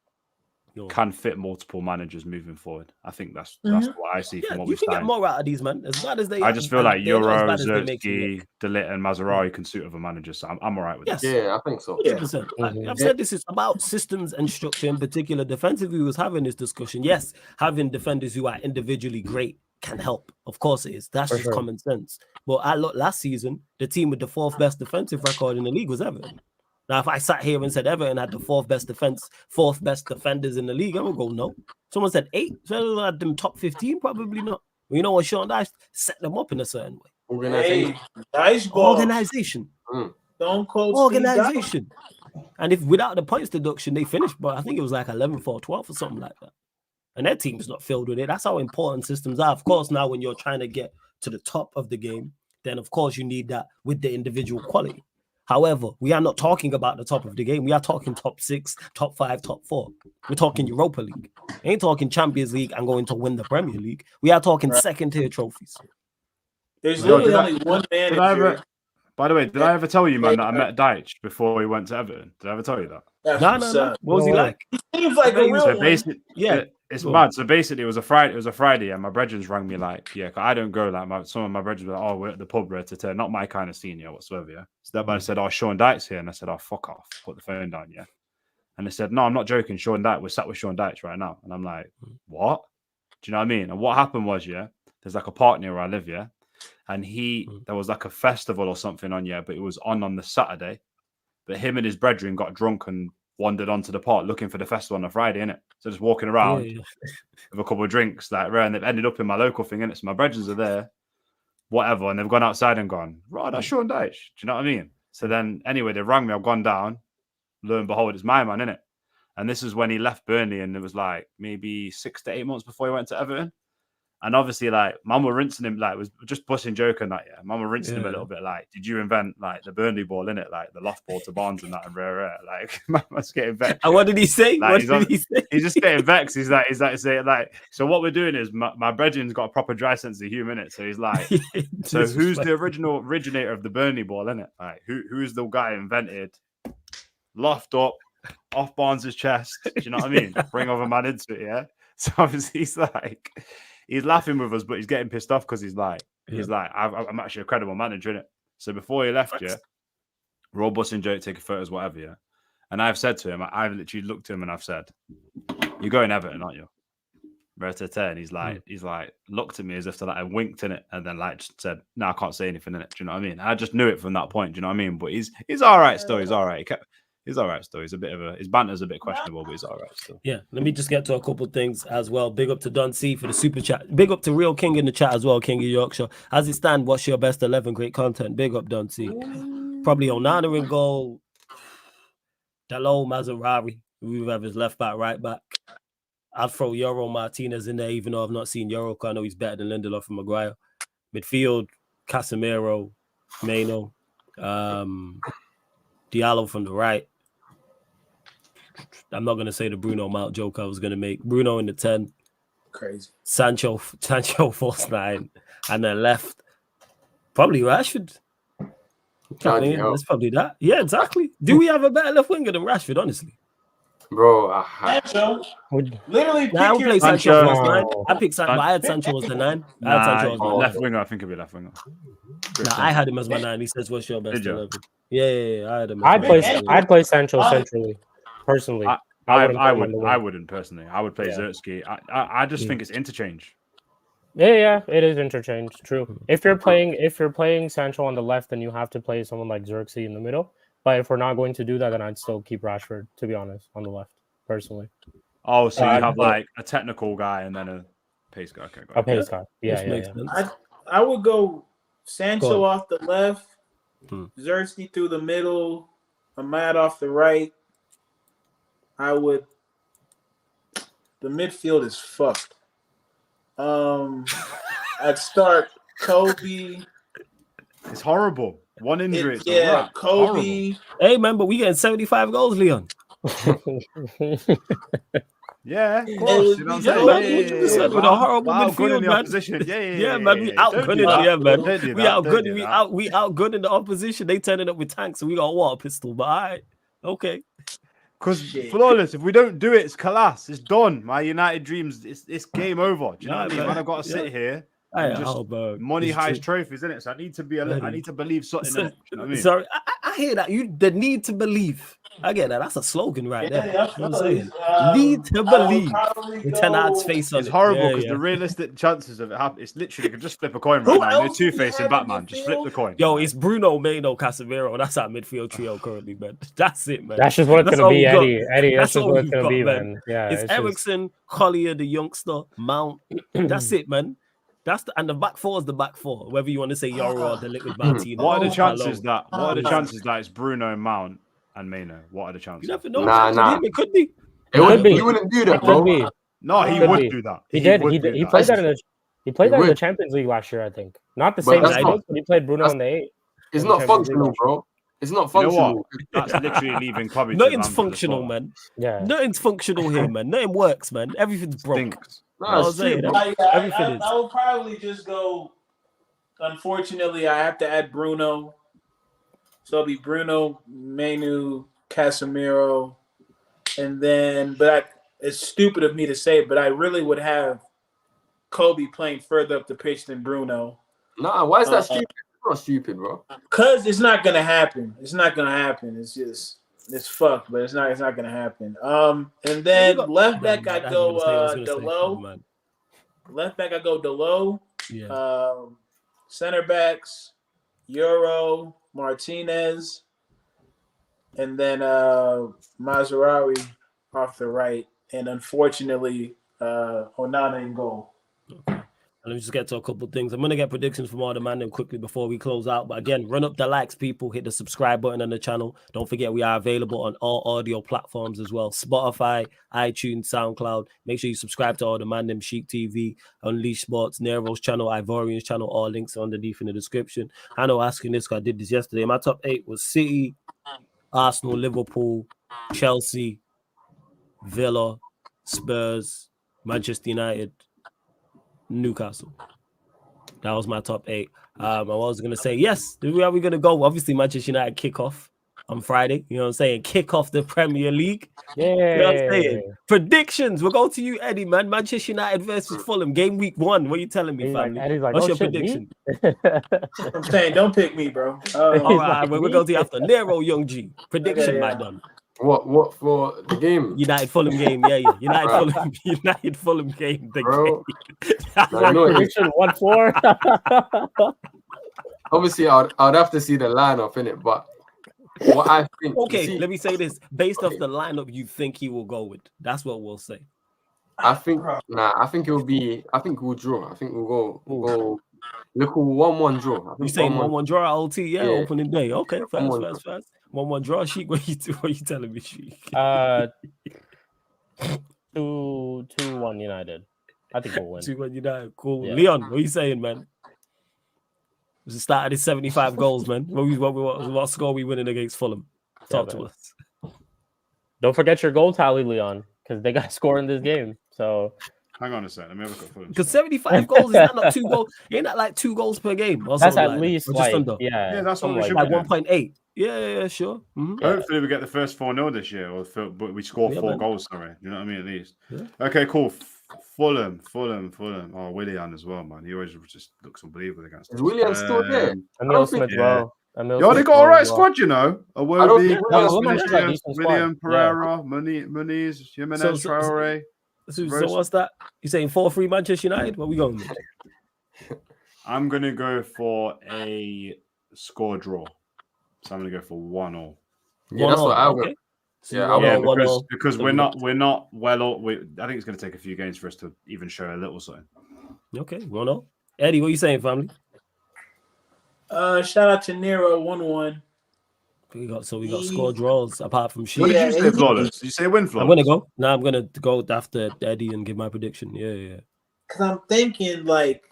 can fit multiple managers moving forward. I think that's what I see from what you we've can get signed. more out of these, man. As bad as they I are, just feel and like they're not as Euro, bad as they make them Zertsky, look. De Ligt, and Mazraoui can suit other managers. So I'm all right with Yes. that. Yeah, I think so. 100%. I've said this is about systems and structure in particular. Defensively, we was having this discussion. Yes, having defenders who are individually great can help. Of course it is. That's just common sense. But I looked last season, the team with the 4th best defensive record in the league was Everton. Now, if I sat here and said Everton had the 4th best defenders in the league, I would go, no. Someone said 8. So I had them top 15, probably not. You know what, Sean Dyche set them up in a certain way. Organization. Don't coach organization. And if without the points deduction, they finished, but I think it was like 11th or 12th or something like that. And their team's not filled with it. That's how important systems are. Of course, now when you're trying to get to the top of the game, then of course you need that with the individual quality. However, we are not talking about the top of the game. We are talking top 6, top 5, top 4. We're talking Europa League. We ain't talking Champions League and going to win the Premier League. We are talking second-tier trophies. There's literally only one manager. By the way, did I ever tell you, man, that I met Dyche before he went to Everton? Did I ever tell you that? No. What was he like? He seems like a real one. Yeah. It's mad. So basically, it was a Friday, and my brethren rang me like, yeah, I don't go like some of my brethren were like, oh, we're at the pub, not my kind of senior whatsoever, yeah. So that man said, oh, Sean Dyche's here, and I said, oh, fuck off, put the phone down, yeah. And they said, no, I'm not joking, Sean Dyche, we're sat with Sean Dyche right now, and I'm like, what? Do you know what I mean? And what happened was, yeah, there's like a park near where I live, yeah, and there was like a festival or something on, yeah, but it was on the Saturday, but him and his brethren got drunk and wandered onto the park looking for the festival on a Friday, innit? So just walking around with a couple of drinks, like, and they've ended up in my local thing, innit? So my brethren are there, whatever, and they've gone outside and gone, right, that's Sean Dyche. Do you know what I mean? So then, anyway, they rang me, I've gone down, lo and behold, it's my man, innit? And this is when he left Burnley, and it was like maybe 6 to 8 months before he went to Everton. And obviously, like, Mum were rinsing him, like, was just busting joking that, yeah. Mum were rinsing him a little bit, like, did you invent, like, the Burnley ball, innit? Like, the loft ball to Barnes and that, and rare. Like, Mum was getting vexed. And what did he say? Like, He's just getting vexed. He's like, saying, like, so what we're doing is my brethren's got a proper dry sense of humor, innit? So he's like, so who's the originator of the Burnley ball, innit? Like, who's the guy who invented loft up, off Barnes' chest? Do you know what I mean? Bring other man into it, yeah? So obviously he's like, he's laughing with us, but he's getting pissed off because he's like, I'm actually a credible manager, innit? So before he left, yeah, we're all busting joke, taking photos, whatever, yeah. And I've said to him, I've literally looked to him and I've said, you're going Everton, aren't you? And he's like, looked at me as if to like I winked in it, and then like just said, no, I can't say anything in it. Do you know what I mean? I just knew it from that point. Do you know what I mean? But he's all right still. He's all right. He's all right still. He's a bit of his banter's a bit questionable, but he's all right still. Yeah, let me just get to a couple of things as well. Big up to Don C for the super chat. Big up to Real King in the chat as well, King of Yorkshire. As it stands, what's your best 11? Great content. Big up, Don C. Probably Onana in goal. Dalot, Mazraoui, whoever's left back, right back. I'd throw Euro Martinez in there, even though I've not seen Euro, because I know he's better than Lindelof and Maguire. Midfield, Casemiro, Meno, Diallo from the right. I'm not going to say the Bruno Mount joke I was going to make. Bruno in the 10. Crazy. Sancho false 9. And then left, probably Rashford. That's probably that. Yeah, exactly. Do we have a better left winger than Rashford, honestly? Bro, Sancho. Literally pick I would play Sancho Sancho. as 9. I picked Sancho. I had Sancho as the 9. I had Sancho as my left winger. I think it'd be left winger. I had him as my 9. He says, "What's your best 11?" Yeah. I had him. I'd play Sancho centrally, personally. I wouldn't personally. I would play Zertsky. I just think it's interchange. Yeah, it is interchange. True. If you're playing Sancho on the left, then you have to play someone like Xerxes in the middle. But if we're not going to do that, then I'd still keep Rashford, to be honest, on the left, personally. Oh, so you have like a technical guy and then a pace guy. Okay, a pace guy. Yeah. I would go Sancho off the left, Xerxes through the middle, Ahmad off the right. The midfield is fucked. I'd start Kobe. It's horrible. One injury. Kobe. Horrible. Hey, man, but we getting 75 goals, Leon. Yeah, of course. You know what I'm saying? With a horrible midfield, man. Yeah, man. We outgunning, man. We outgunning the opposition. They turning up with tanks, and we got a water pistol. But all right, okay. Because Shit. flawless, if we don't do it, it's collapse. It's done. My United dreams, it's game over. Do you know Yeah, what I mean? man. Man, I've got to sit here I and just money heist trophies, innit? So I need to be I need to believe something in it. Do you know what I mean? Sorry, I hear that. The need to believe. I get that. That's a slogan right there. Yeah, You know what I'm saying? I Need to would believe. probably With Ten Hag's go- face on It's it. horrible Yeah, because yeah. the realistic chances of it happening, it's literally you can just flip a coin Who right now. You're else do we Two-Face have and in Batman. Just flip midfield? the coin. Yo, it's Bruno, Mano, Casemiro. That's our midfield trio currently, man. That's it, man. That's just what it's That's gonna all be, we got. Eddie. Eddie, that's That's just all what it's we've gonna got, be, man. man. Yeah, It's it's just Eriksen, Collier, the youngster, Mount. That's it, man. And the back four is the back four. Whether you want to say Yoro or the liquid Martino. What are the or chances Palone. that? What are the chances that it's Bruno, Mount, and Mano? What are the You chances? never know. Nah, Depends nah. on him. It could be. He wouldn't do that, It bro. could be. No, he Could would be. do that. He did. would He do did. He that. played that in the. He played that in the would. Champions League last year, I think. Not the But same that's night, not- but he played Bruno that's- in the 8. It's in not the Champions League functional, last year. bro. It's not You know functional. what? That's literally leaving Covington. Nothing's Lampard as functional, well. man. Yeah. Nothing's functional here, man. Nothing works, man. Everything's broke. Stinks. No, You know what I'm it's true, saying? bro. Everything is. I would probably just go. Unfortunately, I have to add Bruno. So it'll be Bruno, Manu, Casemiro, and then. But it's stupid of me to say, but I really would have Kobe playing further up the pitch than Bruno. Nah, why is that stupid? It's not stupid, bro. Cause it's not gonna happen. It's not gonna happen. It's fucked, but it's not gonna happen. And then left back I go Delo. Left back I go Delo. Yeah. Center backs, Euro, Martinez, and then Mazraoui off the right. And unfortunately, Onana in goal. Okay. Let me just get to a couple of things. I'm going to get predictions from all the ManDem quickly before we close out. But again, run up the likes, people. Hit the subscribe button on the channel. Don't forget we are available on all audio platforms as well. Spotify, iTunes, SoundCloud. Make sure you subscribe to all the ManDem, Chic TV, Unleash Sports, Nero's channel, Ivorian's channel. All links are underneath in the description. I know asking this because I did this yesterday. My top 8 was City, Arsenal, Liverpool, Chelsea, Villa, Spurs, Manchester United, Newcastle. That was my top 8. I was going to say, yes, where are we going to go? Obviously, Manchester United kickoff on Friday. You know what I'm saying? Kick off the Premier League. Yeah. You know what I'm saying? Predictions. We'll go to you, Eddie, man. Manchester United versus Fulham. Game week 1. What are you telling me, family? Eddie's like, What's oh, your shit, prediction? I'm saying, don't pick me, bro. All right, we'll go to you after. Nero, Young G. Prediction, my done. What for the game? United Fulham game, yeah. United Fulham game. The Bro. game. I know it. Prediction 1-4. Obviously, I'd have to see the lineup in it, but what I think. Okay, let me say this. Based off the lineup you think he will go with, that's what we'll say. I think it'll be. I think we'll draw. I think we'll go. Look, 1-1 draw. You saying 1-1 draw at OT? Yeah, opening day. Okay, fast. 1-1 draw, Sheik. What you telling me, Sheik? 2-1 United. I think we'll win. 2-1 United. Cool. Yeah. Leon, what are you saying, man? It's the start of this 75 goals, man. What score are we winning against Fulham? Talk to us. Don't forget your goal tally, Leon, because they got to score in this game. So hang on a second. Let me have a look at Fulham. Because 75 goals is not 2 goals. Ain't that like 2 goals per game? Or that's at like least just under. Yeah, that's what we should like be 1.8. Yeah, sure. Mm-hmm. Hopefully we get the first 4-0 this year, but we score 4 goals. Sorry, you know what I mean? At least. Yeah. Okay, cool. Fulham. Oh, Willian as well, man. He always just looks unbelievable against us. Is Willian still there? Emil Smith, well. Yo, they got all right squad, you know. Awobi, William, Pereira, Muniz, Jimenez, Traore. So what's that? You saying 4-3 Manchester United? What are we going with? I'm gonna go for a score draw. So I'm gonna go for 1-1. Yeah, that's what I would. Okay. Because we're not well. I think it's going to take a few games for us to even show a little something. Okay, 1-0. Eddie, what are you saying, family? Shout out to Nero, 1-1. We got score draws apart from Sheik. What did you say, flawless? Did you say win flawless? I'm gonna go. No, I'm gonna go after Eddie and give my prediction. Yeah. Because I'm thinking like,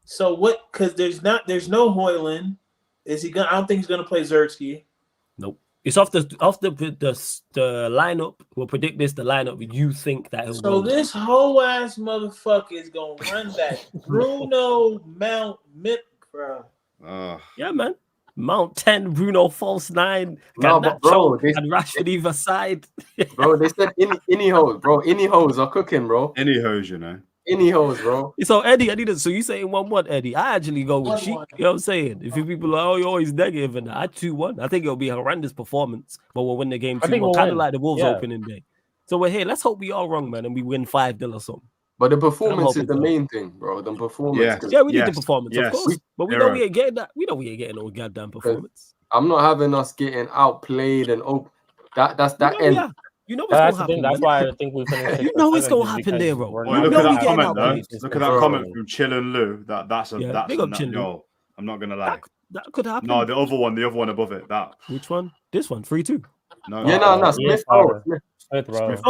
so what? Because there's no Hoyland. Is he gonna? I don't think he's gonna play Zertsky. Nope. It's off the lineup. We'll predict this. The lineup you think that he'll go. This whole ass motherfucker is gonna run that Bruno Mount, bro. Yeah, man. Mount 10, Bruno false 9, No, but bro, and Rashford either side. Bro, they said any hoes, bro. Any hoes are cooking, bro. Any hoes, you know. Any hoes, bro. So Eddie, so you saying 1-1, Eddie? I actually go with 1-1. Sheik. You know what I'm saying? If you people are always negative, and I 2-1, I think it'll be a horrendous performance, but we'll win the game 2-1, kind of like the Wolves opening day. So we're here. Let's hope we are wrong, man, and we win 5-0 or something. But the performance is the main thing, bro. The performance. Yeah, we need the performance, of course. But we know we ain't getting that. We know we ain't getting no goddamn performance. I'm not having us getting outplayed and that's that end. You know what's gonna happen. That's why I think we finished. You know what's gonna happen there, bro. Look at that comment, though. Look at that comment from Chill and Lou. That's big up Chill. Yo, I'm not gonna lie. That could happen. No, the other one above it. That. Which one? This one, 3-2. No. Smith Rowe.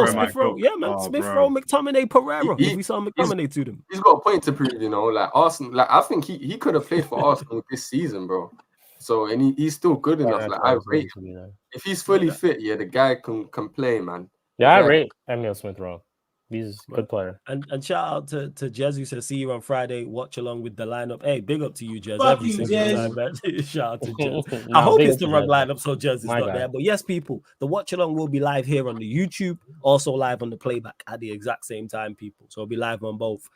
Smith Rowe. Yeah, man. Smith Rowe, McTominay, Pereira. If we saw McTominay to them. He's got a point to prove, you know. Like Arsenal, like I think he could have played for Arsenal this season, bro. So and he's still good enough. Like I rate him. If he's fully fit, the guy can play, man. Yeah, I rate Emile Smith Rowe. He's a good player. And shout out to Jez, who says, see you on Friday. Watch along with the lineup. Hey, big up to you, Jez. Fuck you, Jez. Shout out to Jez. I hope it's the wrong lineup, so Jez is not there. But yes, people, the watch along will be live here on the YouTube, also live on the playback at the exact same time, people. So it'll be live on both.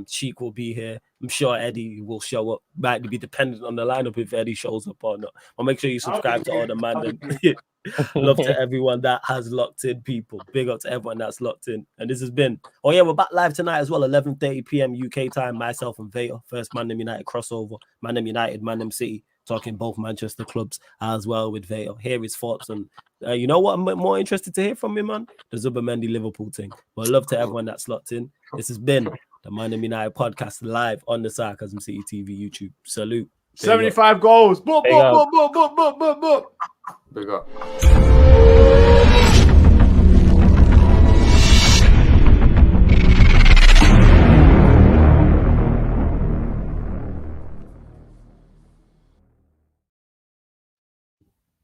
Sheik will be here. I'm sure Eddie will show up. Might be dependent on the lineup if Eddie shows up or not. But make sure you subscribe to all the ManDem. Love to everyone that has locked in, people. Big up to everyone that's locked in. And this has been, we're back live tonight as well, 11:30 p.m. UK time. Myself and Veo, first ManDem United crossover. ManDem United, ManDem City, talking both Manchester clubs as well with Veo. Hear his thoughts on, you know what I'm more interested to hear from him, man? The Zubermendi Liverpool thing. But love to everyone that's locked in. This has been the ManDem United podcast live on the Sarcasm City TV YouTube. Salute. 75 goals. Big up.